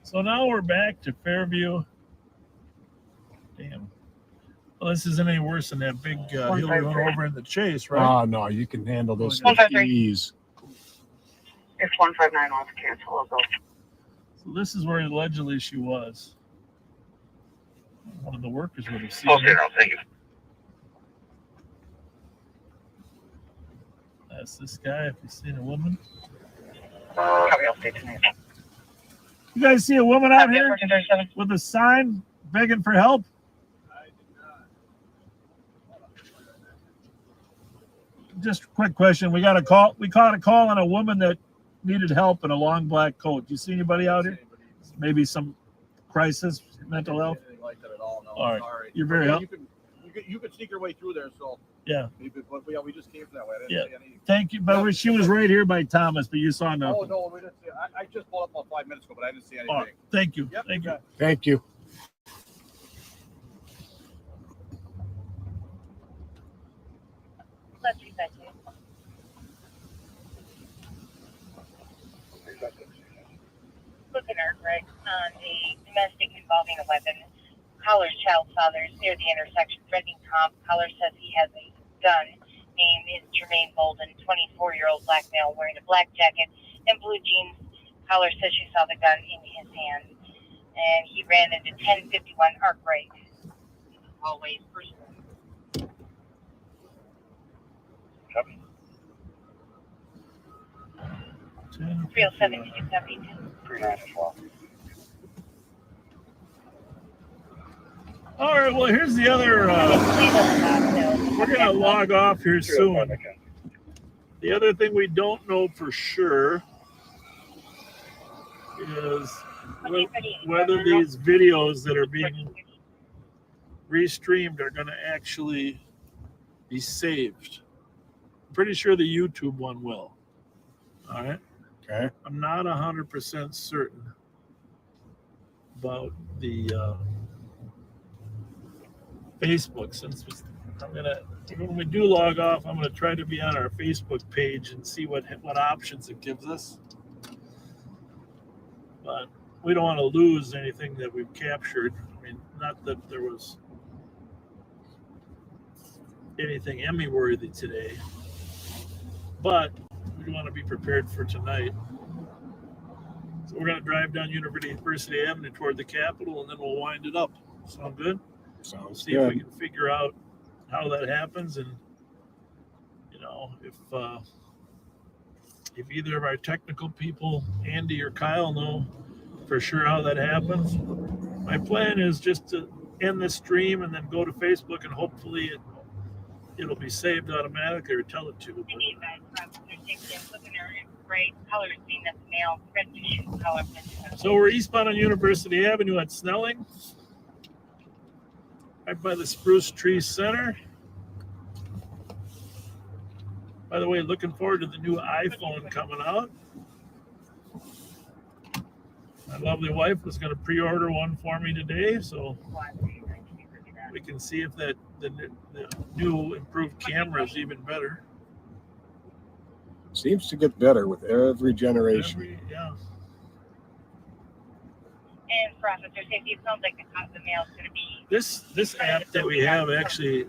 So now we're back to Fairview. Damn. Well, this isn't any worse than that big hill we went over in the Chase, right? Oh, no, you can handle this with 153. ease. If 159 wants to cancel, I'll go. So this is where allegedly she was. One of the workers would have seen Okay, her. no, thank you. That's this guy, if you've seen a woman. Copy, I'll stay tonight. You guys see a woman out here Person 37. with a sign begging for help? Just a quick question. We caught a call on a woman that needed help in a long black coat. Do you see anybody out here? Maybe some crisis, mental health? Anything like that at all? No, All right. sorry. You're very helpful. You could sneak your way through there. So Yeah. but we just came from that way. I didn't Yeah. see any. Thank you. But she was right here by Thomas, but you saw Oh nothing. no, we didn't see. I just pulled up about 5 minutes ago, but I didn't see anything. All right. Thank you. Yep, Thank you. okay. Thank you. Let's see that too. Looking at right on a domestic involving a weapon. Caller's child father is near the intersection threatening cop. Caller says he has a gun. Name is Jermaine Bolden, 24-year-old black male wearing a black jacket and blue jeans. Caller says she saw the gun in his hand. And he ran into 1051 Arkwright. Always first. Copy. 307 272. 39 as well. All right. Well, here's the other. We're going to log off here soon. The other thing we don't know for sure is whether these videos that are being restreamed are going to actually be saved. I'm pretty sure the YouTube one will. All right. Okay. I'm not 100% certain about the Facebook. Since when we do log off, I'm gonna try to be on our Facebook page and see what options it gives us. But we don't want to lose anything that we've captured. I mean, not that there was anything Emmy worthy today, but we want to be prepared for tonight. So we're going to drive down University Avenue toward the Capitol, and then we'll wind it up. Sound good? Sounds See if we good. can figure out how that happens, and if either of our technical people, Andy or Kyle, know for sure how that happens. My plan is just to end the stream and then go to Facebook, and hopefully it'll be saved automatically or tell it to. So we're eastbound on University Avenue at Snelling, right by the Spruce Tree Center. By the way, looking forward to the new iPhone coming out. My lovely wife was going to pre-order one for me today, so we can see if the new improved camera is even better. Seems to get better with every generation. Yeah. And processor safety, it sounds like the mail is going to be. This app that we have actually,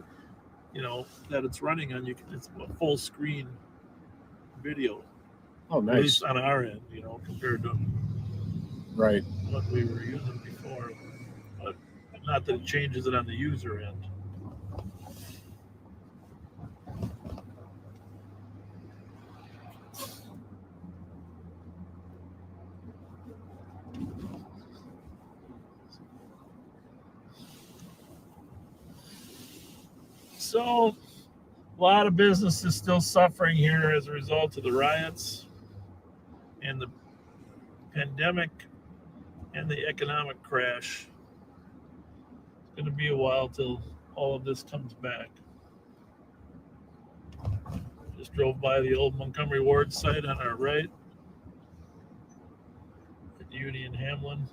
that it's running on, it's a full screen video. Oh, At nice. least on our end, compared to Right. what we were using before. But not that it changes it on the user end. So, a lot of businesses still suffering here as a result of the riots and the pandemic and the economic crash. It's going to be a while till all of this comes back. Just drove by the old Montgomery Ward site on our right at Union Hamlin.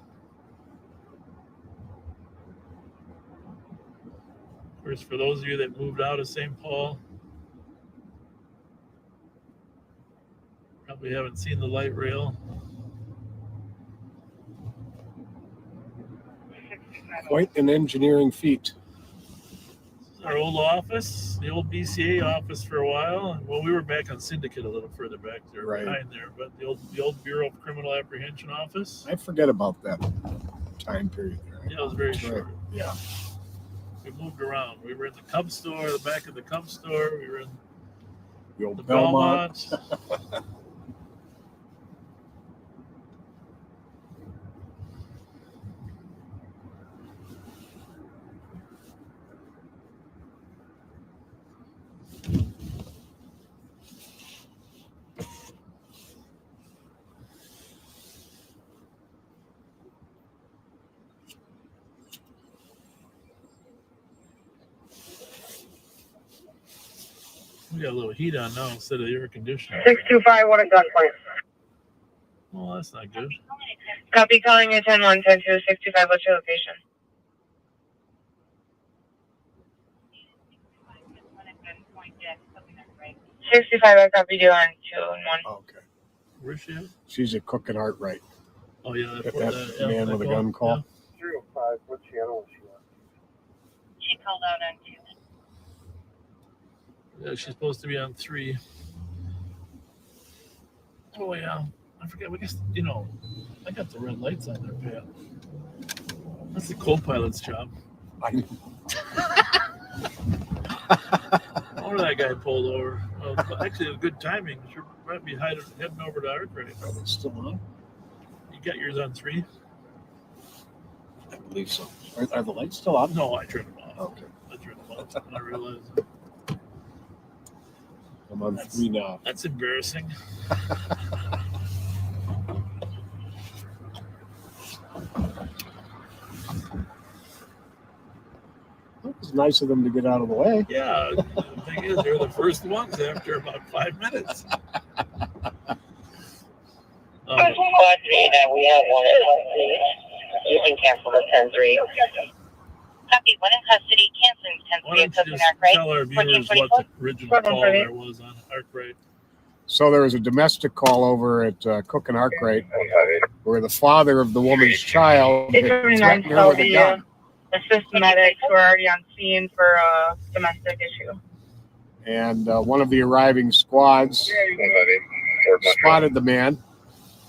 Of course, for those of you that moved out of St. Paul, probably haven't seen the light rail. Quite an engineering feat. This is our old office, the old BCA office for a while. Well, we were back on Syndicate a little further back there, Right. behind there, but the old Bureau of Criminal Apprehension office. I forget about that time period there. Yeah, it was very That's right. short. Yeah. We moved around. We were in the Cub store, the back of the Cub store. We were in The old the Belmont. Belmont. We got a little heat on now instead of air conditioning. 625, what a gunpoint. Well, that's not good. Copy, calling your 10-1, 10-2, 625, what's your location? '65, I copied you on 2 and 1. Okay. Where's she at? She's at Cook and Arkwright. Oh, yeah. That man with a gun call. 305, what channel is she on? She called out on 2. Yeah, she's supposed to be on 3. Oh, yeah. I forget. I guess, I got the red lights on there, Pat. That's the co-pilot's job. I Or that guy pulled over. Well, actually, it was good timing. She might be heading over to Arkwright. Are they still on? You got yours on 3? I believe so. Are the lights still on? No, I turned them off. Okay. I turned them off. I realized I'm on 3 now. that's embarrassing. It was nice of them to get out of the way. Yeah, the thing is, they're the first ones after about 5 minutes. We have one at 1-3. You can cancel the 10-3. Copy, one in custody, canceling Why 10-3 don't at Cook you and just Arkwright. tell our viewers what the original call there was on Arkwright? So there was a domestic call over at Cook and Arkwright where the father of the woman's child had threatened her with a gun. Assist medics who are already on scene for a domestic issue. And one of the arriving squads spotted the man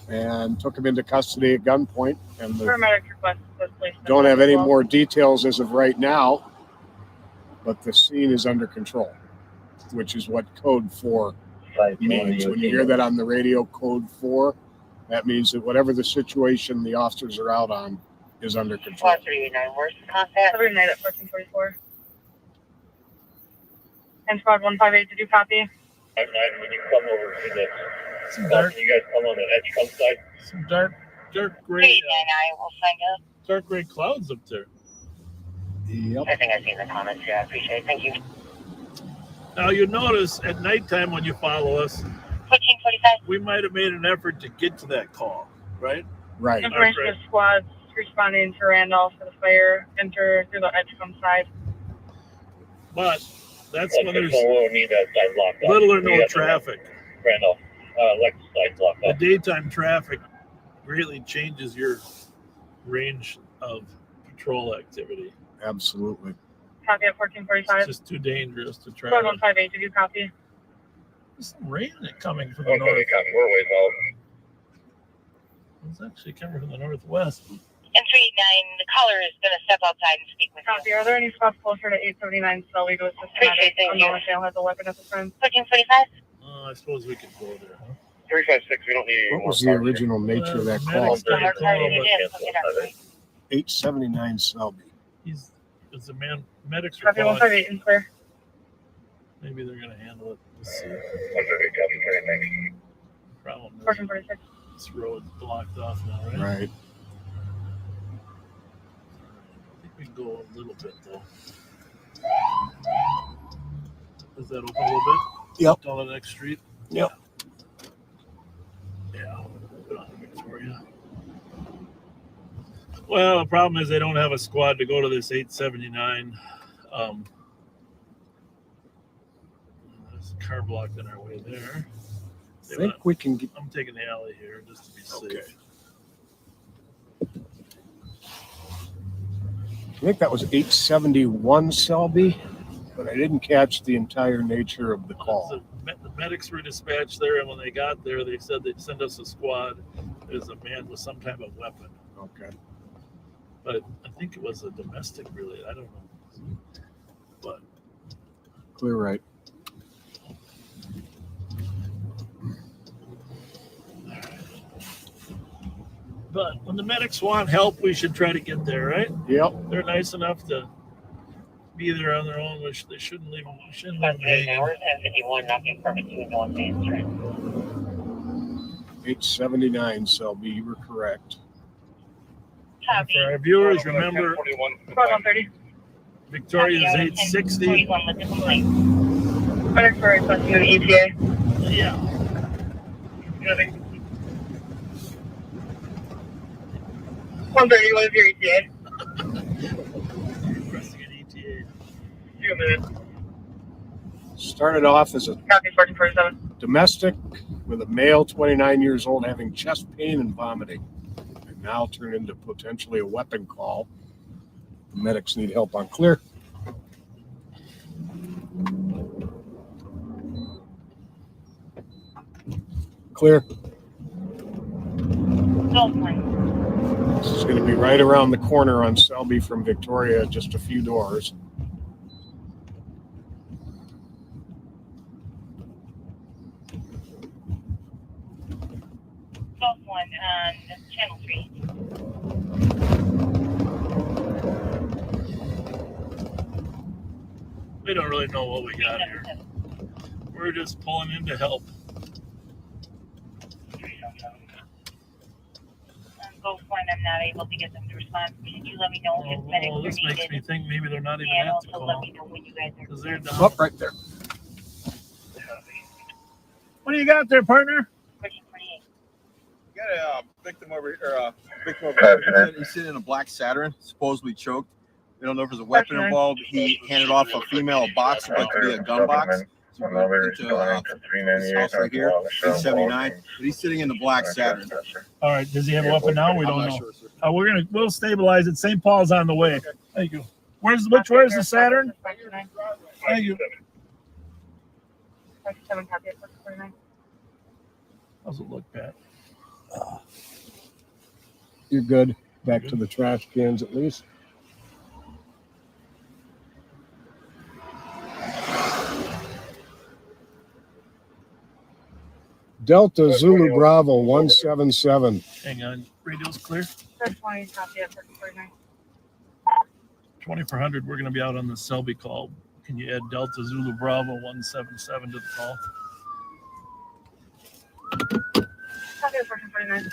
and took him into custody at gunpoint. And the Paramedic request. was placed. Don't have any more details as of right now, but the scene is under control, which is what code 4 means. When you hear that on the radio, code 4, that means that whatever the situation the officers are out on is under control. 389, where's the contact? 389 at 1444. And squad 158, did you copy? 59, when you come over to the, Some dark, you guys come on the edge come side. some dark gray, 389, we'll find out. dark gray clouds up there. Yep. I think I've seen the comments, yeah, I appreciate it, thank you. Now you notice at nighttime when you follow us, 1445. we might have made an effort to get to that call, right? Right. Information of squads responding to Randolph for the fire. Enter through the Edgecombe side. But that's Like, when there's we'll need that side blocked off. little or We no have traffic. the Randolph, Lex side blocked The off. daytime traffic greatly changes your range of patrol activity. Absolutely. Copy at It's 1445. just too dangerous to try. Squad To, 158, did you copy? there's some rain coming from the Okay, north. copy. We're ways out. It's actually coming from the northwest. And 389, the caller is going to step outside and speak with you. Copy. Are there any spots closer to 879 Sully to assist Appreciate it, thank you. unknown male has a weapon at the front? 1445. I suppose we could go there, huh? 356, we don't need any What more was the cars here. original nature of that Well, call? medics got a Mark, call, how did but you do? Look it up. 879 Selby. it's a man. Medics are Copy calling. 158 and clear. Maybe they're gonna handle it. Let's see. 138, copy, very thanks. Problem is 1446. this road blocked off now, right? Right. I think we can go a little bit though. Is that open a little bit? Yep. Down the next street? Yep. Yeah. Put on Victoria. Well, the problem is they don't have a squad to go to this 879. There's a car blocked in our way there. I think we can get. I'm taking the alley here just to be safe. Okay. I think that was 871 Selby, but I didn't catch the entire nature of the call. The medics were dispatched there, and when they got there, they said they'd send us a squad. There's a man with some type of weapon, Okay. but I think it was a domestic related. I don't know, but Clear right. when the medics want help, we should try to get there, right? Yep. They're nice enough to be there on their own, which they shouldn't leave them. Shouldn't leave them hanging. 1051, knocking permit 2 North Main Street. 879 Selby, you were correct. Copy. For our viewers, remember 41. Squad 130. Victoria is 860. 41 with the complaint. Medics are requesting an ETA. Yeah. 130, what is your ETA? Requesting an ETA. 2 minutes. Started off as a Copy 1447. domestic with a male 29 years old having chest pain and vomiting. And now turned into potentially a weapon call. The medics need help on clear. Clear. This is going to be right around the corner on Selby from Victoria, just a few doors. Golf 1 on Channel 3. We don't really know what we got here. We're just pulling in to help. Golf 1, I'm not able to get them to respond. Can you let me know if medics Well, are this makes me needed? think maybe they're not even And at the also let call me know when you guys are. because they're down. Oh, right there. What do you got there, partner? 1448. We got a victim over here. Victim over Copy here. that. He's sitting in a black Saturn, supposedly choked. We don't know if there's a weapon involved. He handed off a female a box, looked like to be a gun box. So we went into this house right here, 879. But he's sitting in the black Saturn. All right. Does he have a weapon now? We I'm don't not know. sure, sir. We'll stabilize it. St. Paul's on the way. Thank you. Where's the Saturn? Thank you. 7 copy at 1449. How's it look, Pat? You're good. back to the trash cans at least. Delta Zulu Bravo 177. Hang on. Radio's clear. 20, copy at 49. 2400. We're going to be out on the Selby call. Can you add Delta Zulu Bravo 177 to the call? Copy at 49.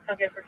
Copy at 50.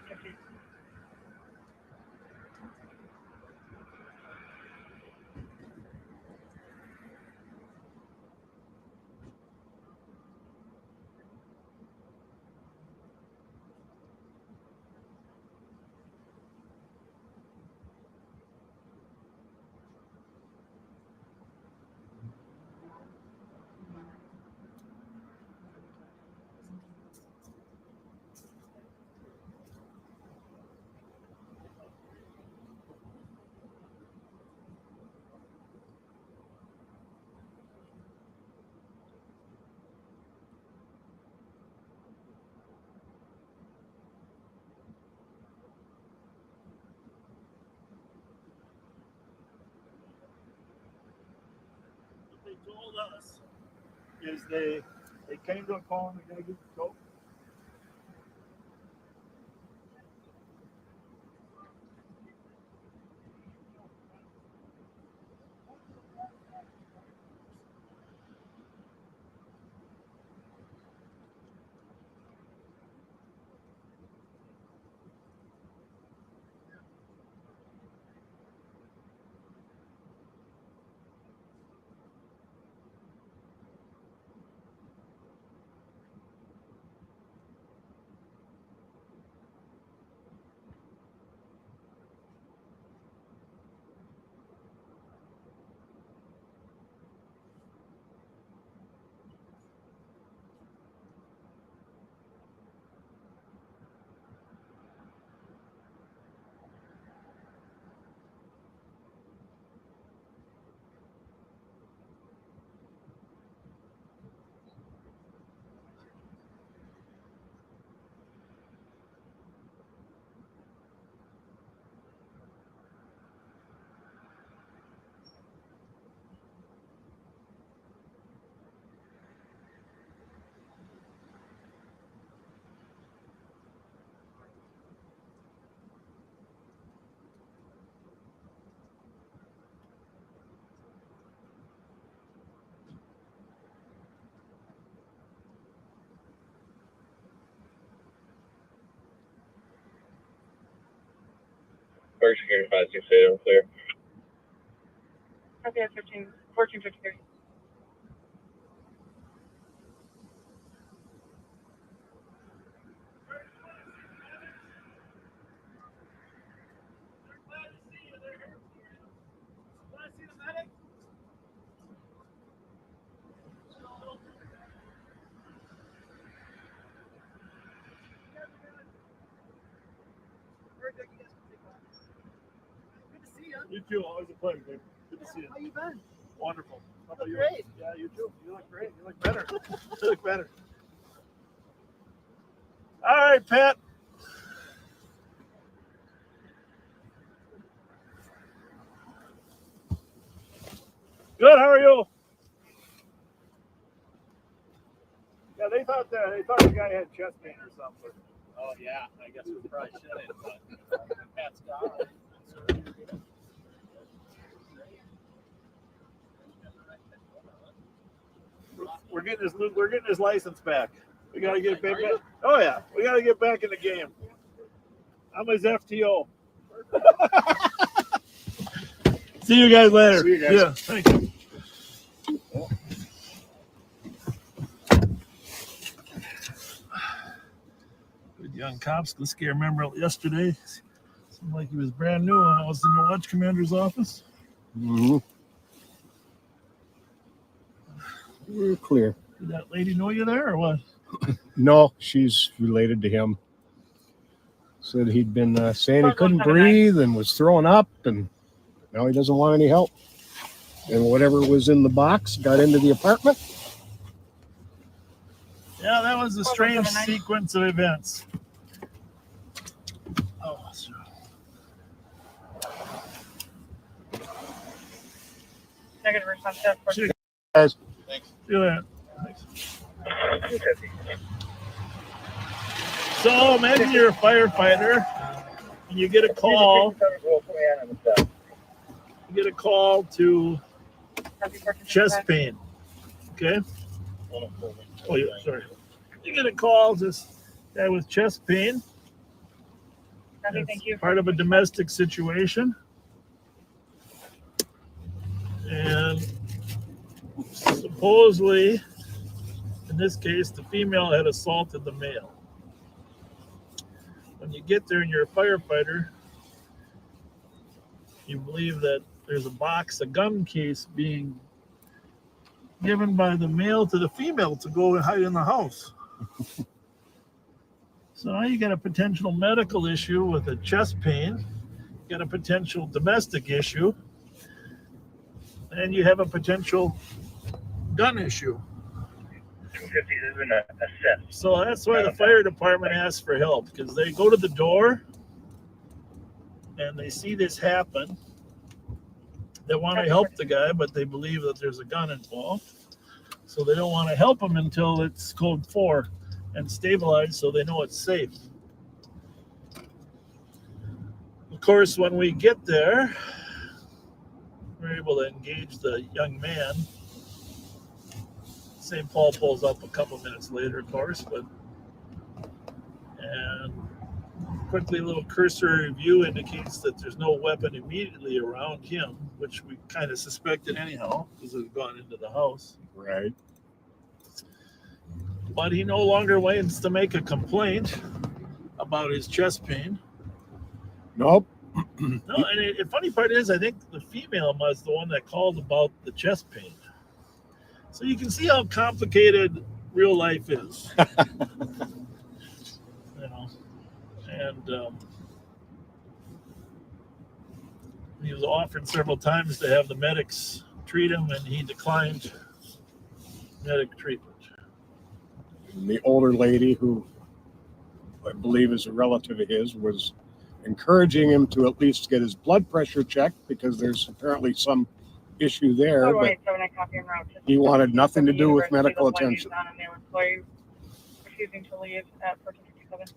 What they told us is they came to a call and they're going to go. First security 568, I'm clear. Copy at 1453. You too. Always a pleasure, babe. Good to see you. How you been? Wonderful. How about you? Great. Yeah, you too. You look great. You look better. You look better. All right, Pat. Good. How are you? Yeah, they thought the guy had chest pain or something. Oh, yeah. I guess we probably shouldn't, but Pat's got it. We're getting his license back. We got to get back. Oh yeah, we got to get back in the game. I'm his FTO. See you guys later. See you guys. Yeah, thank you. cops. This guy, I remember yesterday, seemed like he was brand new when I was in the watch commander's office. Mm-hmm. We're clear. Did that lady know you there or what? No, she's related to him. Said he'd been saying he couldn't breathe and was throwing up, and now he doesn't want any help. And whatever was in the box got into the apartment. Yeah, that was a strange sequence of events. Oh, sorry. Negative response to Sure. Guys, Do that. So imagine you're a firefighter and you get a call. You get a call to chest pain. Okay. Oh, yeah, sorry. You get a call, this guy with chest pain. Thank you. Part of a domestic situation. And supposedly, in this case, the female had assaulted the male. When you get there and you're a firefighter, you believe that there's a gun case being given by the male to the female to go and hide in the house. So now you got a potential medical issue with a chest pain, you got a potential domestic issue, and you have a potential gun issue. 250 isn't a set. So that's why the fire department asks for help, because they go to the door and they see this happen. They want to help the guy, but they believe that there's a gun involved. So they don't want to help him until it's code 4 and stabilized so they know it's safe. Of course, when we get there, we're able to engage the young man. St. Paul pulls up a couple minutes later, of course, and quickly a little cursory review indicates that there's no weapon immediately around him, which we kind of suspected anyhow because it had gone into the house. right. But he no longer waits to make a complaint about his chest pain. Nope. No, and the funny part is, I think the female was the one that called about the chest pain. So you can see how complicated real life is. And he was offered several times to have the medics treat him, and he declined medic treatment. And the older lady, who I believe is a relative of his, was encouraging him to at least get his blood pressure checked because there's apparently some issue there, but he wanted nothing to do with medical attention. Refusing to leave at 1457.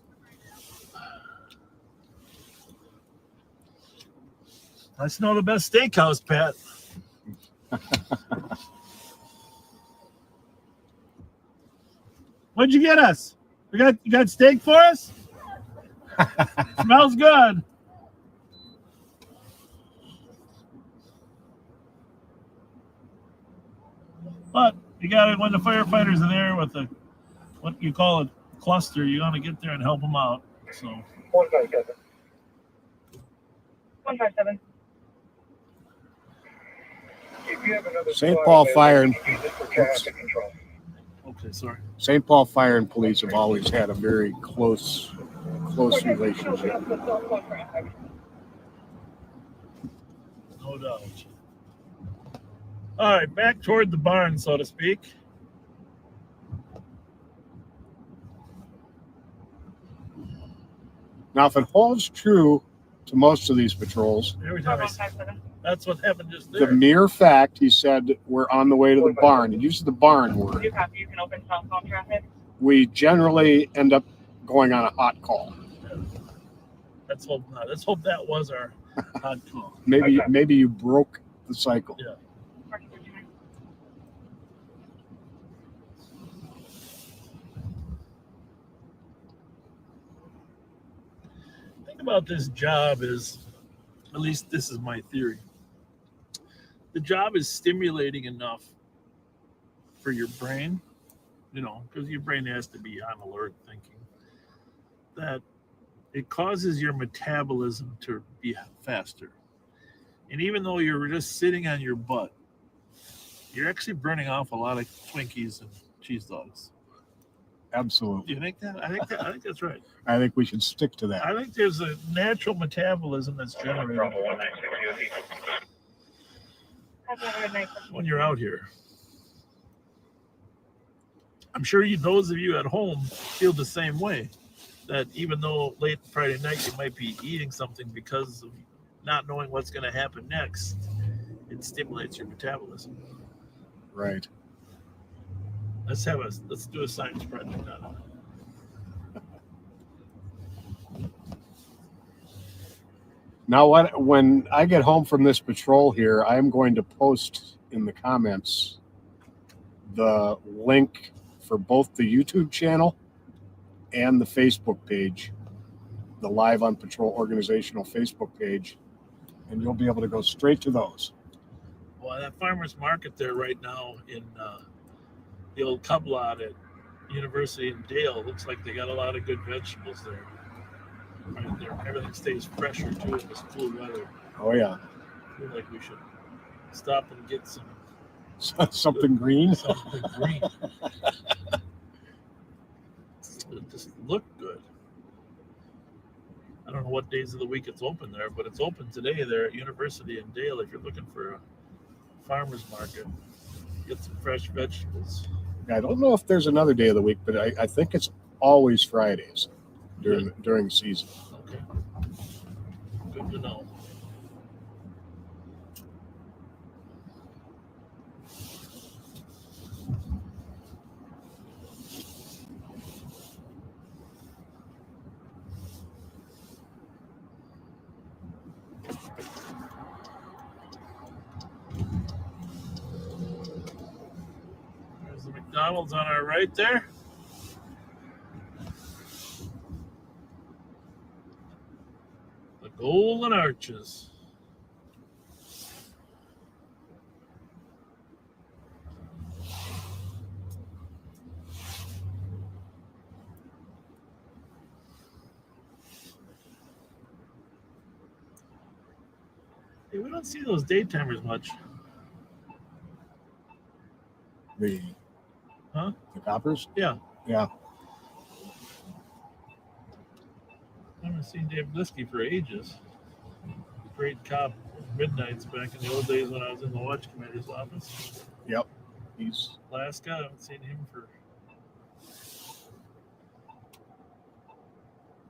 I smell the best steakhouse, Pat. What'd you get us? You got steak for us? Smells good. But you got it when the firefighters are there with the what you call a cluster. You got to get there and help them out. So 157. 157. If you have another St. squad Paul available, Fire you can use it for traffic control. okay, sorry. St. Paul Fire and Police have always had a very close relationship. No doubt. All right, back toward the barn, so to speak. Now, if it holds true to most of these patrols, Every time that's what happened just there. the mere fact he said we're on the way to the barn, he uses the barn word, You copy, you can open southbound traffic. we generally end up going on a hot call. Let's hope not. Let's hope that was our hot call. Maybe you broke the cycle. Yeah. About this job is, at least this is my theory, the job is stimulating enough for your brain, because your brain has to be on alert thinking, that it causes your metabolism to be faster. And even though you're just sitting on your butt, you're actually burning off a lot of Twinkies and cheese dogs. Absolutely. Do you think that? I think that's right. I think we should stick to that. I think there's a natural metabolism that's generated when you're out here. I'm sure those of you at home feel the same way. That even though late Friday night you might be eating something because of not knowing what's going to happen next, it stimulates your metabolism. Right. Let's do a science project on it. Now, when I get home from this patrol here, I'm going to post in the comments the link for both the YouTube channel and the Facebook page, the Live on Patrol organizational Facebook page, and you'll be able to go straight to those. Well, that farmer's market there right now in the old Cub lot at University in Dale looks like they got a lot of good vegetables there. Right there. Everything stays fresher too in this cool weather. Oh yeah. I feel like we should stop and get some something green. Something green. It just look good. I don't know what days of the week it's open there, but it's open today there at University in Dale if you're looking for a farmer's market. Get some fresh vegetables. I don't know if there's another day of the week, but I think it's always Fridays during the season. Okay. Good to know. There's the McDonald's on our right there. The Golden Arches. Hey, we don't see those daytimers much. The coppers? Yeah. Yeah. I haven't seen Dave Blisky for ages. Great cop midnights back in the old days when I was in the watch committee's office. Yep. He's Alaska. I haven't seen him for.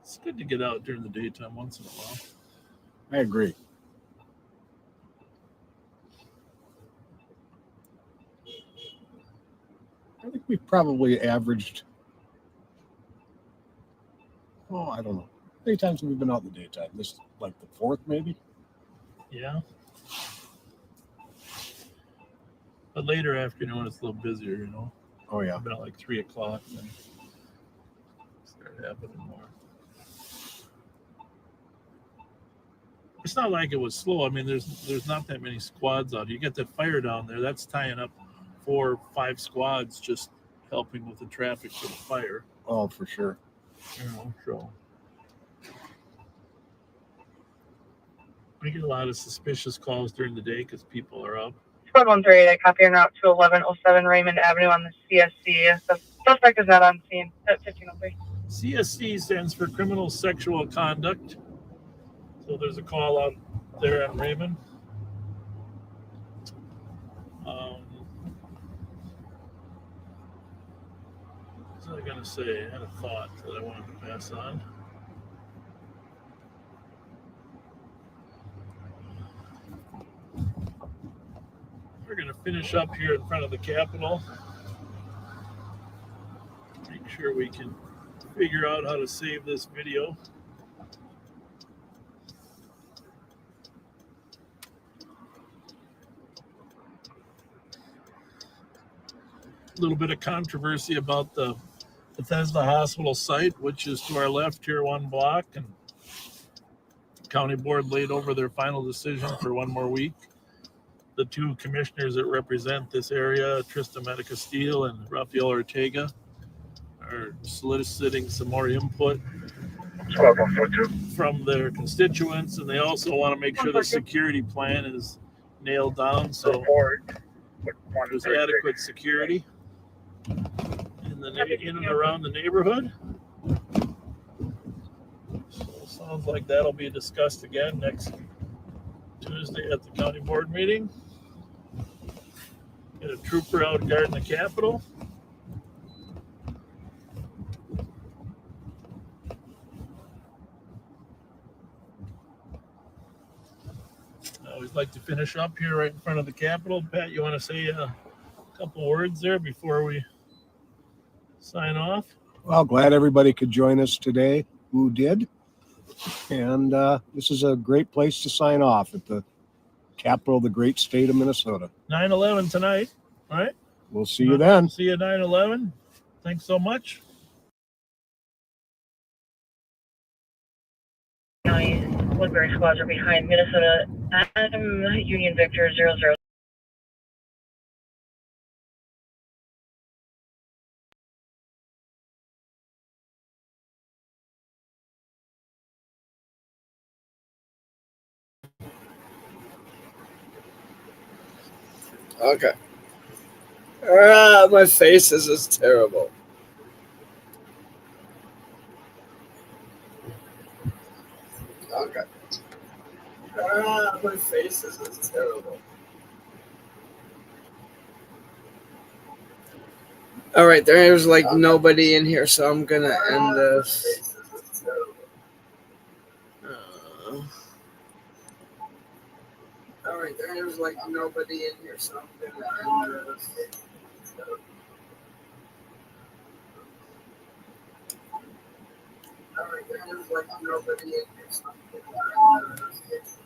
It's good to get out during the daytime once in a while. I agree. I think we probably averaged, I don't know. How many times have we been out in the daytime? This like the fourth, maybe? Yeah. But later afternoon, it's a little busier, you know. Oh, yeah. About like 3 o'clock, then start happening more. It's not like it was slow. I mean, there's not that many squads out. You get that fire down there. That's tying up 4 or 5 squads just helping with the traffic for the fire. Oh, for sure. You know, so we get a lot of suspicious calls during the day because people are up. Squad 138, I copy en route to 1107 Raymond Avenue on the CSC. The suspect is not on scene at 1503. CSC stands for Criminal Sexual Conduct. So there's a call out there on Raymond. What was I going to say? I had a thought that I wanted to pass on. We're going to finish up here in front of the Capitol. Make sure we can figure out how to save this video. A little bit of controversy about the Bethesda Hospital site, which is to our left here 1 block, and County Board laid over their final decision for 1 more week. The 2 commissioners that represent this area, Trista Medicastile and Rafael Ortega, are soliciting some more input Squawk 142. from their constituents, and they also want to make sure the security plan is nailed down so Report. there's adequate security in and around the neighborhood. So it sounds like that'll be discussed again next Tuesday at the county board meeting. Get a trooper out guarding the Capitol. I always like to finish up here right in front of the Capitol. Pat, you want to say a couple words there before we sign off? Well, glad everybody could join us today who did. And this is a great place to sign off at the capital of the great state of Minnesota. 9/11 tonight. All right. We'll see you then. See you at 9/11. Thanks so much. Woodbury squads are behind Minnesota Adam Union Victor 00. Okay. My face is just terrible. Okay. My face is just terrible. All right, there's like nobody in here, so I'm gonna end this. All right, there's like nobody in here, so I'm gonna end this. All right, there's like nobody in here, so I'm gonna end this.